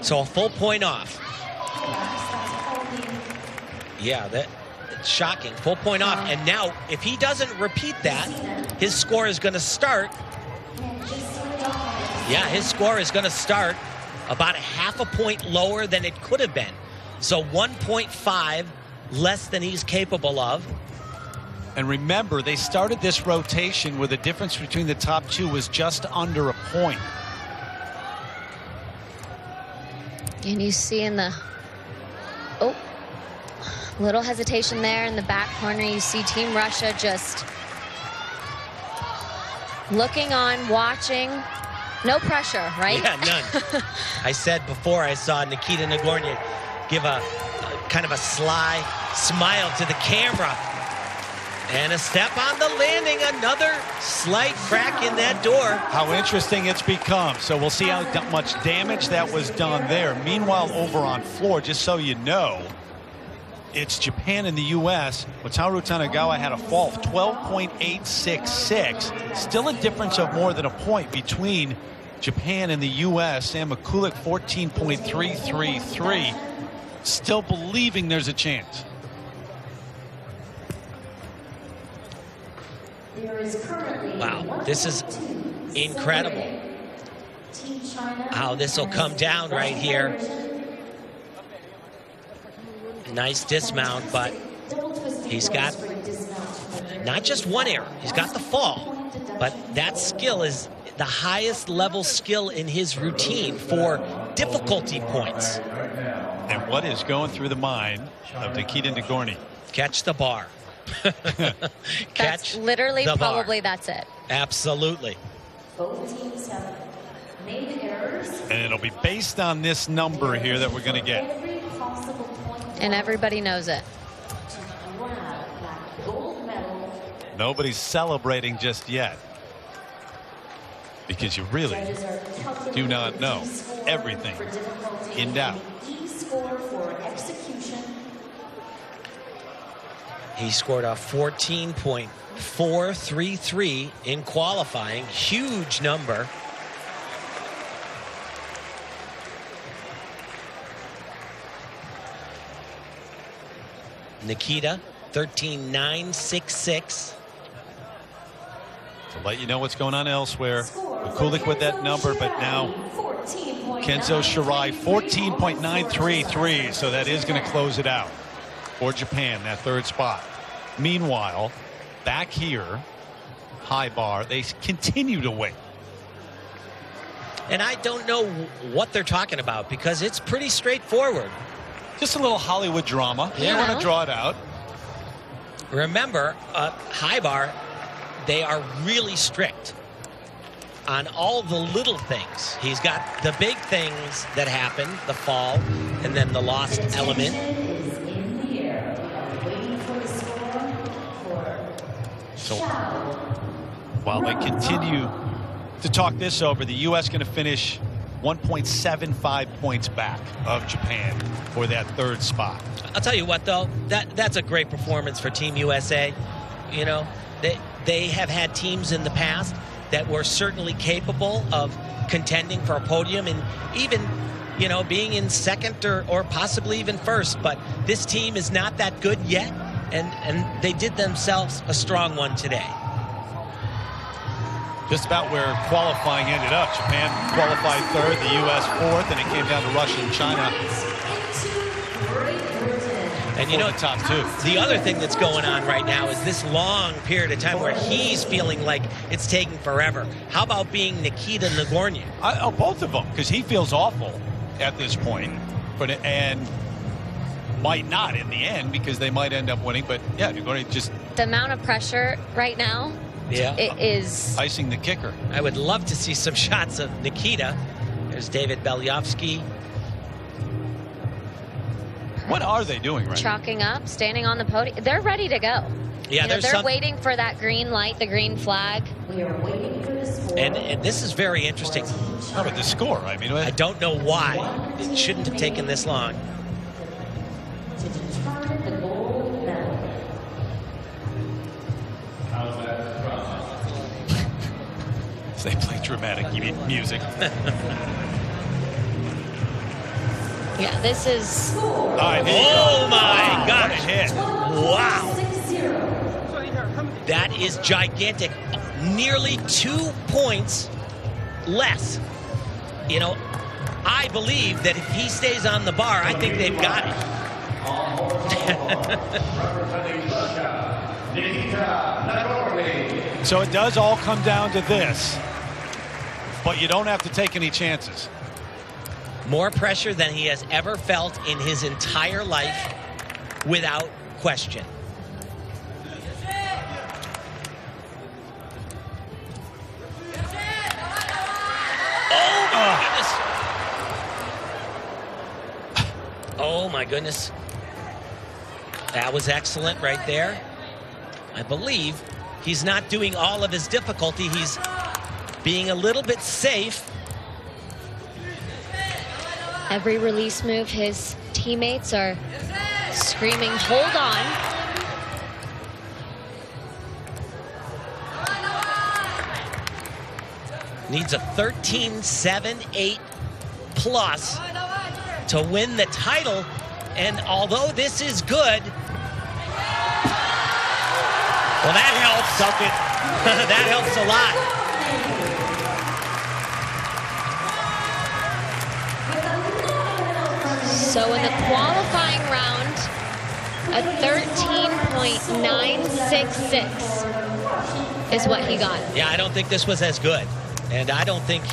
So a full point off. Yeah, that's shocking. Full point off. And now, if he doesn't repeat that, his score is going to start. Yeah, his score is going to start about a half a point lower than it could have been. So 1.5 less than he's capable of. And remember, they started this rotation where the difference between the top two was just under a point. And you see in the, oh, little hesitation there in the back corner. You see Team Russia just looking on, watching No pressure, right? Yeah, none. I said before I saw Nikita Nagorny give a kind of a sly smile to the camera. And a step on the landing, another slight crack in that door. How interesting it's become. So we'll see how much damage that was done there. Meanwhile, over on floor, just so you know, it's Japan and the U.S. Wataru Tanagawa had a fall of 12.866. Still a difference of more than a point between Japan and the U.S. Sam Mikulik 14.333. Still believing there's a chance. Wow, this is incredible how this will come down right here. Nice dismount, but he's got not just one error, he's got the fall, but that skill is the highest level skill in his routine for difficulty points. And what is going through the mind of Nikita Nagorny? Catch the bar. That's literally probably that's it. Absolutely. Both teams have made errors. And it'll be based on this number here that we're going to get. Every possible point. And everybody knows it. To grab that gold medal. Nobody's celebrating just yet, because you really do not know everything in doubt. E score for execution. He scored a 14.433 in qualifying. Huge number. Nikita, 13.966. To let you know what's going on elsewhere. Mikulik with that number, but now Kenzo Shirai 14.933. So that is going to close it out for Japan, that third spot. Meanwhile, back here, high bar, they continue to wait. And I don't know what they're talking about, because it's pretty straightforward. Just a little Hollywood drama. They want to draw it out. Remember, high bar, they are really strict on all the little things. He's got the big things that happen, the fall, and then the lost element. So while they continue to talk this over, the U.S. going to finish 1.75 points back of Japan for that third spot. I'll tell you what, though, that's a great performance for Team USA. You know, they have had teams in the past that were certainly capable of contending for a podium and even, you know, being in second or possibly even first. But this team is not that good yet, and they did themselves a strong one today. Just about where qualifying ended up. Japan qualified third, the U.S. fourth, and it came down to Russia and China. And you know, the top two. The other thing that's going on right now is this long period of time where he's feeling like it's taking forever. How about being Nikita Nagorny? Both of them, because he feels awful at this point, and might not in the end, because they might end up winning. But yeah, Nagorny just The amount of pressure right now. Yeah. It is icing the kicker. I would love to see some shots of Nikita. There's David Belyovsky. What are they doing right now? chalking up, standing on the podium. They're ready to go. Yeah, they're waiting for that green light, the green flag. We are waiting for the score. And this is very interesting. How about the score? I mean, I don't know why it shouldn't have taken this long. To determine the gold medal. they play dramatic music. Yeah, this is. All right, Oh my God! gosh! Hit. Wow, that is gigantic. Nearly 2 points less. You know, I believe that if he stays on the bar, I think they've got it. So it does all come down to this, but you don't have to take any chances. More pressure than he has ever felt in his entire life, without question. goodness. Oh, my goodness. That was excellent right there. I believe he's not doing all of his difficulty. He's being a little bit safe. Every release move, his teammates are screaming, hold on. Needs a 13-7-8 plus to win the title. And although this is good, well, that helps. That helps a lot. So in the qualifying round, a 13.966 is what he got. Yeah, I don't think this was as good. And I don't think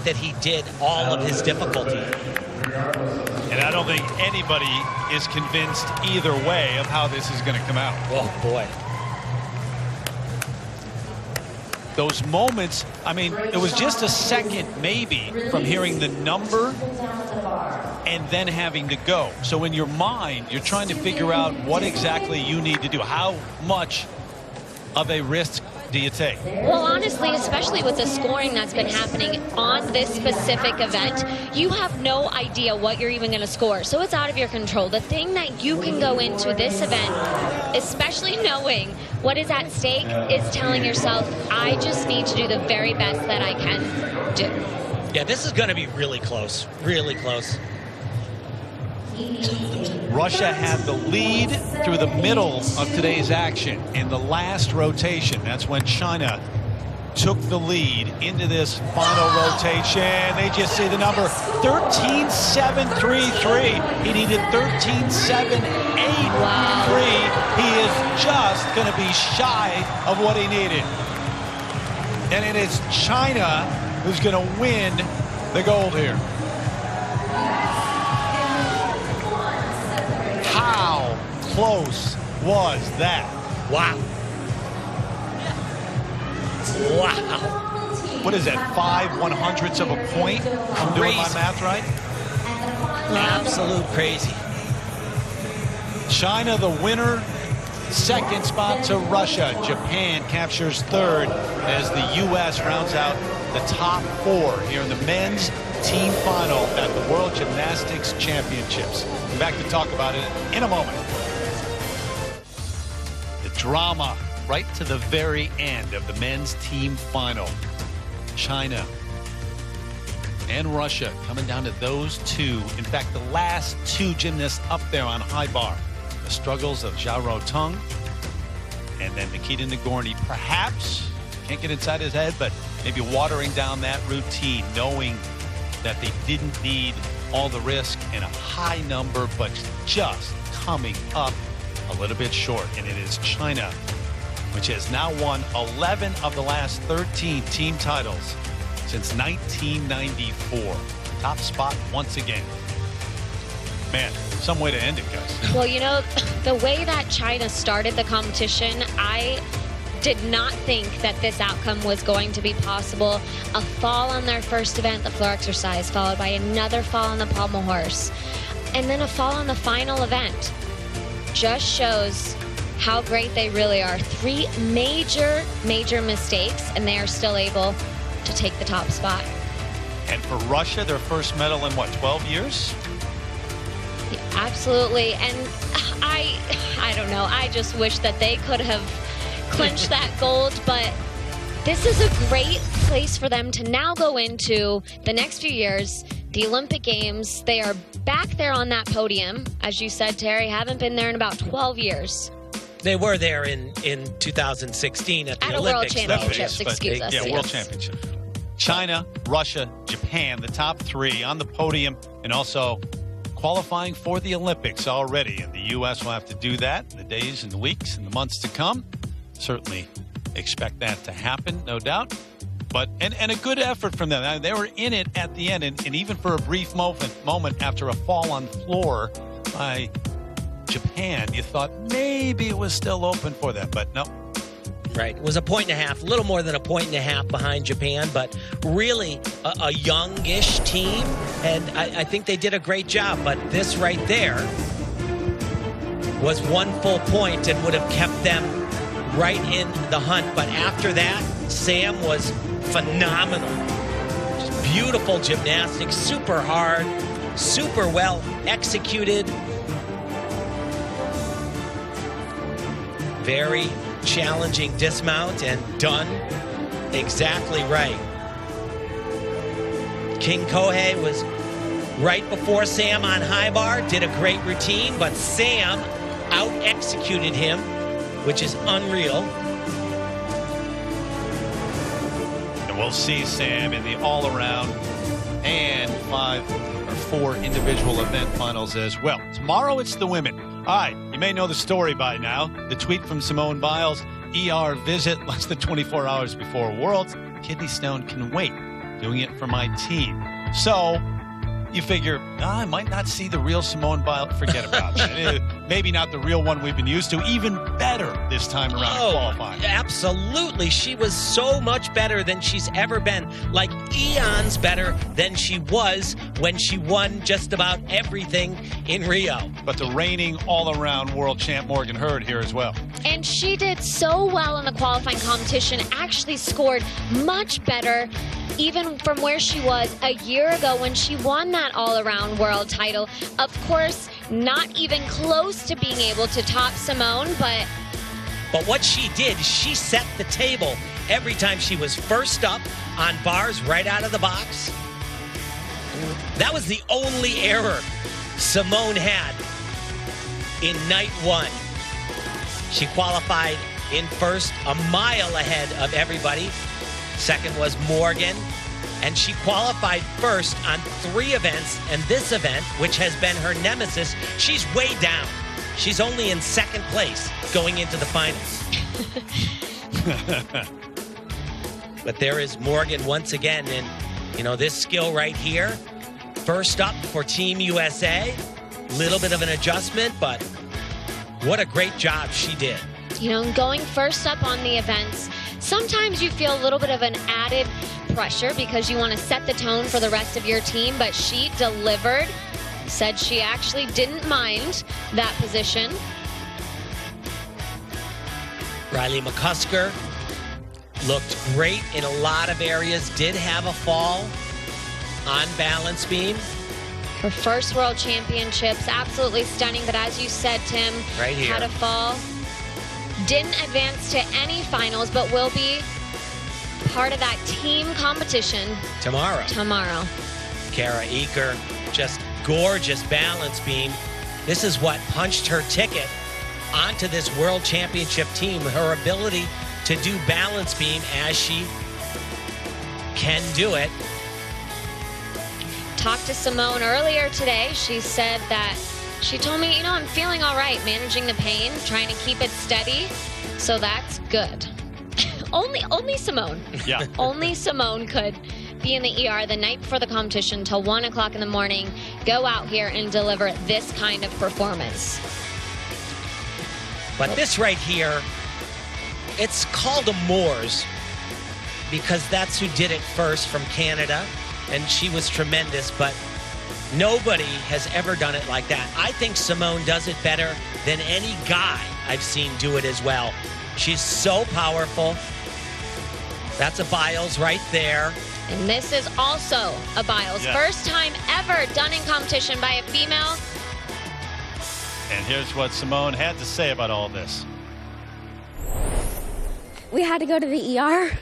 that he did all of his difficulty. And I don't think anybody is convinced either way of how this is going to come out. Oh, boy. Those moments, I mean, it was just a second maybe from hearing the number and then having to go. So in your mind, you're trying to figure out what exactly you need to do. How much of a risk do you take? Well, honestly, especially with the scoring that's been happening on this specific event, you have no idea what you're even going to score. So it's out of your control. The thing that you can go into this event, especially knowing what is at stake, is telling yourself, I just need to do the very best that I can do. Yeah, this is going to be really close. Really close. Russia had the lead through the middle of today's action. In the last rotation, that's when China took the lead into this final rotation. They just see the number 13.733. He needed 13.783. He is just going to be shy of what he needed. And it is China who's going to win the gold here. How close was that? Wow. Wow. What is that, 5/100ths of a point? I'm doing my math right? Absolute crazy. China the winner. Second spot to Russia. Japan captures third as the U.S. rounds out the top four here in the men's team final at the World Gymnastics Championships. We're back to talk about it in a moment. The drama right to the very end of the men's team final. China and Russia coming down to those two. In fact, the last two gymnasts up there on high bar. The struggles of Xiao Tong and then Nikita Nagorny. Perhaps, can't get inside his head, but maybe watering down that routine, knowing that they didn't need all the risk in a high number, but just coming up a little bit short. And it is China, which has now won 11 of the last 13 team titles since 1994. Top spot once again. Man, some way to end it, guys. Well, you know, the way that China started the competition, I did not think that this outcome was going to be possible. A fall on their first event, the floor exercise, followed by another fall on the pommel horse, and then a fall on the final event. Just shows how great they really are. Three major mistakes, and they are still able to take the top spot. And for Russia, their first medal in what, 12 years? Yeah, absolutely. And I don't know. I just wish that they could have clinched that gold, but this is a great place for them to now go into the next few years, the Olympic Games. They are back there on that podium. As you said, Terry, haven't been there in about 12 years. They were there in 2016 at the At Olympics. a World Championships, excuse us. Yeah, yes. World Championship. China, Russia, Japan, the top three on the podium, and also qualifying for the Olympics already. And the U.S. will have to do that in the days and the weeks and the months to come. Certainly expect that to happen, no doubt. But and a good effort from them. They were in it at the end, and even for a brief moment after a fall on the floor by Japan, you thought maybe it was still open for them, but no. Right. It was a point and a half, a little more than a point and a half behind Japan, but really a youngish team. And I think they did a great job. But this right there was 1 full point and would have kept them right in the hunt. But after that, Sam was phenomenal. Just beautiful gymnastics, super hard, super well executed. Very challenging dismount and done exactly right. King Kohei was right before Sam on high bar, did a great routine, but Sam out-executed him, which is unreal. And we'll see Sam in the all-around and 4 individual event finals as well. Tomorrow it's the women. All right, you may know the story by now. The tweet from Simone Biles, ER visit less than 24 hours before Worlds. Kidney stone can wait. Doing it for my team. So you figure, I might not see the real Simone Biles. Forget about that. Maybe not the real one we've been used to. Even better this time around in qualifying. Absolutely. She was so much better than she's ever been. Like eons better than she was when she won just about everything in Rio. But the reigning all-around world champ Morgan Hurd here as well. And she did so well in the qualifying competition, actually scored much better even from where she was a year ago when she won that all-around world title. Of course, not even close to being able to top Simone, but what she did, she set the table every time she was first up on bars right out of the box. That was the only error Simone had in night 1. She qualified in first, a mile ahead of everybody. Second was Morgan, and she qualified first on 3 events, and this event, which has been her nemesis, she's way down. She's only in second place going into the finals. But there is Morgan once again, and you know, this skill right here, first up for Team USA, little bit of an adjustment, but what a great job she did. you know, going first up on the events, sometimes you feel a little bit of an added pressure because you want to set the tone for the rest of your team, but she delivered, said she actually didn't mind that position. Riley McCusker looked great in a lot of areas, did have a fall on balance beam. Her first World Championships, absolutely stunning, but as you said, Tim, right here, had a fall. Didn't advance to any finals, but will be part of that team competition tomorrow. Kara Eaker, just gorgeous balance beam. This is what punched her ticket onto this World Championship team, her ability to do balance beam as she can do it. Talked to Simone earlier today. She said that, she told me, you know, I'm feeling all right, managing the pain, trying to keep it steady, so that's good. Only Simone. Yeah. Only Simone could be in the ER the night before the competition till 1 o'clock in the morning, go out here and deliver this kind of performance. But this right here, it's called a Moors because that's who did it first from Canada, and she was tremendous, but nobody has ever done it like that. I think Simone does it better than any guy I've seen do it as well. She's so powerful. That's a Biles right there. And this is also a Biles. Yeah. First time ever done in competition by a female. And here's what Simone had to say about all this. We had to go to the ER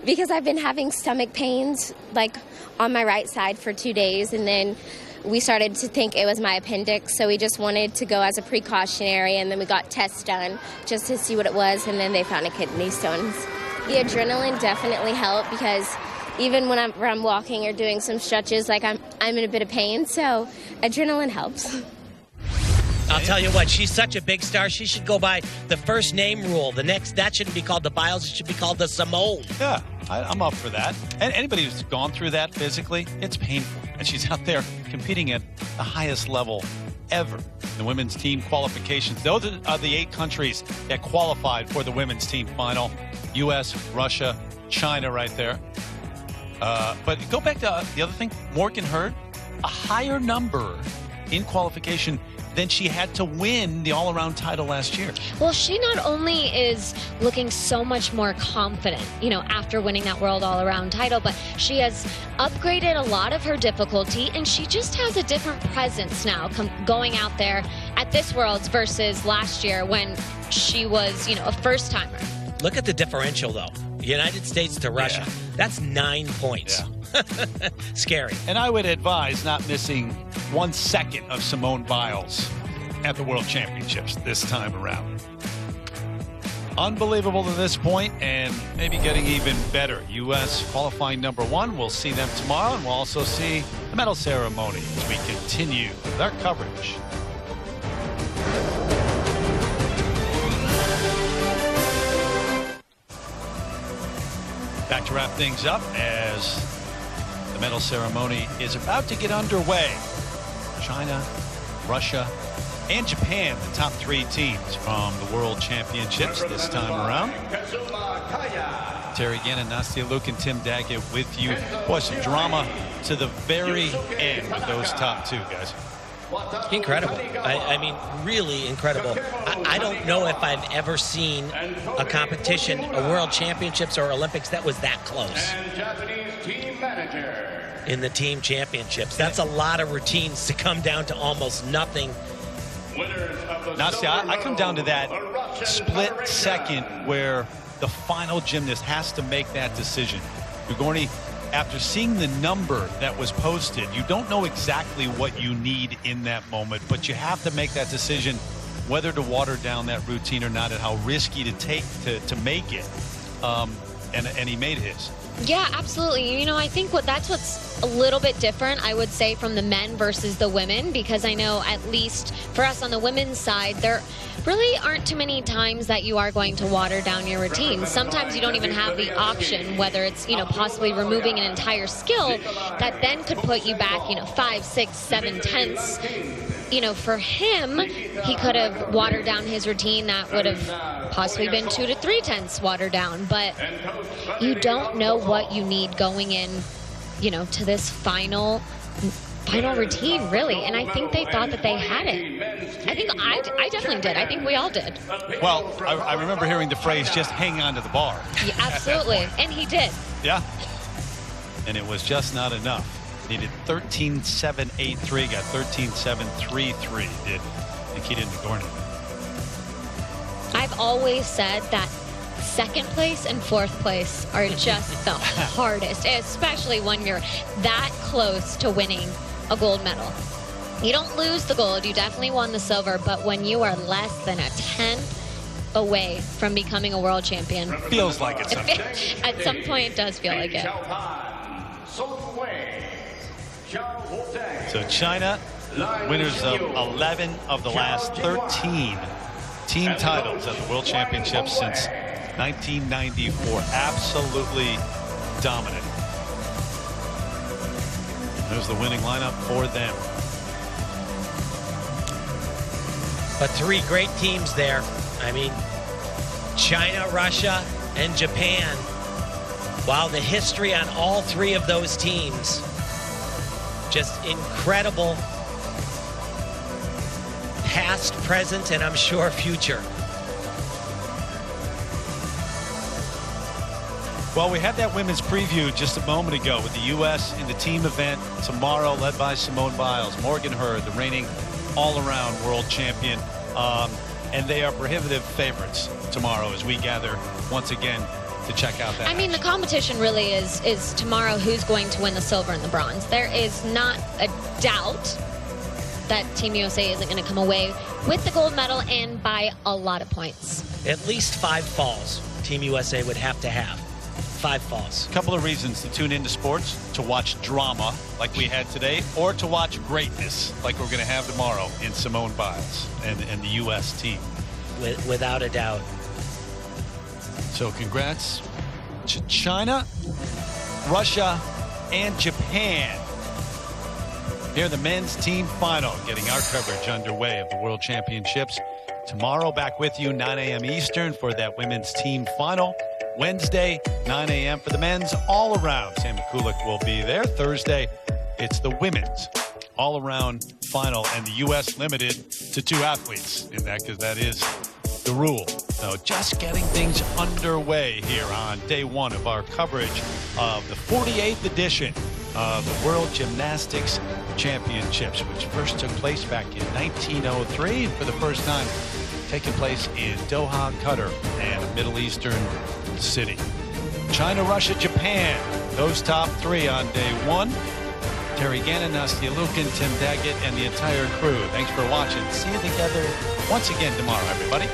because I've been having stomach pains like on my right side for 2 days, and then we started to think it was my appendix, so we just wanted to go as a precautionary, and then we got tests done just to see what it was, and then they found a kidney stones. The adrenaline definitely helped because even when I'm walking or doing some stretches, like I'm in a bit of pain, so adrenaline helps. I'll tell you what, she's such a big star, she should go by the first name rule. That shouldn't be called the Biles, it should be called the Simone. Yeah, I'm up for that. And anybody who's gone through that physically, it's painful. And she's out there competing at the highest level ever. The women's team qualifications, those are the 8 countries that qualified for the women's team final. U.S., Russia, China right there. But go back to the other thing. Morgan Hurd, a higher number in qualification than she had to win the all-around title last year. Well, she not only is looking so much more confident, after winning that world all-around title, but she has upgraded a lot of her difficulty, and she just has a different presence now going out there at this Worlds versus last year when she was, a first-timer. Look at the differential, though. United States to Russia. Yeah. That's 9 points. Yeah. Scary. And I would advise not missing 1 second of Simone Biles at the World Championships this time around. Unbelievable to this point, and maybe getting even better. U.S. qualifying #1. We'll see them tomorrow, and we'll also see the medal ceremony as we continue with our coverage. Back to wrap things up as the medal ceremony is about to get underway. China, Russia, and Japan, the top 3 teams from the World Championships this time around. Terry Gannon, Nastia Luke, and Tim Daggett with you. Boy, some drama to the very end with those top 2, guys. Incredible. I mean, really incredible. I don't know if I've ever seen a competition, a World Championships or Olympics that was that close. And Japanese team manager. In the team championships. That's a lot of routines to come down to almost nothing. Nastia, I come down to that split second where the final gymnast has to make that decision. Ugorny, after seeing the number that was posted, you don't know exactly what you need in that moment, but you have to make that decision whether to water down that routine or not, and how risky to take to make it. And he made his. Yeah, absolutely. I think that's what's a little bit different, I would say, from the men versus the women, because I know at least for us on the women's side, there really aren't too many times that you are going to water down your routine. Sometimes you don't even have the option, whether it's, possibly removing an entire skill that then could put you back, 5, 6, 7 tenths. For him, he could have watered down his routine. That would have possibly been 2 to 3 tenths watered down. But you don't know what you need going in, to this final routine, really. And I think they thought that they had it. I think I definitely did. I think we all did. Well, I remember hearing the phrase, just hang on to the bar. Yeah, absolutely. And he did. Yeah. And it was just not enough. Needed 13.783, got 13.733, did Nikita Nagorny. I've always said that second place and fourth place are just the hardest, especially when you're that close to winning a gold medal. You don't lose the gold, you definitely won the silver, but when you are less than a tenth away from becoming a world champion. Feels like it sometimes. At some point, it does feel like it. So China, winners of 11 of the last 13 team titles at the World Championships since 1994. Absolutely dominant. There's the winning lineup for them. But 3 great teams there. I mean, China, Russia, and Japan. Wow, the history on all 3 of those teams. Just incredible past, present, and I'm sure future. Well, we had that women's preview just a moment ago with the U.S. in the team event tomorrow, led by Simone Biles, Morgan Hurd, the reigning all-around world champion. And they are prohibitive favorites tomorrow as we gather once again to check out that. I mean, the competition really is tomorrow who's going to win the silver and the bronze. There is not a doubt that Team USA isn't going to come away with the gold medal and by a lot of points. At least 5 falls Team USA would have to have. 5 falls. A couple of reasons to tune into sports: to watch drama like we had today, or to watch greatness like we're going to have tomorrow in Simone Biles and the U.S. team. Without a doubt. So congrats to China, Russia, and Japan. Here, the men's team final, getting our coverage underway of the World Championships. Tomorrow, back with you, 9 a.m. Eastern for that women's team final. Wednesday, 9 a.m. for the men's all-around. Sam McCulloch will be there. Thursday, it's the women's all-around final, and the U.S. limited to 2 athletes in that because that is the rule. So just getting things underway here on day 1 of our coverage of the 48th edition of the World Gymnastics Championships, which first took place back in 1903 for the first time taking place in Doha, Qatar, and a Middle Eastern city. China, Russia, Japan, those top 3 on day 1. Terry Gannon, Nastia Lukin, Tim Daggett, and the entire crew. Thanks for watching. See you together once again tomorrow, everybody.